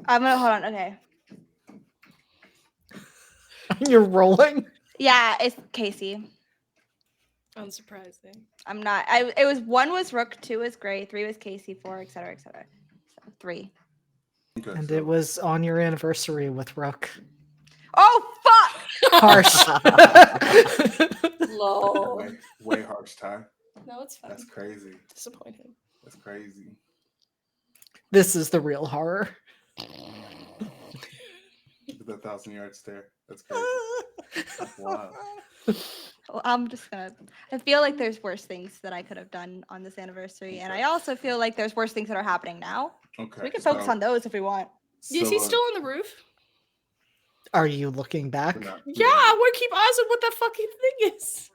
I'm gonna hold on. Okay. You're rolling. Yeah, it's Casey. Unsurprising. I'm not. It was 1 was Rook, 2 was Gray, 3 was Casey, 4, etc., etc. So 3. Okay, And so it was on your anniversary with Rook. Oh fuck! Harsh. Lol. way harsh, Ty. No, it's fine. That's crazy. Disappointing. That's crazy. This is the real horror. The 1,000-yard stare. That's crazy. That's wild. Well, I'm just gonna. I feel like there's worse things that I could have done on this anniversary, and I also feel like there's worse things that are happening now. Okay. We can focus on those if we want. Is he still on the roof? Are you looking back? Yeah, I want to keep eyes on what that fucking thing is.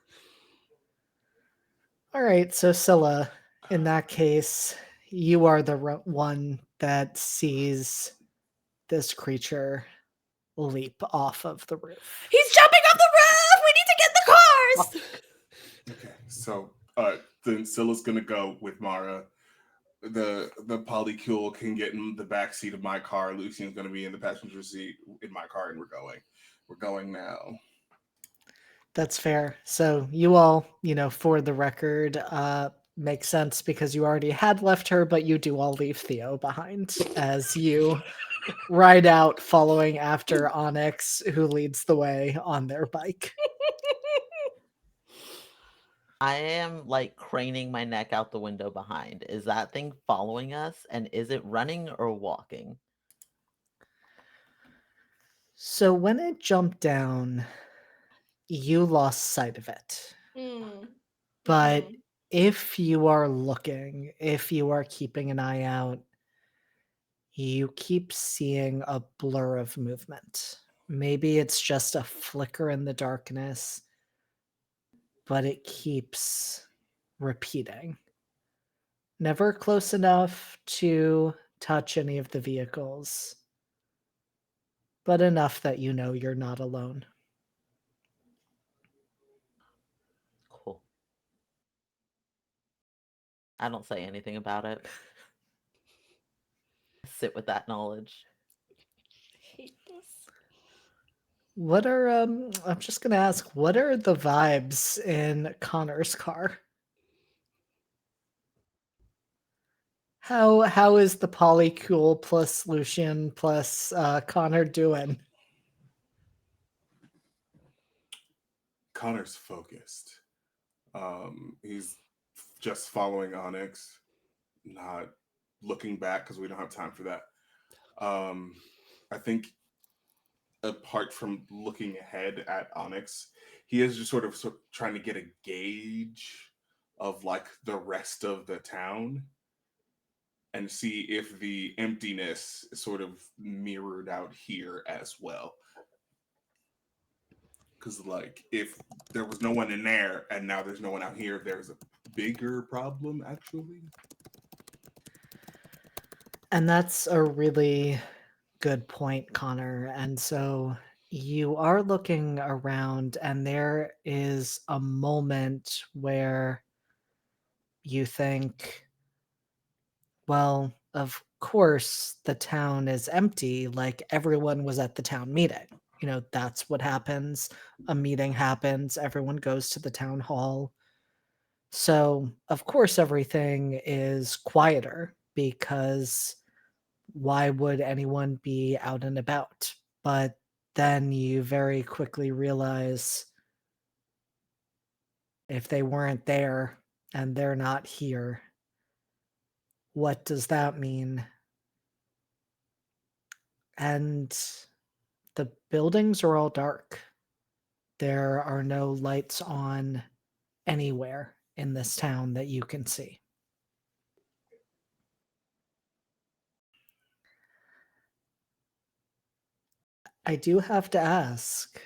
All right, so Scylla, in that case, you are the one that sees this creature leap off of the roof. He's jumping off the roof! We need to get the cars! Okay, so then Scylla's gonna go with Mara. The polycule can get in the back seat of my car. Lucian's gonna be in the passenger seat in my car, and we're going. We're going now. That's fair. So you all, for the record, make sense because you already had left her, but you do all leave Theo behind as you ride out following after Onyx, who leads the way on their bike. I am like craning my neck out the window behind. Is that thing following us? And is it running or walking? So when it jumped down, you lost sight of it. But if you are looking, if you are keeping an eye out, you keep seeing a blur of movement. Maybe it's just a flicker in the darkness, but it keeps repeating. Never close enough to touch any of the vehicles, but enough that you know you're not alone. Cool. I don't say anything about it. Sit with that knowledge. I hate this. What are I'm just gonna ask, what are the vibes in Connor's car? How is the polycule plus Lucian plus Connor doing? Connor's focused. He's just following Onyx, not looking back because we don't have time for that. I think apart from looking ahead at Onyx, he is just sort of trying to get a gauge of like the rest of the town and see if the emptiness is sort of mirrored out here as well. Because like if there was no one in there and now there's no one out here, there's a bigger problem actually. And that's a really good point, Connor. And so you are looking around, and there is a moment where you think, well, of course, the town is empty, like everyone was at the town meeting. that's what happens. A meeting happens, everyone goes to the town hall. So, of course, everything is quieter because why would anyone be out and about? But then you very quickly realize if they weren't there and they're not here, what does that mean? And the buildings are all dark. There are no lights on anywhere in this town that you can see. I do have to ask,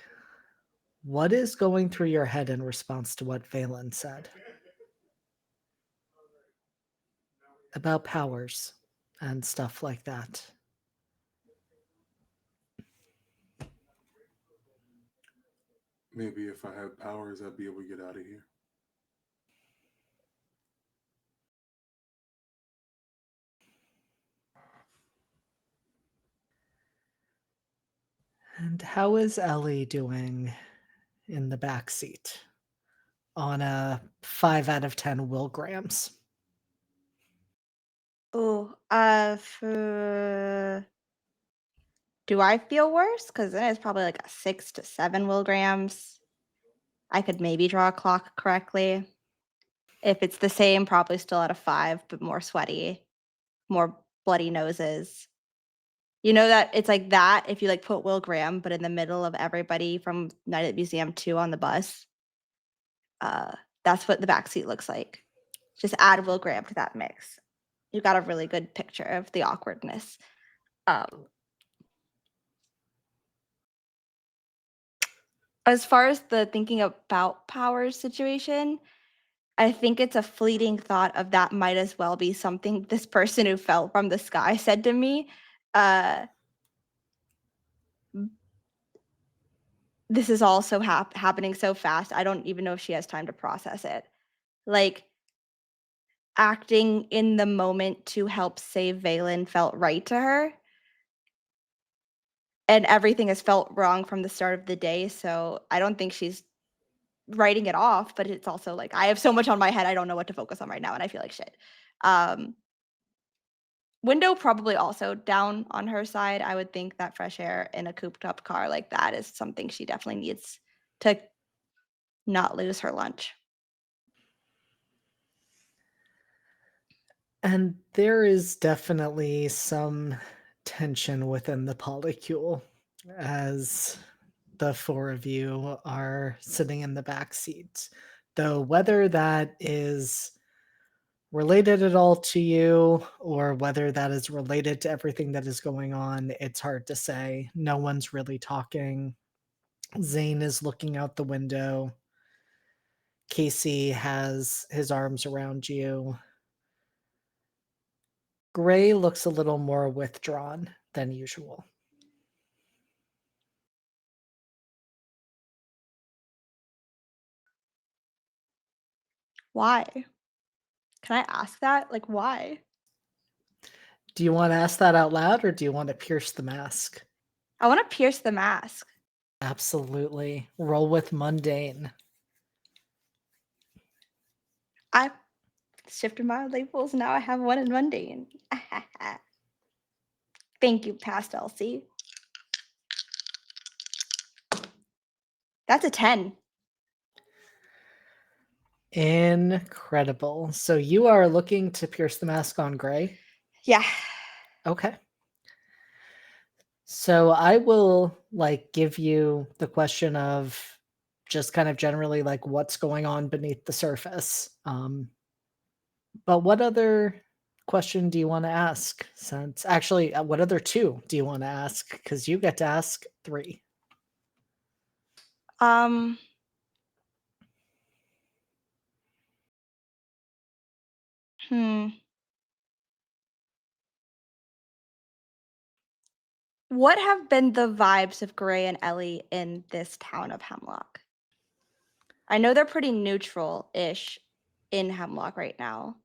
what is going through your head in response to what Valen said about powers and stuff like that? Maybe if I had powers, I'd be able to get out of here. And how is Ellie doing in the back seat on a 5 out of 10 Will Grams? Oh, do I feel worse? Because then it's probably like a 6 to 7 milligrams. I could maybe draw a clock correctly. If it's the same, probably still at a 5, but more sweaty, more bloody noses. You know that it's like that if you like put Will Graham, but in the middle of everybody from Night at the Museum 2 on the bus. That's what the backseat looks like. Just add Will Graham to that mix. You got a really good picture of the awkwardness. As far as the thinking about powers situation, I think it's a fleeting thought of that might as well be something this person who fell from the sky said to me. This is also happening so fast. I don't even know if she has time to process it. Like, acting in the moment to help save Valen felt right to her. And everything has felt wrong from the start of the day. So I don't think she's writing it off, but it's also like I have so much on my head, I don't know what to focus on right now, and I feel like shit. Window probably also down on her side. I would think that fresh air in a cooped up car like that is something she definitely needs to not lose her lunch. And there is definitely some tension within the polycule as the four of you are sitting in the back seat. Though whether that is related at all to you or whether that is related to everything that is going on, it's hard to say. No one's really talking. Zane is looking out the window. Casey has his arms around you. Gray looks a little more withdrawn than usual. Why? Can I ask that? Like, why? Do you want to ask that out loud or do you want to pierce the mask? I want to pierce the mask. Absolutely. Roll with mundane. I shifted my labels. Now I have one in mundane. Thank you, past Elsie. That's a 10. Incredible. So you are looking to pierce the mask on Gray? Yeah. Okay. So I will give you the question of just kind of generally what's going on beneath the surface. But what other question do you want to ask? Since actually, what other two do you want to ask? Because you get to ask 3. What have been the vibes of Gray and Ellie in this town of Hemlock? I know they're pretty neutral-ish in Hemlock right now.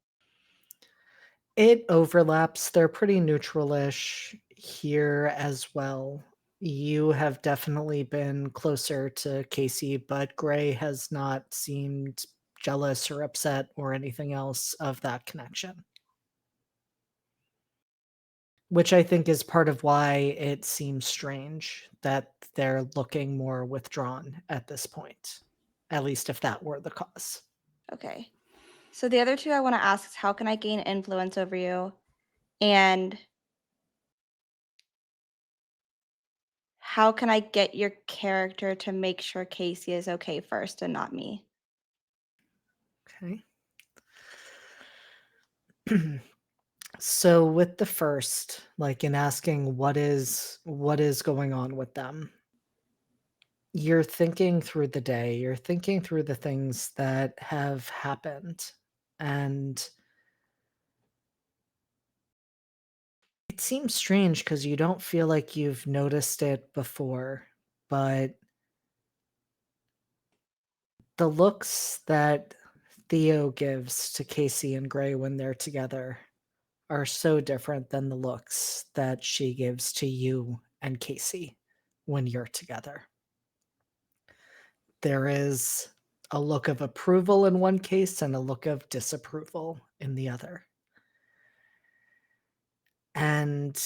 It overlaps. They're pretty neutral-ish here as well. You have definitely been closer to Casey, but Gray has not seemed jealous or upset or anything else of that connection. Which I think is part of why it seems strange that they're looking more withdrawn at this point. At least if that were the cause. Okay. So the other two I want to ask is how can I gain influence over you? And how can I get your character to make sure Casey is okay first and not me? Okay. So with the first, like in asking what is going on with them, you're thinking through the day, you're thinking through the things that have happened, and it seems strange because you don't feel like you've noticed it before, but the looks that Theo gives to Casey and Gray when they're together are so different than the looks that she gives to you and Casey when you're together. There is a look of approval in one case and a look of disapproval in the other. And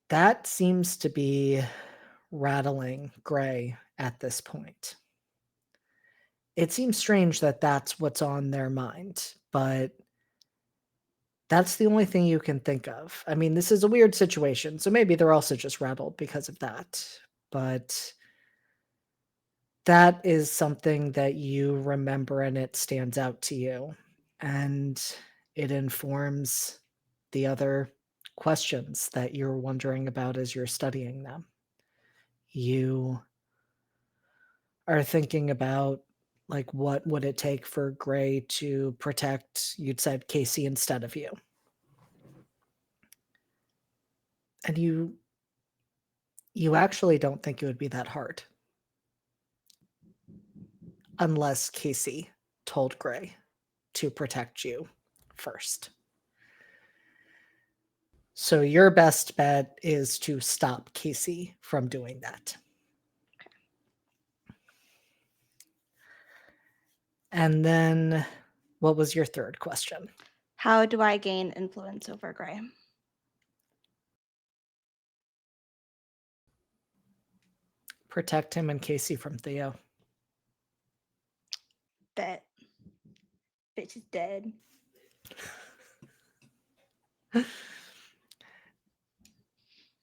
that seems to be rattling Gray at this point. It seems strange that that's what's on their mind, but that's the only thing you can think of. I mean, this is a weird situation, so maybe they're also just rattled because of that. But that is something that you remember and it stands out to you. And it informs the other questions that you're wondering about as you're studying them. You are thinking about, like, what would it take for Gray to protect, you'd said, Casey instead of you. And you actually don't think it would be that hard. Unless Casey told Gray to protect you first. So your best bet is to stop Casey from doing that. And then what was your third question? How do I gain influence over Gray? Protect him and Casey from Theo. Bet. Bitch is dead.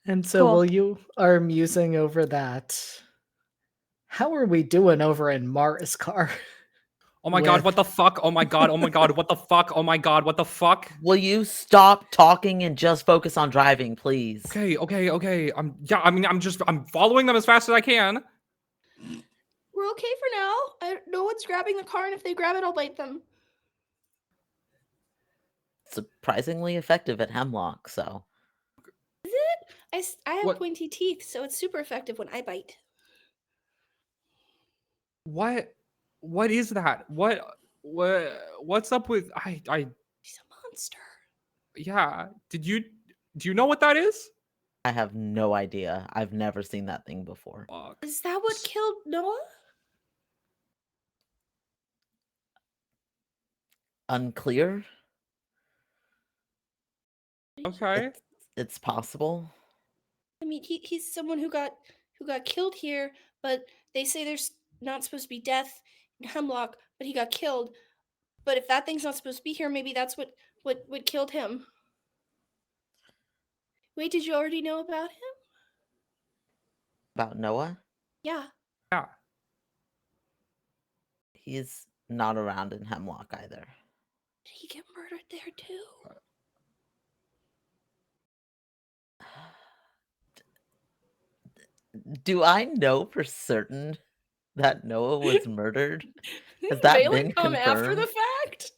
And so Cool. while you are musing over that, how are we doing over in Mara's car? Oh my god, With- what the fuck? Oh my god, oh my god, what the fuck? Oh my god, what the fuck? Will you stop talking and just focus on driving, please? Okay. I'm following them as fast as I can. We're okay for now. No one's grabbing the car, and if they grab it, I'll bite them. Surprisingly effective at Hemlock, so. I have What? pointy teeth, so it's super effective when I bite. What is that? What's up with I She's a monster. yeah. Do you know what that is? I have no idea. I've never seen that thing before. Fuck. Is that what killed Noah? Unclear? Okay. It's possible. I mean, he's someone who got killed here, but they say there's not supposed to be death in Hemlock, but he got killed. But if that thing's not supposed to be here, maybe that's what killed him. Wait, did you already know about him? About Noah? Yeah. Yeah. He's not around in Hemlock either. Did he get murdered there too? Do I know for certain that Noah was murdered? Has that Valen been come after the confirmed? fact?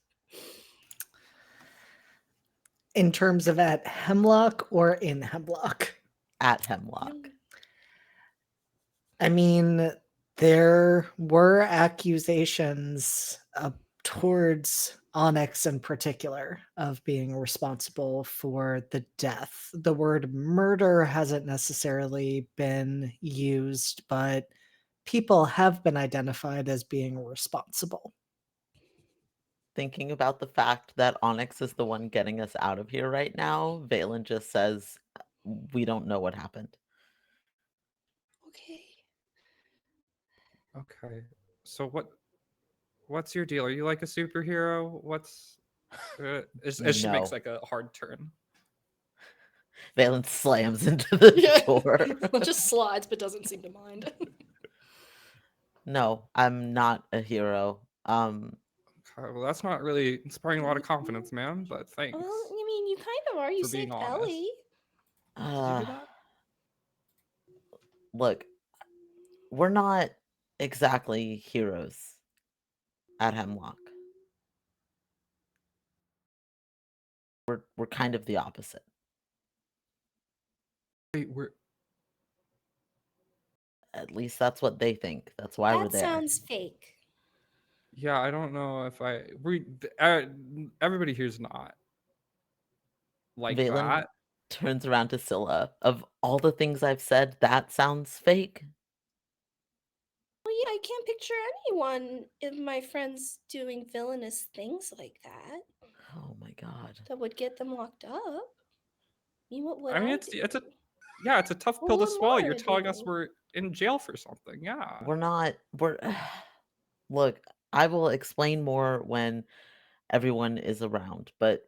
in terms of at Hemlock or in Hemlock? At Hemlock. I mean, there were accusations towards Onyx in particular of being responsible for the death. The word murder hasn't necessarily been used, but people have been identified as being responsible. Thinking about the fact that Onyx is the one getting us out of here right now, Valen just says, we don't know what happened. Okay. Okay. So what's your deal? Are you like a superhero? What's she makes No. like a hard turn. Valen slams into the Yeah. door. Well, just slides, but doesn't seem to mind. No, I'm not a hero. Okay, well, that's not really inspiring a lot of confidence, man, but thanks. Well, I mean, you kind of are. You For being saved honest. Ellie. Did you uh, do that? look, we're not exactly heroes at Hemlock. We're kind of the opposite. Wait, we're At least that's what they think. That's why we're That there. sounds fake. yeah, I don't know if everybody here's not like Valen that. turns around to Scylla. Of all the things I've said, that sounds fake. Well, yeah, I can't picture anyone of my friends doing villainous things like that. Oh my god. That would get them locked up. I mean, what would I mean, I it's do? it's a tough What pill to would swallow. You're Mara telling us do? we're in jail for something. Yeah. We're look, I will explain more when everyone is around, but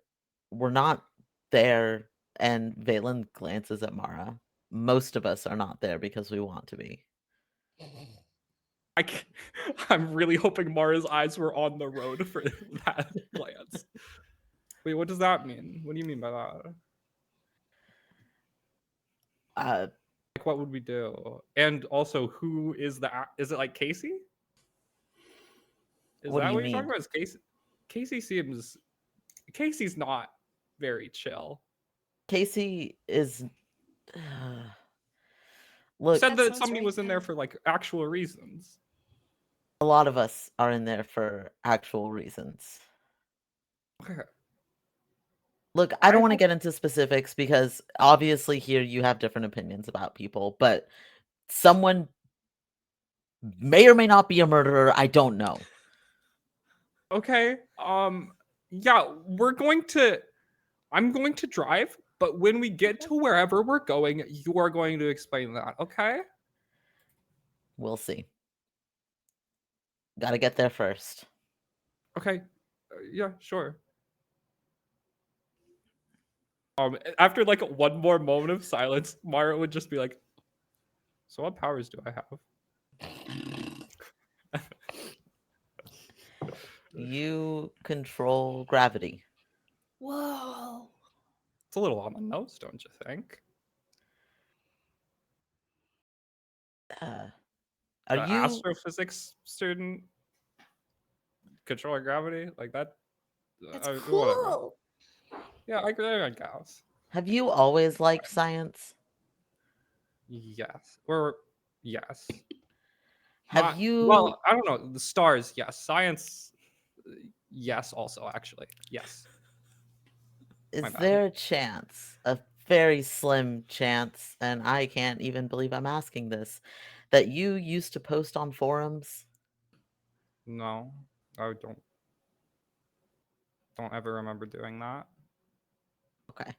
we're not there. And Valen glances at Mara. Most of us are not there because we want to be. I'm really hoping Mara's eyes were on the road for that glance. Wait, what does that mean? What do you mean by that? Like, what would we do? And also, who is is it like Casey? Is What do that you what you're talking mean? about? Is Casey's not very chill. Casey is. You Look, said That that sounds somebody right, was in there then. for like actual reasons. a lot of us are in there for actual reasons. Okay. Look, I don't I want to hope- get into specifics because obviously here you have different opinions about people, but someone may or may not be a murderer. I don't know. Okay. Yeah, I'm going to drive, but when we get to wherever we're going, you are going to explain that, okay? We'll see. Gotta get there first. Okay. Yeah, sure. After like one more moment of silence, Mara would just be like, "So what powers do I have?" You control gravity. Whoa. It's a little on the nose, don't you think? Are The you astrophysics student controlling gravity like that? That's Whatever. cool. Yeah, I guess. have you always liked science? Yes. Or yes. Have Not you well, I don't know. The stars, yes. Science, yes, also, actually. Yes. My is bad. there a chance, a very slim chance, and I can't even believe I'm asking this, that you used to post on forums? No, I don't ever remember doing that. Okay.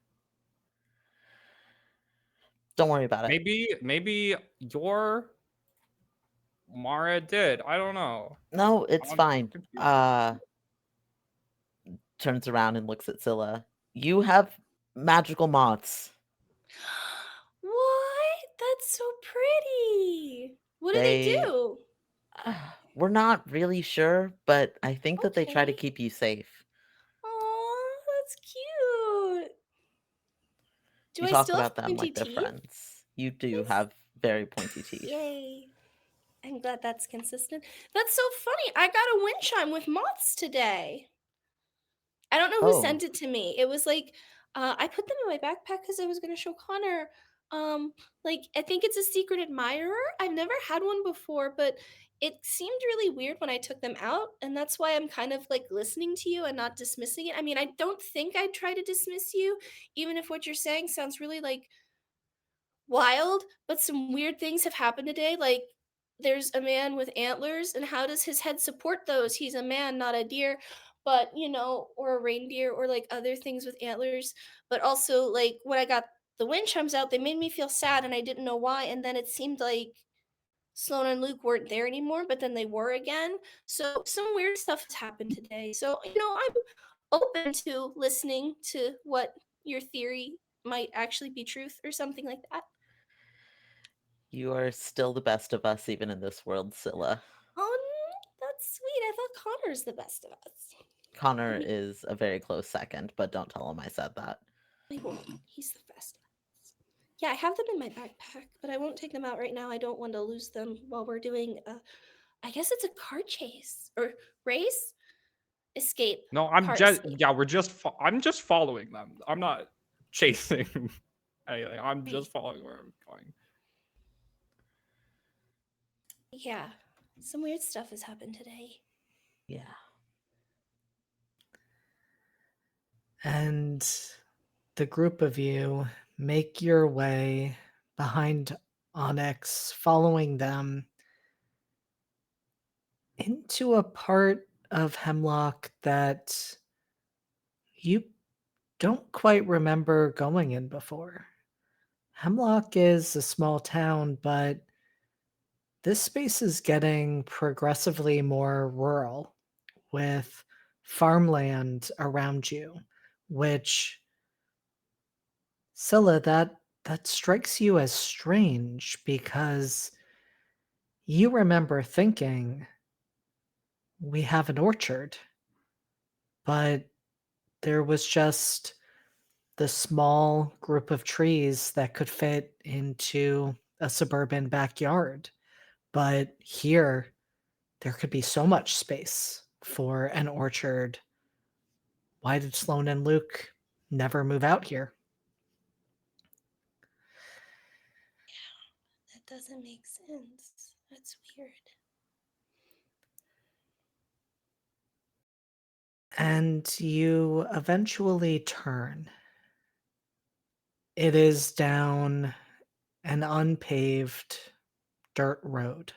Don't worry about it. Maybe your Mara did. I don't know. No, it's I'm fine. confused. Turns around and looks at Scylla. You have magical moths. What? That's so pretty. What do they They do? we're not really sure, but I think that they try to Okay. keep you safe. Aw, that's cute. Do You I talk still have about them pointy like they're teeth? friends. You do Yes. have very pointy teeth. Yay. I'm glad that's consistent. That's so funny. I got a wind chime with moths today. I don't know who Oh, sent it to me. It was like I put them in my backpack because I was gonna show Connor. Like I think it's a secret admirer. I've never had one before, but it seemed really weird when I took them out, and that's why I'm kind of like listening to you and not dismissing it. I mean, I don't think I'd try to dismiss you, even if what you're saying sounds really like wild, but some weird things have happened today. Like, there's a man with antlers, and how does his head support those? He's a man, not a deer, but or a reindeer, or like other things with antlers. But also, like, when I got the wind chimes out, they made me feel sad, and I didn't know why. And then it seemed like Sloan and Luke weren't there anymore, but then they were again. So some weird stuff has happened today. So, I'm open to listening to what your theory might actually be truth or something like that. You are still the best of us, even in this world, Scylla. Oh, that's sweet. I thought Connor's the best of us. Connor is a very close second, but don't tell him I said that. I won't. He's the best. Yeah, I have them in my backpack, but I won't take them out right now. I don't want to lose them while we're doing I guess it's a car chase or race? Escape. No, I'm Car just escape. yeah, I'm just following them. I'm not chasing anything. I'm just following where I'm going. Yeah. Some weird stuff has happened today. Yeah. And the group of you make your way behind Onyx, following them into a part of Hemlock that you don't quite remember going in before. Hemlock is a small town, but this space is getting progressively more rural with farmland around you, which Scylla, that strikes you as strange because you remember thinking we have an orchard, but there was just the small group of trees that could fit into a suburban backyard. But here, there could be so much space for an orchard. Why did Sloan and Luke never move out here? That doesn't make sense. That's weird. And you eventually turn. It is down an unpaved dirt road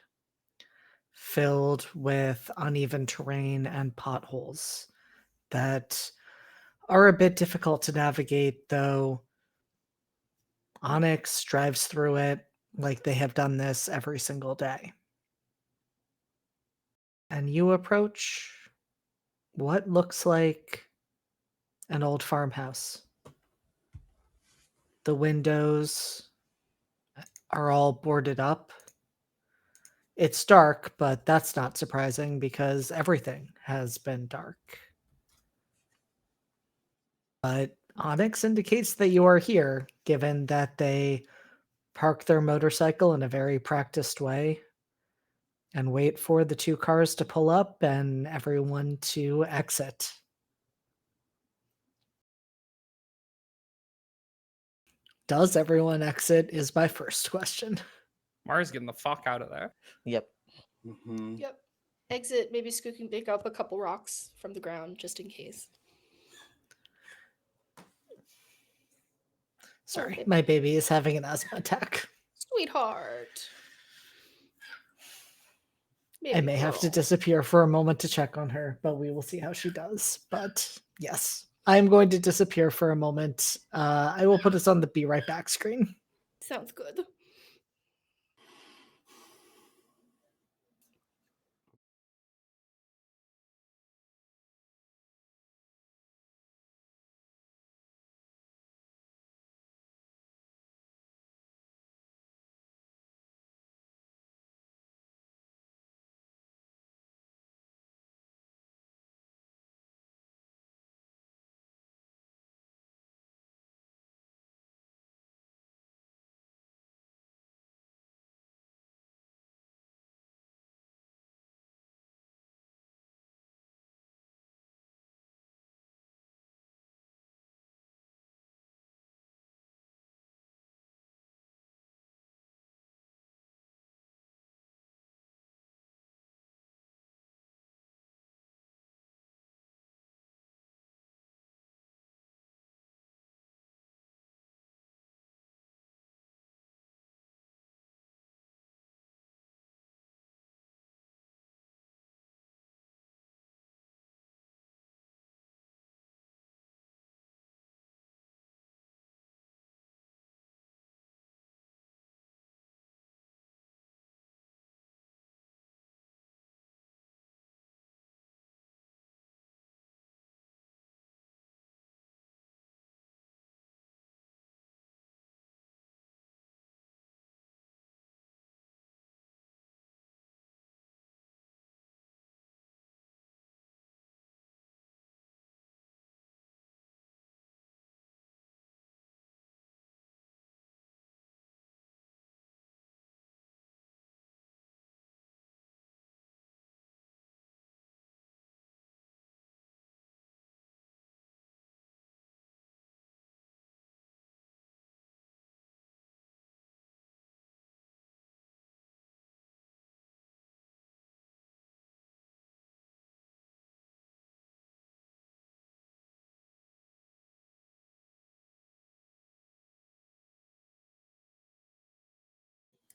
filled with uneven terrain and potholes that are a bit difficult to navigate, though Onyx drives through it like they have done this every single day. And you approach what looks like an old farmhouse. The windows are all boarded up. It's dark, but that's not surprising because everything has been dark. But Onyx indicates that you are here, given that they park their motorcycle in a very practiced way and wait for the two cars to pull up and everyone to exit. Does everyone exit is my first question. Mara's getting the fuck out of there. Yep. Mm-hmm. Yep. Exit, maybe Scoot can pick up a couple rocks from the ground just in case. Sorry, Okay. my baby is having an asthma attack. Sweetheart. I Baby may have to girl. disappear for a moment to check on her, but we will see how she does. But yes, I'm going to disappear for a moment. I will put us on the be right back screen. Sounds good.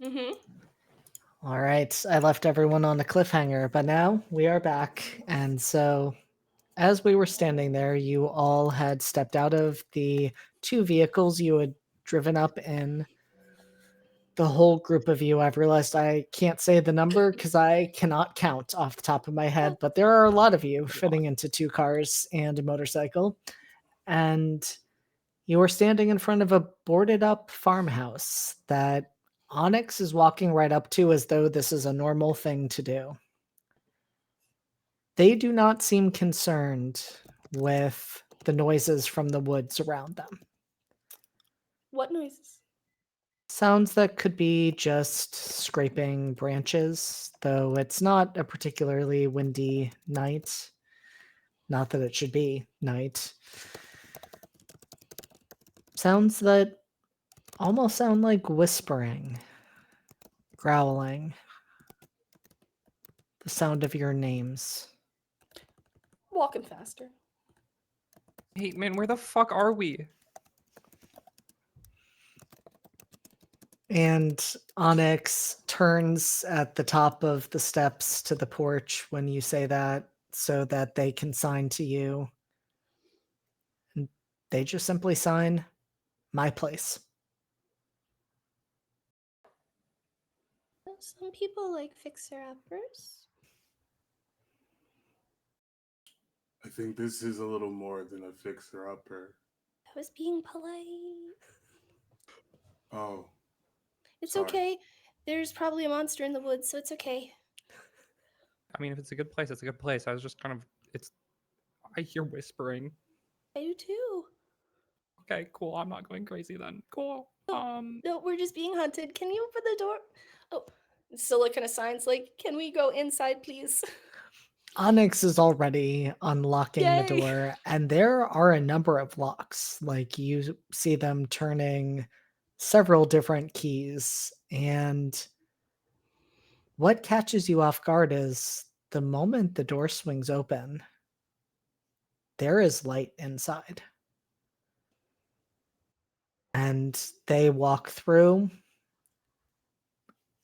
Mm-hmm. All right, I left everyone on a cliffhanger, but now we are back. And so, as we were standing there, you all had stepped out of the 2 vehicles you had driven up in. The whole group of you, I've realized I can't say the number because I cannot count off the top of my head, but there are a lot of you fitting into 2 cars and a motorcycle. And you are standing in front of a boarded up farmhouse that Onyx is walking right up to as though this is a normal thing to do. They do not seem concerned with the noises from the woods around them. What noises? Sounds that could be just scraping branches, though it's not a particularly windy night. Not that it should be night. Sounds that almost sound like whispering, growling, the sound of your names. Walking faster. Hey, man, where the fuck are we? And Onyx turns at the top of the steps to the porch when you say that so that they can sign to you. And they just simply sign my place. Some people like fixer-uppers. I think this is a little more than a fixer-upper. I was being polite. Oh, It's sorry. okay. There's probably a monster in the woods, so it's okay. I mean, if it's a good place, it's a good place. I was just I hear whispering. I do too. Okay, cool. I'm not going crazy then. Cool. No, we're just being hunted. Can you open the door? Oh, Scylla kind of signs like, "Can we go inside, please?" Onyx is already unlocking the Yay. door, and there are a number of locks. Like you see them turning several different keys. And what catches you off guard is the moment the door swings open, there is light inside. And they walk through,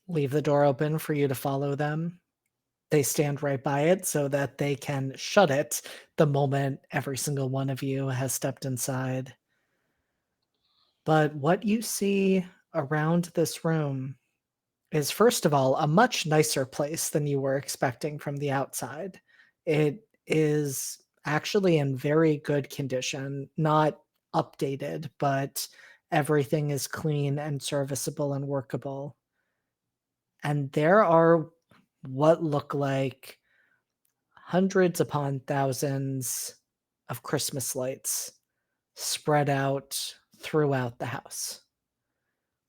leave the door open for you to follow them. They stand right by it so that they can shut it the moment every single one of you has stepped inside. But what you see around this room is, first of all, a much nicer place than you were expecting from the outside. It is actually in very good condition, not updated, but everything is clean and serviceable and workable. And there are what look like hundreds upon thousands of Christmas lights spread out throughout the house,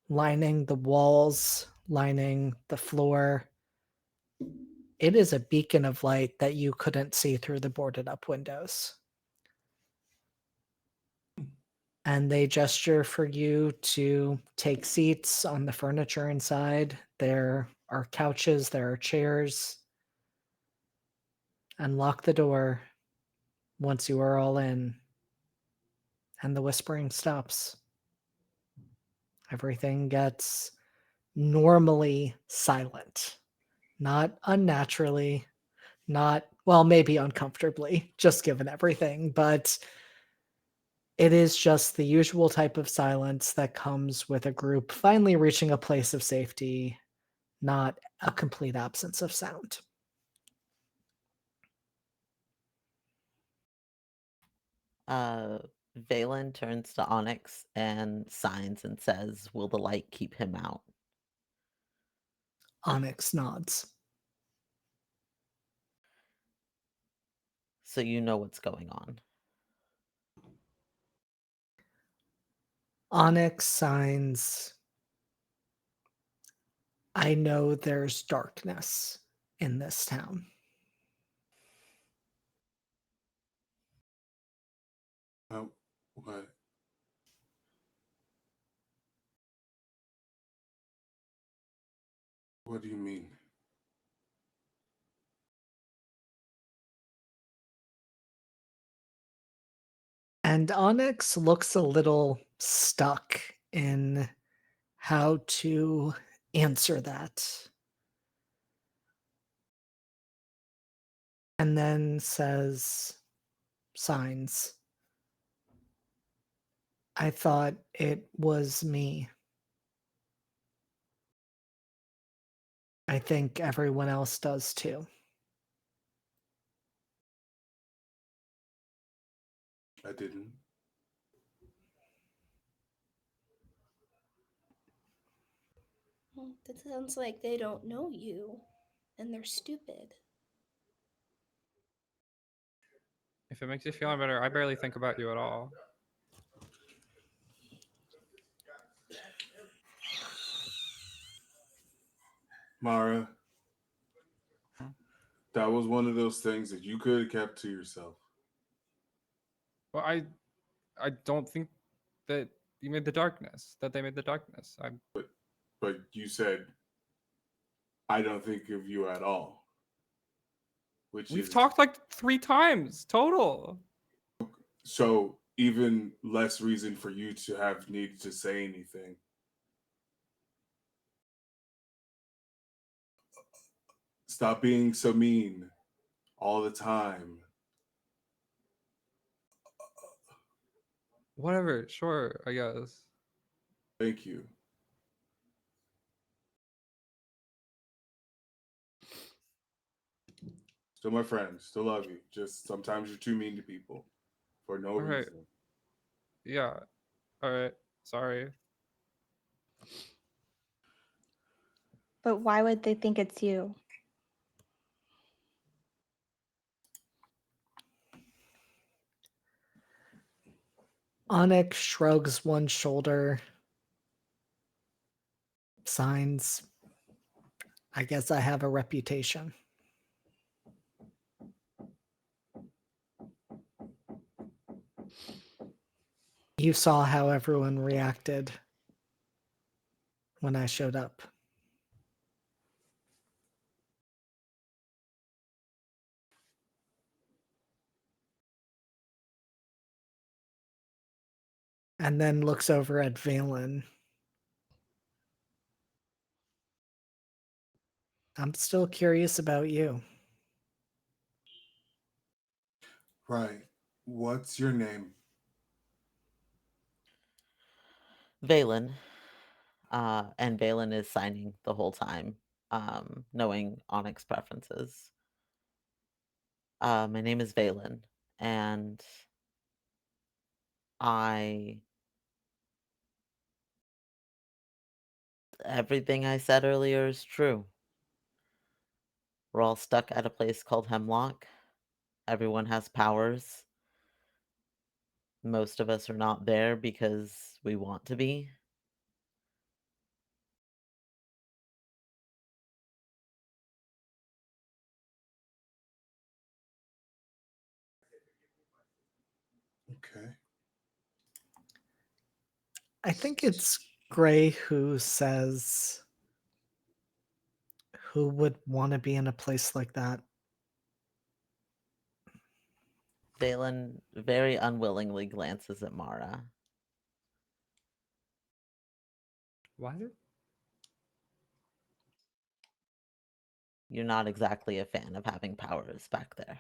lining the walls, lining the floor. It is a beacon of light that you couldn't see through the boarded up windows. And they gesture for you to take seats on the furniture inside. There are couches, there are chairs. And lock the door once you are all in. And the whispering stops. Everything gets normally silent. Not unnaturally, not, well, maybe uncomfortably, just given everything, but it is just the usual type of silence that comes with a group finally reaching a place of safety, not a complete absence of sound. Valen turns to Onyx and signs and says, "Will the light keep him out?" Onyx nods. So you know what's going on. Onyx signs, I know there's darkness in this town. What? What do you mean? And Onyx looks a little stuck in how to answer that. And then says, signs, I thought it was me. I think everyone else does too. I didn't. Well, that sounds like they don't know you, and they're stupid. If it makes you feel any better, I barely think about you at all. Mara, that was one of those things that you could have kept to yourself. Well, I don't think that you made the darkness. That they made the darkness. But you said, I don't think of you at all. Which We've is talked like 3 times total. so even less reason for you to have needed to say anything. Stop being so mean all the time. Whatever, sure, I guess. Thank you. Still my friend. Still love you. Just sometimes you're too mean to people for no All right. reason. Yeah. All right. Sorry. But why would they think it's you? Onyx shrugs one shoulder, signs, I guess I have a reputation. You saw how everyone reacted when I showed up. And then looks over at Valen. I'm still curious about you. Right. What's your name? Valen. And Valen is signing the whole time, knowing Onyx preferences. My name is Valen, and I. Everything I said earlier is true. We're all stuck at a place called Hemlock. Everyone has powers. Most of us are not there because we want to be. Okay. I think it's Gray who says, who would want to be in a place like that? Valen very unwillingly glances at Mara. What? You're not exactly a fan of having powers back there.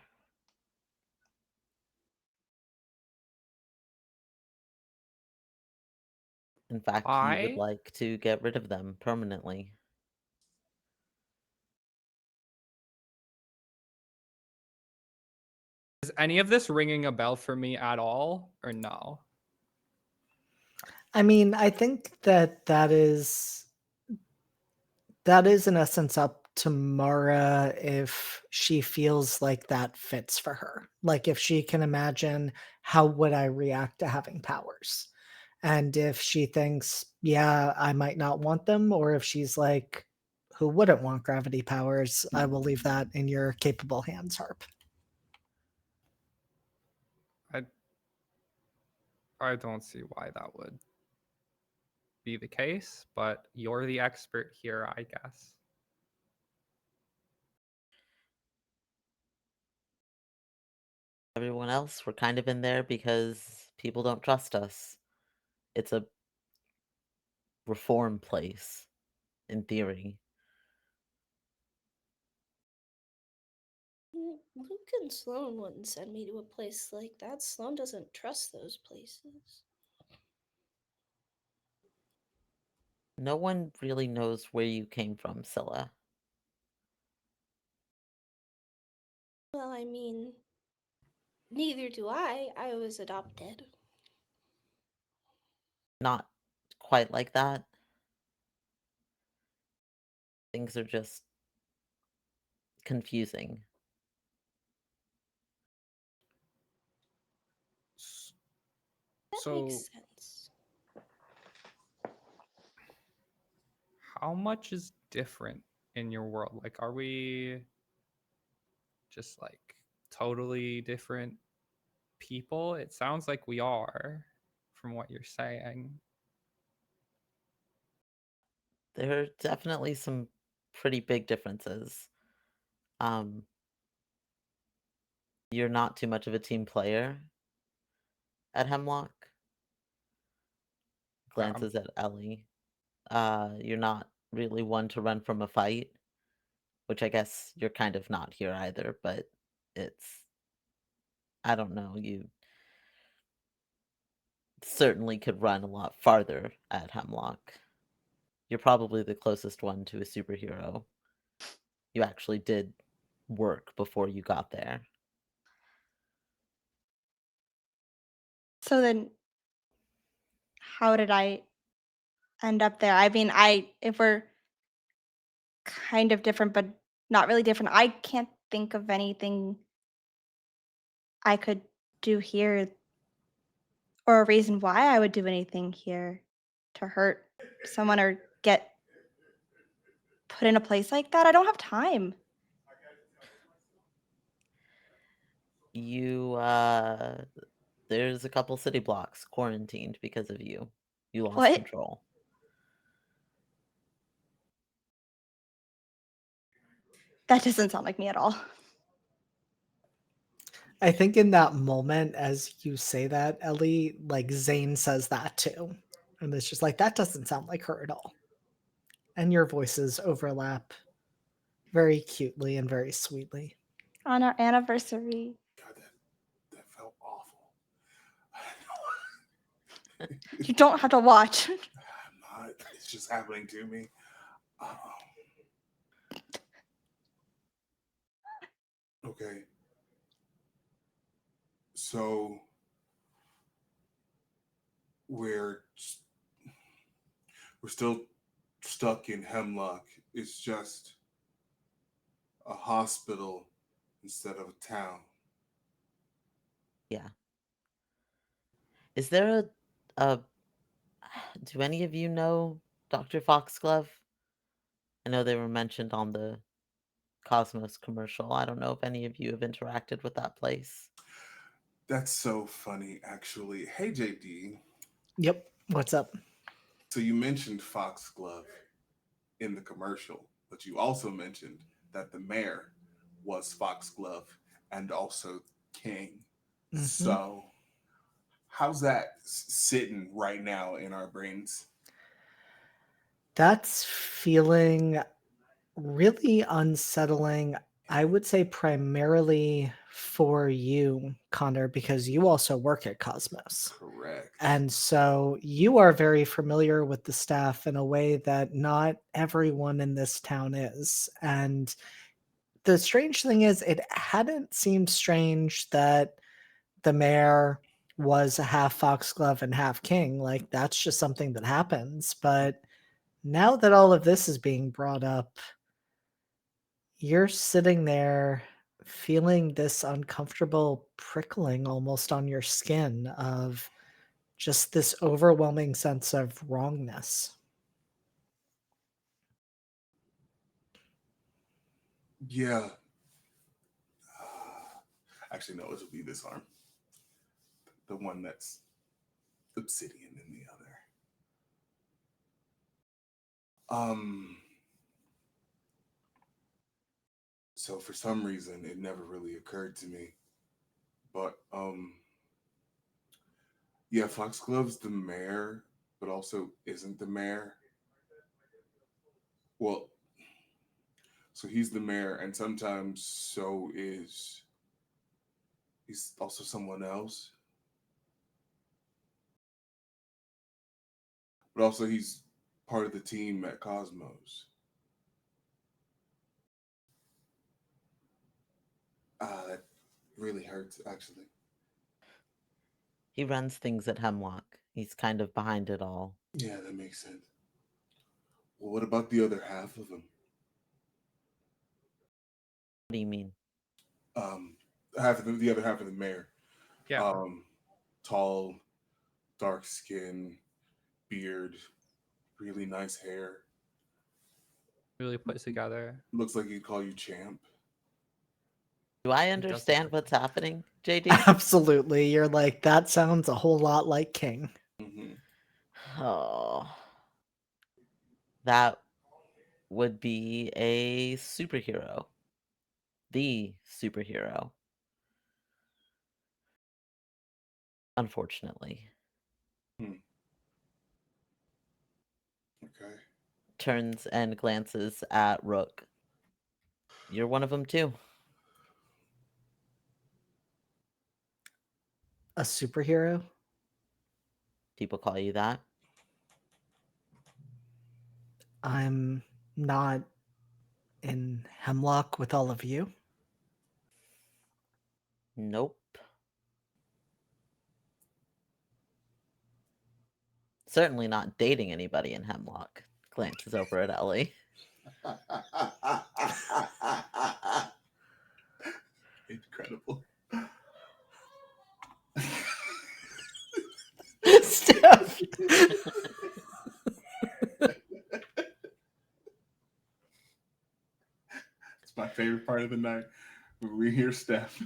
In fact, you would I? like to get rid of them permanently. Is any of this ringing a bell for me at all, or no? I mean, I think that is in essence up to Mara if she feels like that fits for her. Like if she can imagine how would I react to having powers. And if she thinks, yeah, I might not want them, or if she's like, who wouldn't want gravity powers, I will leave that in your capable hands, Harp. I don't see why that would be the case, but you're the expert here, I guess. Everyone else, we're kind of in there because people don't trust us. It's a reform place. in theory. Luke and Sloan wouldn't send me to a place like that. Sloan doesn't trust those places. No one really knows where you came from, Scylla. Well, I mean, neither do I. I was adopted. Not quite like that. Things are just confusing. That So, makes sense. how much is different in your world? Like, are we just like totally different people? It sounds like we are from what you're saying. There are definitely some pretty big differences. Um, you're not too much of a team player at Hemlock. Um, Glances at Ellie. You're not really one to run from a fight, which I guess you're kind of not here either, but it's, I don't know, you certainly could run a lot farther at Hemlock. You're probably the closest one to a superhero. You actually did work before you got there. So then, how did I end up there? I mean, if we're kind of different, but not really different, I can't think of anything I could do here or a reason why I would do anything here to hurt someone or get put in a place like that. I don't have time. You, there's a couple city blocks quarantined because of you. You lost What? control. That doesn't sound like me at all. I think in that moment, as you say that, Ellie, like Zane says that too. And it's just like, that doesn't sound like her at all. And your voices overlap very cutely and very sweetly. On our anniversary. God, that felt awful. You don't have to watch. I'm not. It's just happening to me. Okay. So we're we're still stuck in Hemlock. It's just a hospital instead of a town. Yeah. Is there a do any of you know Dr. Foxglove? I know they were mentioned on the Cosmos commercial. I don't know if any of you have interacted with that place. That's so funny, actually. Hey, JD. Yep. What's up? So you mentioned Foxglove in the commercial, but you also mentioned that the mayor was Foxglove and also King. Mhm. So how's that sitting right now in our brains? That's feeling really unsettling. I would say primarily for you, Connor, because you also work at Cosmos. Correct. And so you are very familiar with the staff in a way that not everyone in this town is. And the strange thing is, it hadn't seemed strange that the mayor was a half foxglove and half king. Like, that's just something that happens. But now that all of this is being brought up, you're sitting there feeling this uncomfortable prickling almost on your skin of just this overwhelming sense of wrongness. Yeah. Actually, no, it'll be this arm. The one that's obsidian in the other. So for some reason it never really occurred to me. But yeah, Foxglove's the mayor, but also isn't the mayor. Well, so he's the mayor, and sometimes so is he's also someone else. But also he's part of the team at Cosmos. That really hurts, actually. He runs things at Hemlock. He's kind of behind it all. Yeah, that makes sense. Well, what about the other half of him? What do you mean? The other half of the mayor. Yeah. Tall, dark skin, beard, really nice hair. Really put together. Looks like he'd call you champ. Do I does understand look what's happening, JD? Absolutely. You're like, that sounds a whole lot like King. Mm-hmm. Oh. That would be a superhero. The superhero. Unfortunately. Okay. Turns and glances at Rook. You're one of them too. A superhero? People call you that. I'm not in Hemlock with all of you. Nope. Certainly not dating anybody in Hemlock. Glances over at Ellie. Incredible. Steph. It's my favorite part of the night when we hear Steph.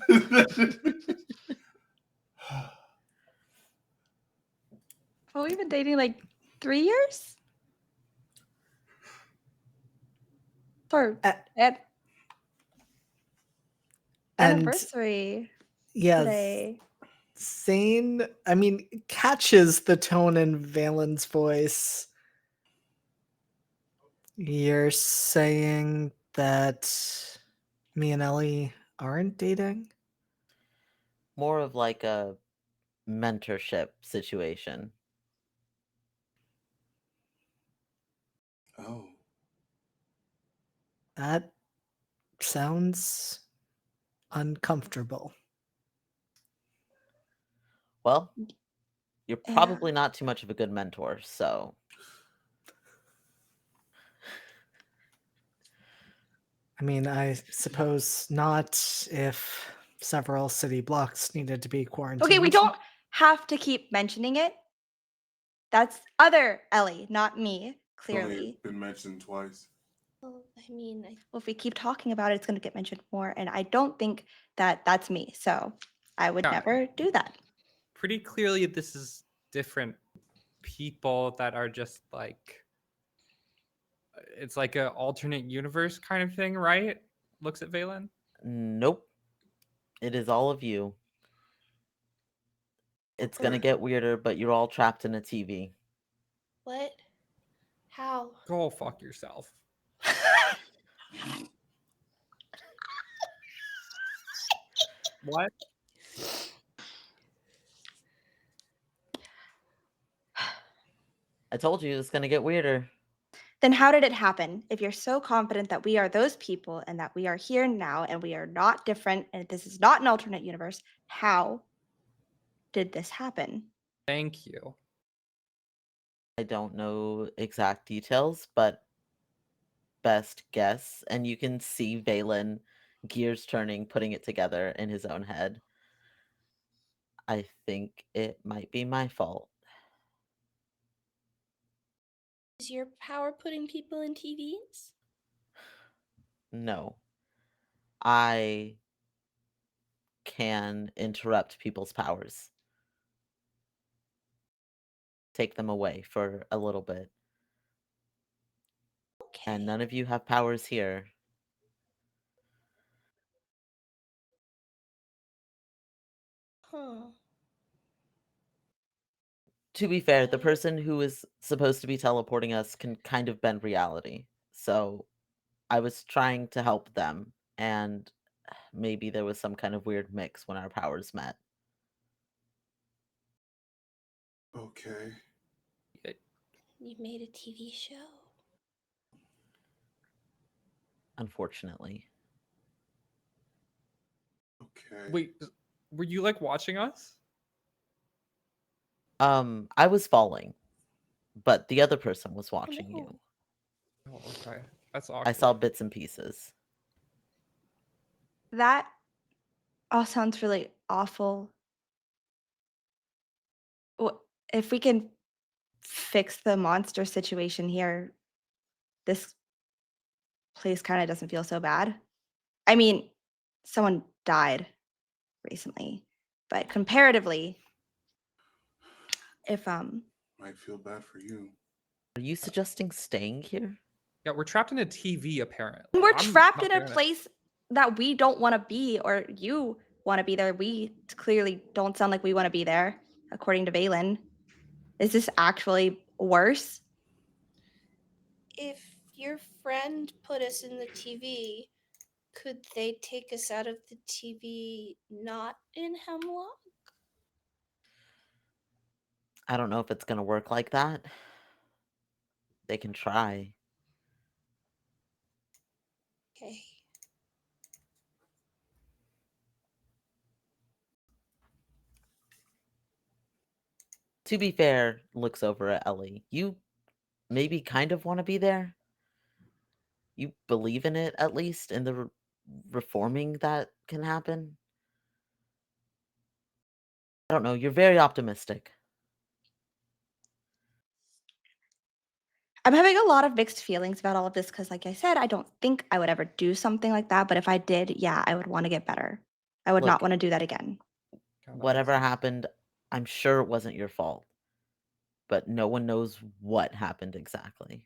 Oh, we've been dating like 3 years? Or And anniversary yes, today. Zane, I mean, catches the tone in Valen's voice. You're saying that me and Ellie aren't dating? More of like a mentorship situation. Oh. That sounds uncomfortable. Well, you're Yeah. probably not too much of a good mentor, so I mean, I suppose not if several city blocks needed to be quarantined. Okay, we don't have to keep mentioning it. That's other Ellie, not me, It's only clearly. been mentioned twice. Well, I mean, Well, if we keep talking about it, it's going to get mentioned more. And I don't think that that's me. So I would Yeah. never do that. Pretty clearly, this is different people that are just like, it's like an alternate universe kind of thing, right? Looks at Valen. nope. It is all of you. It's gonna Okay. get weirder, but you're all trapped in a TV. what? How? Go fuck yourself. What? I told you it's gonna get weirder. Then how did it happen? If you're so confident that we are those people and that we are here now and we are not different and this is not an alternate universe, how did this happen? Thank you. I don't know exact details, but best guess, and you can see Valen gears turning, putting it together in his own head. I think it might be my fault. Is your power putting people in TVs? No. I can interrupt people's powers. Take them away for a little bit. Okay. And none of you have powers here. Huh. To be fair, the person who is supposed to be teleporting us can kind of bend reality. So I was trying to help them, and maybe there was some kind of weird mix when our powers met. Okay. You made a TV show. Unfortunately. Okay. Wait, were you like watching us? I was falling, but the other person was watching no. you. Oh, okay. That's I saw awkward. bits and pieces. That all sounds really awful. If we can fix the monster situation here, this place kind of doesn't feel so bad. I mean, someone died recently, but comparatively, if Might feel bad for you. Are you suggesting staying here? Yeah, we're trapped in a TV apparently. we're I'm trapped not in a feeling it. place that we don't want to be, or you want to be there, we clearly don't sound like we want to be there, according to Valen. Is this actually worse? If your friend put us in the TV, could they take us out of the TV not in Hemlock? I don't know if it's gonna work like that. They can try. Okay. To be fair, looks over at Ellie. You maybe kind of want to be there. You believe in it, at least, in the reforming that can happen. I don't know. You're very optimistic. I'm having a lot of mixed feelings about all of this because, like I said, I don't think I would ever do something like that. But if I did, yeah, I would want to get better. I would not Look, want to do that again. God, that makes whatever sense. happened, I'm sure it wasn't your fault. But no one knows what happened exactly.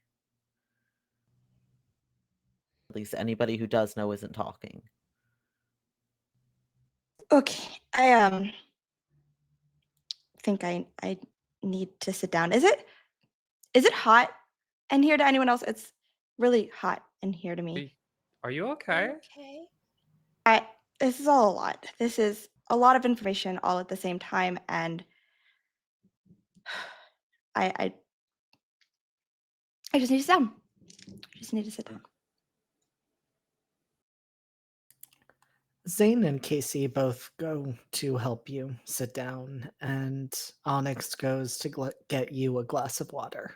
At least anybody who does know isn't talking. Okay, I think I need to sit down. Is it hot in here to anyone else? It's really hot in here to me. Are you Are okay? you okay? This is all a lot. This is a lot of information all at the same time, and I I, I just need to sit down. I just need to sit down. Zane and Casey both go to help you sit down, and Onyx goes to get you a glass of water.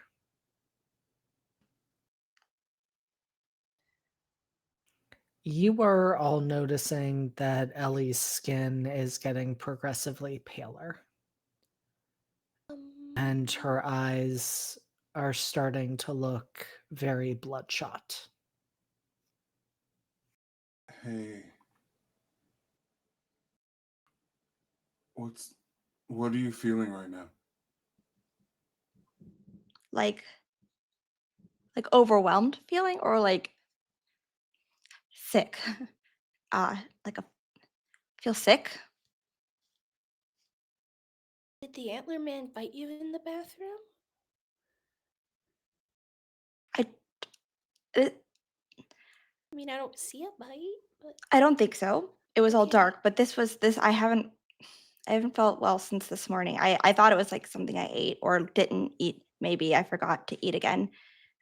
You are all noticing that Ellie's skin is getting progressively paler, and her eyes are starting to look very bloodshot. Hey. What are you feeling right now? Like overwhelmed feeling, or like sick. Like a feel sick. Did the antler man bite you in the bathroom? It, I mean, I don't see a bite, but I don't think so. It was all Okay. dark, but this. I haven't felt well since this morning. I thought it was like something I ate or didn't eat. Maybe I forgot to eat again.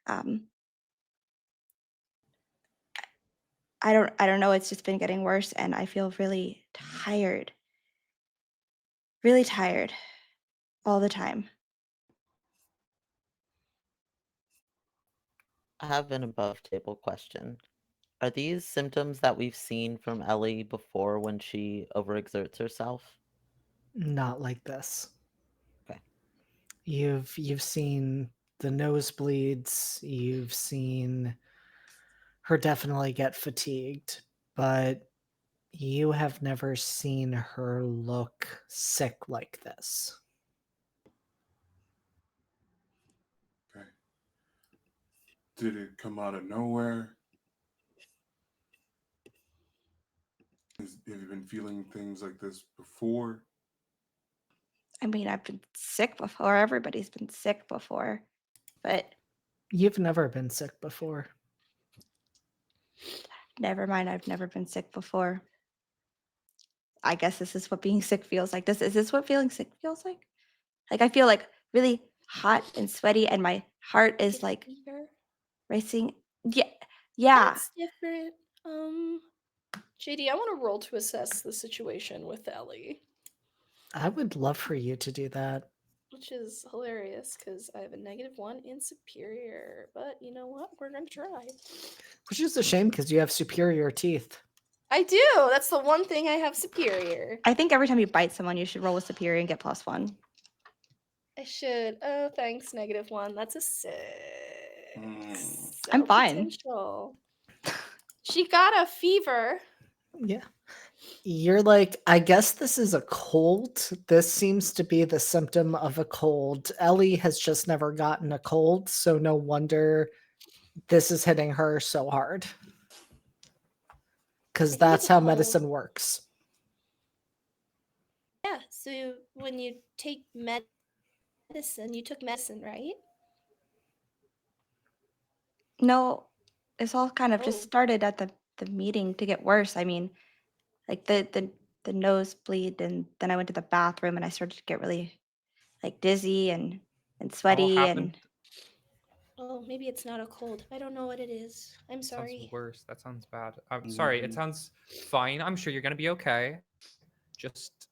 Um, I don't know. It's just been getting worse, and I feel really tired. Really tired, all the time. I have an above table question. Are these symptoms that we've seen from Ellie before when she overexerts herself? Not like this. Okay. You've seen the nosebleeds, you've seen her definitely get fatigued, but you have never seen her look sick like this. Okay. Did it come out of nowhere? Have you been feeling things like this before? I mean, I've been sick before. Everybody's been sick before, but You've never been sick before. Never mind, I've never been sick before. I guess this is what being sick feels like. Is this what feeling sick feels like? Like I feel like really hot and sweaty and my heart is Get like fever. racing. Yeah. Yeah. That's different. JD, I want to roll to assess the situation with Ellie, I would love for you to do that. which is hilarious because I have a -1 in superior. But you know what? We're gonna try. Which is a shame because you have superior teeth. I do. That's the one thing I have superior. I think every time you bite someone, you should roll with superior and get +1. I should. Oh, thanks. -1. That's a 6. So I'm fine. potential. She got a fever. Yeah. You're like, I guess this is a cold. This seems to be the symptom of a cold. Ellie has just never gotten a cold, so no wonder this is hitting her so hard. I Because think that's it's a how cold. medicine works. Yeah. So when you take medicine, you took medicine, right? No, it's all kind of just Oh. started at the meeting to get worse. I mean, like the nosebleed, and then I went to the bathroom and I started to get really like dizzy and All sweaty happened. and Oh, maybe it's not a cold. I don't know what it is. I'm That sounds sorry. worse. That sounds bad. I'm sorry. It sounds fine. I'm sure you're gonna be okay. Just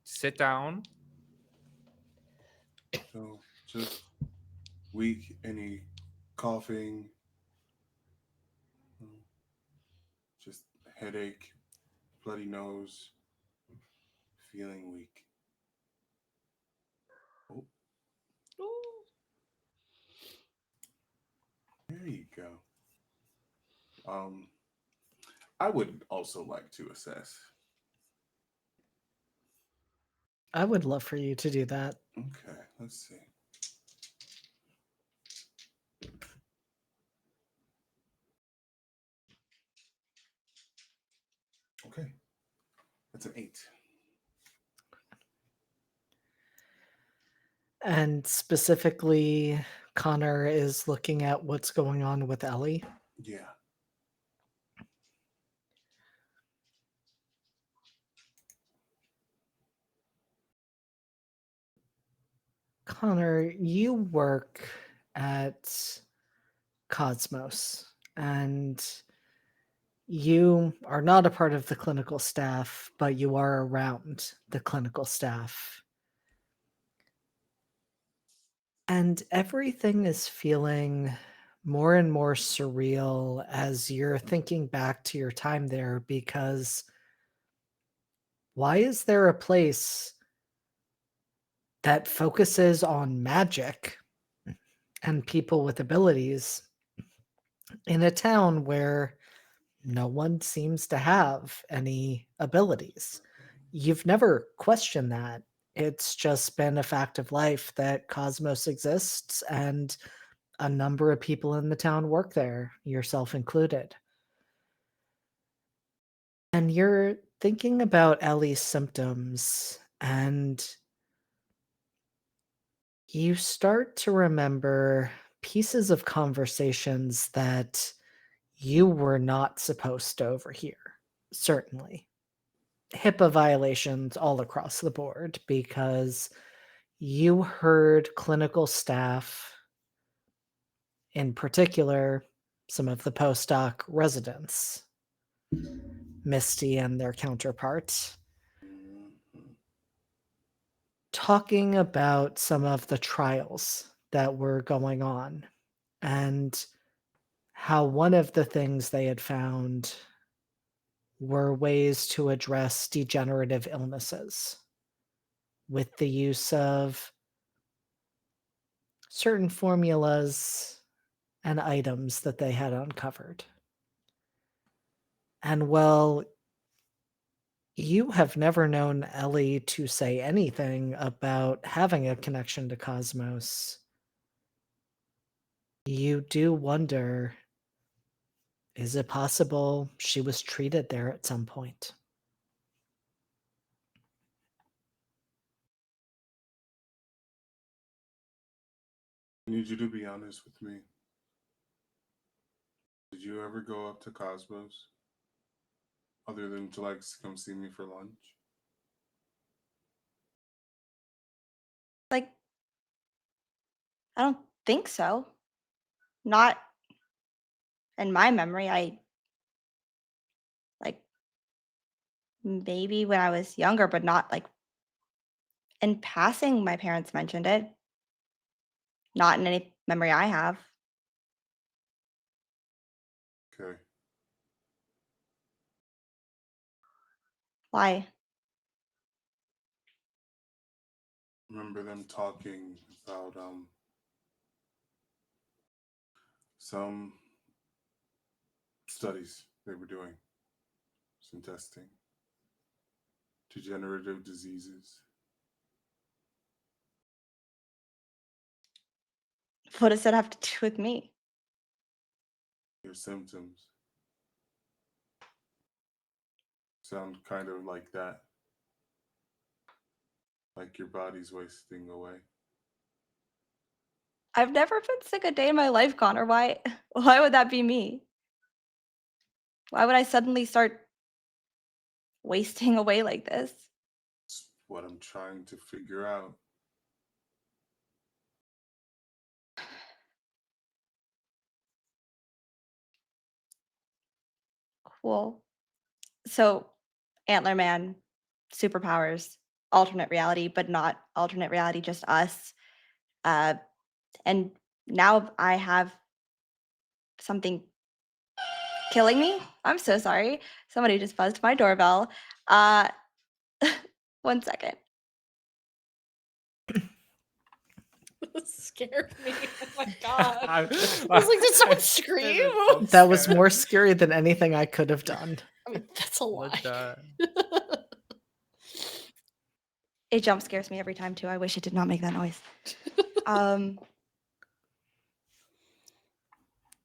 sit down. So just weak, any coughing, mm, just headache, bloody nose, feeling weak. Oh, Oh. there you go. Um, I would also like to assess. I would love for you to do that. Okay, let's see. Okay, that's an 8. And specifically, Connor is looking at what's going on with Ellie. Yeah. Connor, you work at Cosmos, and you are not a part of the clinical staff, but you are around the clinical staff. And everything is feeling more and more surreal as you're thinking back to your time there, because why is there a place that focuses on magic and people with abilities in a town where no one seems to have any abilities? You've never questioned that. It's just been a fact of life that Cosmos exists, and a number of people in the town work there, yourself included. And you're thinking about Ellie's symptoms, and you start to remember pieces of conversations that you were not supposed to overhear, certainly. HIPAA violations all across the board, because you heard clinical staff, in particular, some of the postdoc residents, Misty and their counterparts, Mhm. talking about some of the trials that were going on, and how one of the things they had found were ways to address degenerative illnesses with the use of certain formulas and items that they had uncovered. And well, you have never known Ellie to say anything about having a connection to Cosmos. You do wonder, is it possible she was treated there at some point? I need you to be honest with me. Did Did you ever go up to Cosmos? Other than to like come see me for lunch? Like, I don't think so. Not in my memory. Like, maybe when I was younger, but not like in passing, my parents mentioned it. Not in any memory I have. Okay. Why? Remember them talking about some studies they were doing, some testing, degenerative diseases. What does that have to do with me? Your symptoms sound kind of like that, like your body's wasting away. I've never been sick a day in my life, Connor. Why would that be me? Why would I suddenly start wasting away like this? It's what I'm trying to figure out. Cool. So, Antler Man, superpowers, alternate reality, but not alternate reality, just us. And now I have something killing me. I'm so sorry. Somebody just buzzed my doorbell. Uh, 1 second. That scared me. Oh my god. I I was like, did someone scream? That was more scary than anything I could have done. I mean, that's a lie. It jump scares me every time too. I wish it did not make that noise.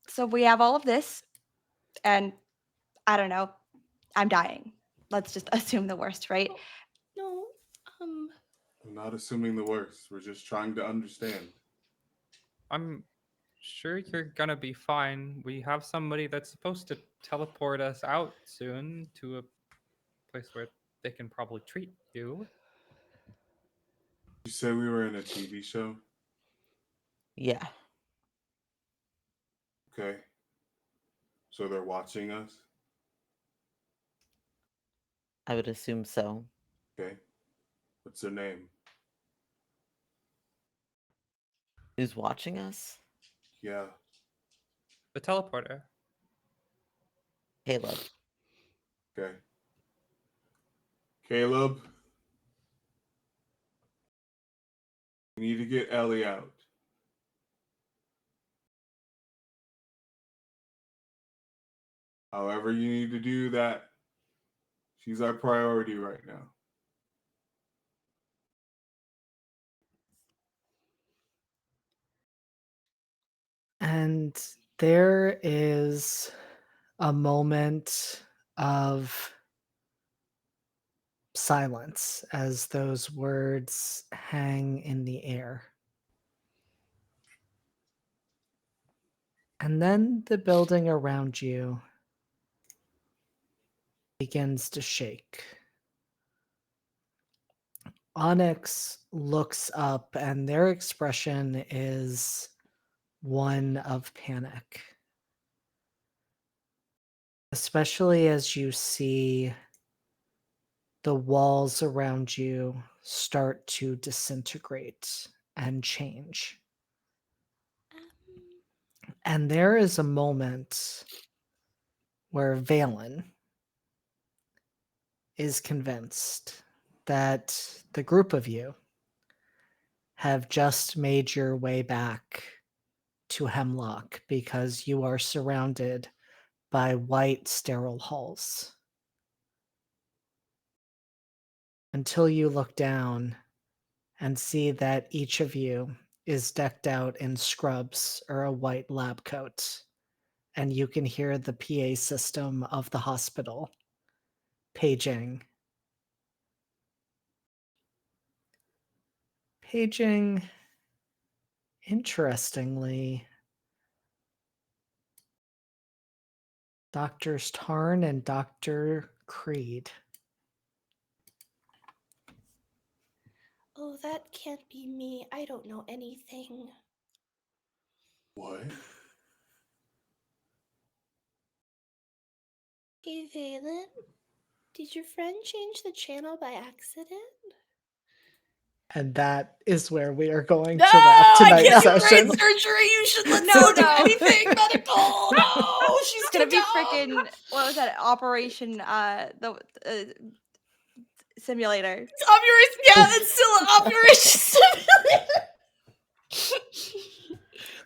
So we have all of this, and I don't know. I'm dying. Let's just assume the worst, right? No, I'm not assuming the worst. We're just trying to understand. I'm sure you're gonna be fine. We have somebody that's supposed to teleport us out soon to a place where they can probably treat you. You said we were in a TV show? Yeah. Okay. So they're watching us? I would assume so. Okay. What's their name? Who's watching us? Yeah. The teleporter. Caleb. Okay. Caleb, we need to get Ellie out. However, you need to do that. She's our priority right now. And there is a moment of silence as those words hang in the air. And then the building around you begins to shake. Onyx looks up, and their expression is one of panic. Especially as you see the walls around you start to disintegrate and change. And there is a moment where Valen is convinced that the group of you have just made your way back to Hemlock because you are surrounded by white sterile halls. Until you look down and see that each of you is decked out in scrubs or a white lab coat, and you can hear the PA system of the hospital paging. Paging, interestingly, Doctors Tarn and Dr. Creed. Oh, that can't be me. I don't know anything. What? Hey, Valen, did your friend change the channel by accident? And that is where we are going No, to wrap I tonight's can't do session. brain surgery. You should let No, someone do no. anything medical. No, she's It's gonna too be dumb. freaking what was that Operation Simulator. Operation, yeah, that's still an Operation Simulator.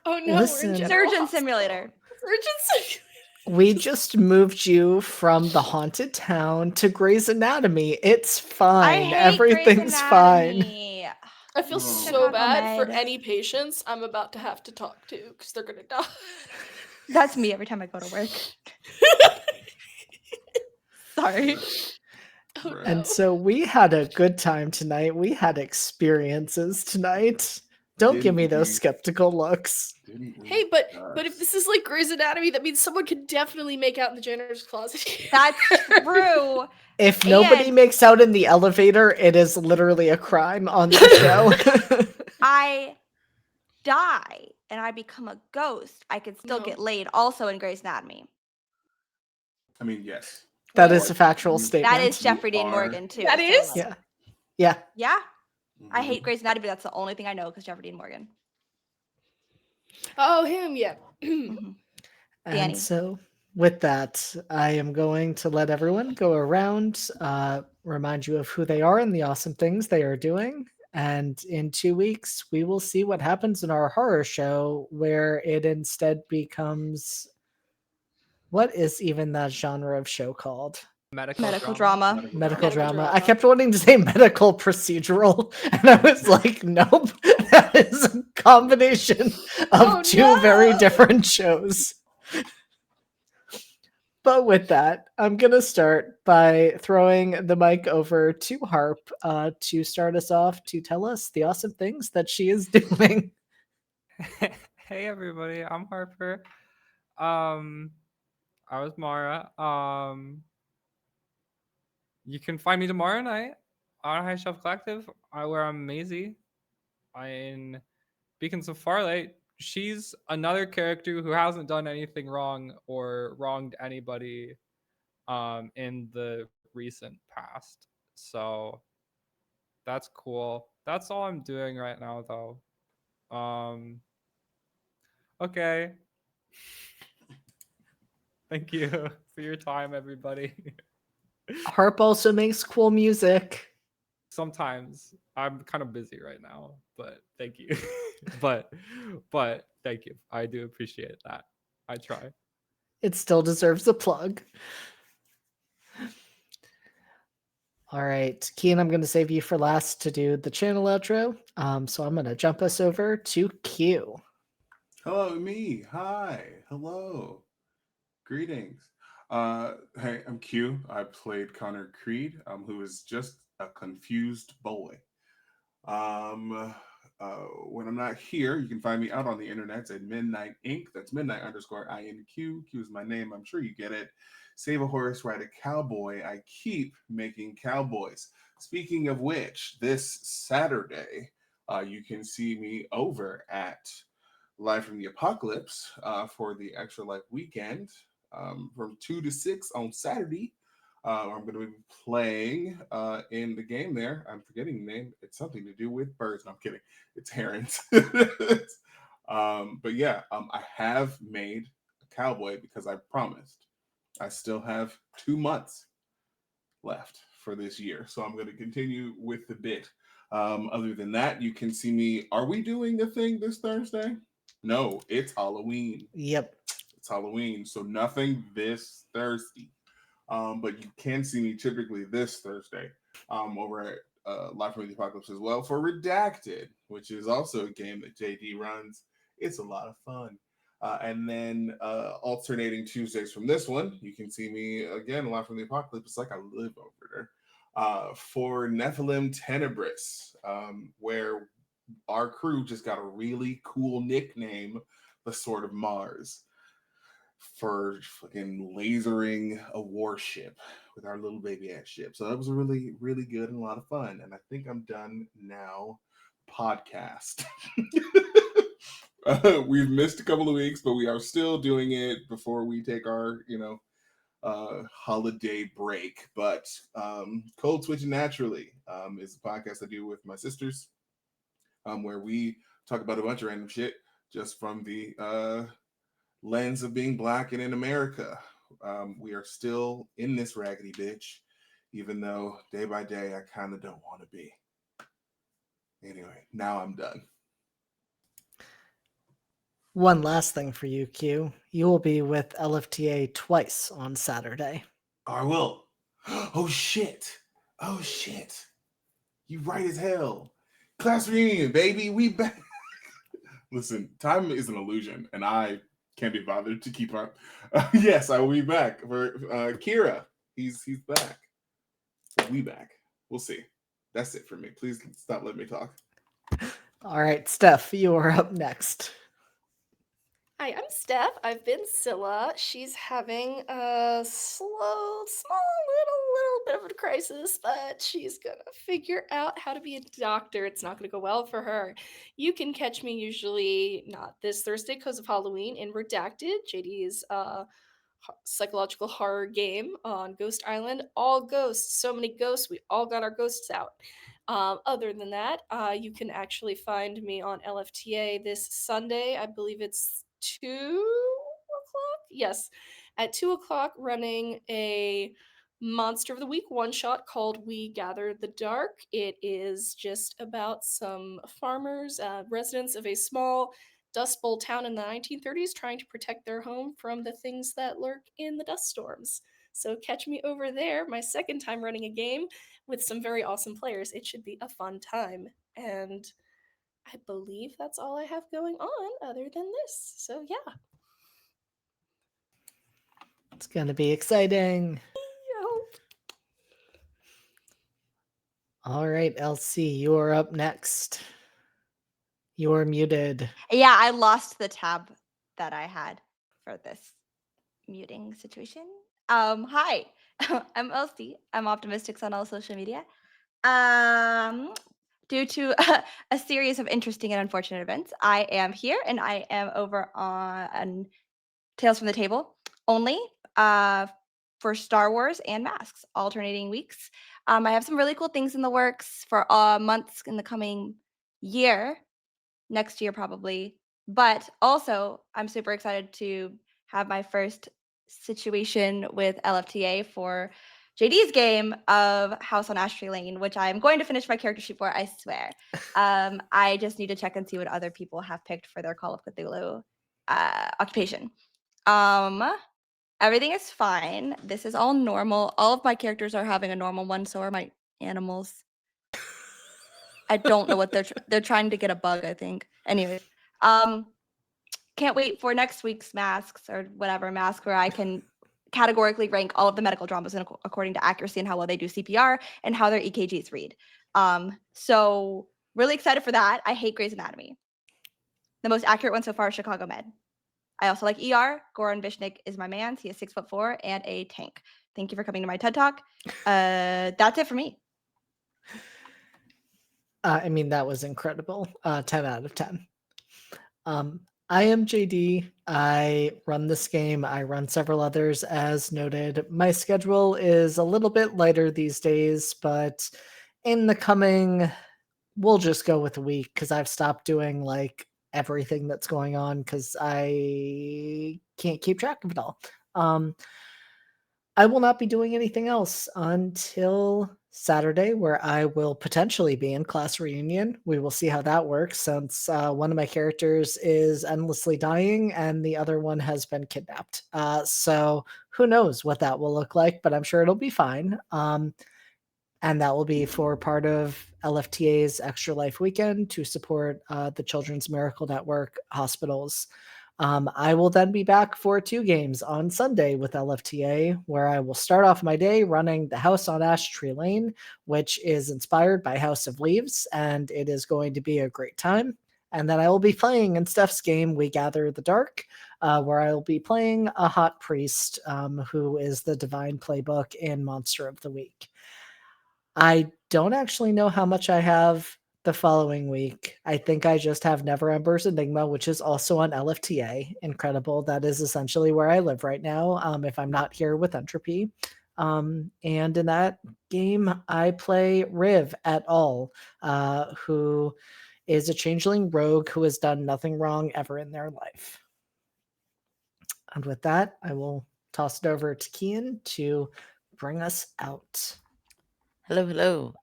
Oh no, we're Listen. in General Surgeon Hospital. Simulator. Surgeon Simulator. We just moved you from the haunted town to Grey's Anatomy. It's I fine. hate Everything's Grey's fine. Anatomy. I feel Oh. so Chicago bad for Med. any patients I'm about to have to talk to because they're gonna die. That's me every time I go to work. Sorry. Oh Right. no. And so we had a good time tonight. We had experiences tonight. Don't give me Didn't those we? skeptical looks. Didn't we? Hey, but if Yes. this is like Grey's Anatomy, that means someone could definitely make out in the janitor's closet. here. That's true. If nobody And- makes out in the elevator, it is literally a crime on the show. I die and I become a ghost. I could still No. get laid also in Grey's Anatomy. I mean, yes. That Wait, is a factual You- statement. that is Jeffrey Dean are- Morgan too. That so, is? like, Yeah. Yeah. Yeah. I Mhm. hate Grey's Anatomy, but that's the only thing I know because Jeffrey Dean Morgan. Oh, him, yeah. Mhm. And Danny. so, with that, I am going to let everyone go around, remind you of who they are and the awesome things they are doing. And in 2 weeks, we will see what happens in our horror show, where it instead becomes, what is even that genre of show called? Medical drama. Medical Medical drama. I drama. kept wanting to say medical procedural, and I was like, nope, that is a combination of Oh, two very no! different shows. But with that, I'm going to start by throwing the mic over to Harp to start us off to tell us the awesome things that she is doing. Hey everybody, I'm Harper. I was Mara. You can find me tomorrow night on High Shelf Collective, where I'm Maisie in Beacons of Farlight. She's another character who hasn't done anything wrong or wronged anybody in the recent past. So that's cool. That's all I'm doing right now though. Okay. Thank you for your time, everybody. Harp also makes cool music. Sometimes I'm kind of busy right now, but thank you. but thank you. I do appreciate that. I try. It still deserves a plug. All right, Keen, I'm going to save you for last to do the channel outro. So I'm going to jump us over to Q. Hello, me. Hi. Hello. Greetings. Hey, I'm Q. I played Connor Creed, who is just a confused boy. When I'm not here, you can find me out on the internet at Midnight Inc. That's Midnight_INQ. Q is my name. I'm sure you get it. Save a horse, ride a cowboy. I keep making cowboys. Speaking of which, this Saturday, you can see me over at Live from the Apocalypse for the Extra Life weekend from 2 to 6 on Saturday. I'm going to be playing in the game there. I'm forgetting the name. It's something to do with birds. No, I'm kidding. It's herons. But yeah, I have made a cowboy because I promised. I still have 2 months left for this year. So I'm going to continue with the bit. Other than that, you can see me. Are we doing a thing this Thursday? No, it's Halloween. Yep. It's Halloween. So nothing this Thursday. But you can see me typically this Thursday over at Live from the Apocalypse as well for Redacted, which is also a game that JD runs. It's a lot of fun. And then alternating Tuesdays from this one, you can see me again Live from the Apocalypse. It's like I live over there for Nephilim Tenebris, where our crew just got a really cool nickname, the Sword of Mars. for fucking lasering a warship with our little baby ass ship. So that was really, really good and a lot of fun. And I think I'm done now. Podcast. We've missed a couple of weeks, but we are still doing it before we take our, holiday break. But Cold Switching Naturally is a podcast I do with my sisters, where we talk about a bunch of random shit just from the lens of being Black and in America. We are still in this raggedy bitch, even though day by day I kind of don't want to be. Anyway, now I'm done. One last thing for you, Q. You will be with LFTA twice on Saturday. Oh, I will. Oh shit. Oh shit. You right as hell. Class reunion, baby. We back. Listen, time is an illusion, and I can't be bothered to keep up. Yes, I will be back for Kira. He's back. We back. We'll see. That's it for me. Please stop letting me talk. All right, Steph, you are up next. Hi, I'm Steph. I've been Scylla. She's having a small little bit of a crisis, but she's gonna figure out how to be a doctor. It's not gonna go well for her. You can catch me usually not this Thursday because of Halloween in Redacted, JD's psychological horror game on Ghost Island. All ghosts, so many ghosts. We all got our ghosts out. Other than that, you can actually find me on LFTA this Sunday. I believe it's 2 o'clock. Yes, at 2 o'clock, running a Monster of the Week one shot called We Gather the Dark. It is just about some farmers, residents of a small Dust Bowl town in the 1930s trying to protect their home from the things that lurk in the dust storms. So catch me over there, my second time running a game with some very awesome players. It should be a fun time. And I believe that's all I have going on other than this. So yeah. It's going to be exciting. I hope. All right, LC, you are up next. You're muted. Yeah, I lost the tab that I had for this muting situation. Hi, I'm Elsie. I'm Optimistics on all social media. Due to a series of interesting and unfortunate events, I am here and I am over on Tales from the Table only for Star Wars and Masks, alternating weeks. I have some really cool things in the works for months in the coming year, next year probably. But also, I'm super excited to have my first situation with LFTA for JD's game of House on Ashtray Lane, which I'm going to finish my character sheet for, I swear. I just need to check and see what other people have picked for their Call of Cthulhu occupation. Everything is fine. This is all normal. All of my characters are having a normal one, so are my animals. I don't know what they're trying to get a bug, I think. Anyways, can't wait for next week's masks or whatever mask where I can categorically rank all of the medical dramas according to accuracy and how well they do CPR and how their EKGs read. So really excited for that. I hate Grey's Anatomy. The most accurate one so far is Chicago Med. I also like ER. Goran Vishnik is my man. He is 6'4" and a tank. Thank you for coming to my TED Talk. That's it for me. I mean, that was incredible. 10 out of 10. I am JD. I run this game. I run several others, as noted. My schedule is a little bit lighter these days, but in the coming, we'll just go with a week because I've stopped doing like everything that's going on because I can't keep track of it all. I will not be doing anything else until Saturday, where I will potentially be in class reunion. We will see how that works since one of my characters is endlessly dying and the other one has been kidnapped. So who knows what that will look like, but I'm sure it'll be fine. And that will be for part of LFTA's Extra Life Weekend to support the Children's Miracle Network hospitals. I will then be back for 2 games on Sunday with LFTA, where I will start off my day running the House on Ash Tree Lane, which is inspired by House of Leaves, and it is going to be a great time. And then I will be playing in Steph's game, We Gather the Dark, where I will be playing a hot priest who is the divine playbook in Monster of the Week. I don't actually know how much I have the following week. I think I just have Never Ember's Enigma, which is also on LFTA. Incredible. That is essentially where I live right now, if I'm not here with Entropy. And in that game, I play Riv at all, who is a changeling rogue who has done nothing wrong ever in their life. And with that, I will toss it over to Kian to bring us out. Hello, hello.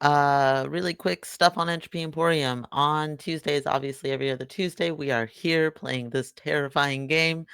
Really quick stuff on Entropy Emporium. On Tuesdays, obviously every other Tuesday, we are here playing this terrifying game.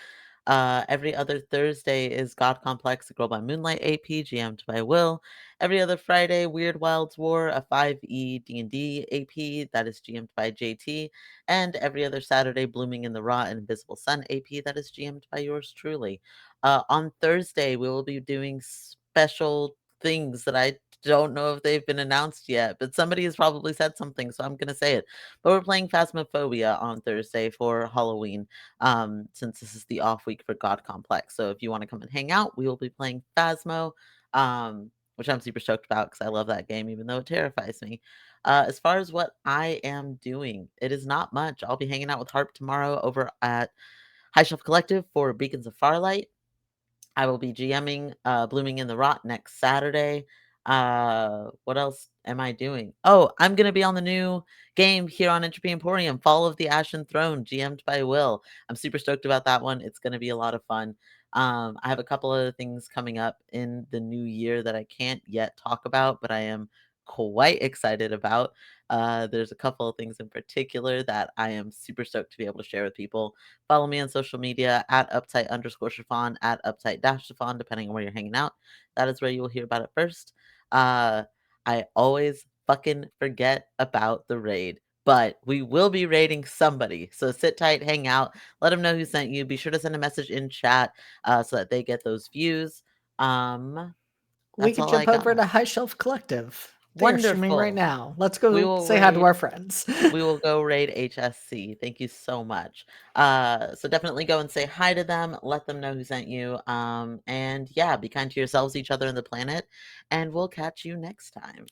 Every other Thursday is God Complex, a Girl by Moonlight AP, GM'd by Will. Every other Friday, Weird Wilds War, a 5e D&D AP, that is GM'd by JT. And every other Saturday, Blooming in the Raw and Invisible Sun AP, that is GM'd by yours truly. On Thursday, we will be doing special things that I don't know if they've been announced yet, but somebody has probably said something, so I'm going to say it. But we're playing Phasmophobia on Thursday for Halloween, since this is the off week for God Complex. So if you want to come and hang out, we will be playing Phasmo, which I'm super stoked about because I love that game, even though it terrifies me. As far as what I am doing, it is not much. I'll be hanging out with Harp tomorrow over at High Shelf Collective for Beacons of Farlight. I will be GMing Blooming in the Rot next Saturday. What else am I doing? Oh, I'm going to be on the new game here on Entropy Emporium, Fall of the Ashen Throne, GM'd by Will. I'm super stoked about that one. It's going to be a lot of fun. I have a couple of things coming up in the new year that I can't yet talk about, but I am quite excited about. There's a couple of things in particular that I am super stoked to be able to share with people. Follow me on social media at uptight_Chiffon, at uptight-Chiffon, depending on where you're hanging out. That is where you will hear about it first. I always fucking forget about the raid, but we will be raiding somebody. So sit tight, hang out, let them know who sent you. Be sure to send a message in chat so that they get those views. We That's can all I jump over got. to High Shelf Collective. They are streaming right Wonderful. now. Let's We go will say hi to raid- our friends. We will go raid HSC. Thank you so much. So definitely go and say hi to them. Let them know who sent you. And yeah, be kind to yourselves, each other, and the planet. And we'll catch you next time.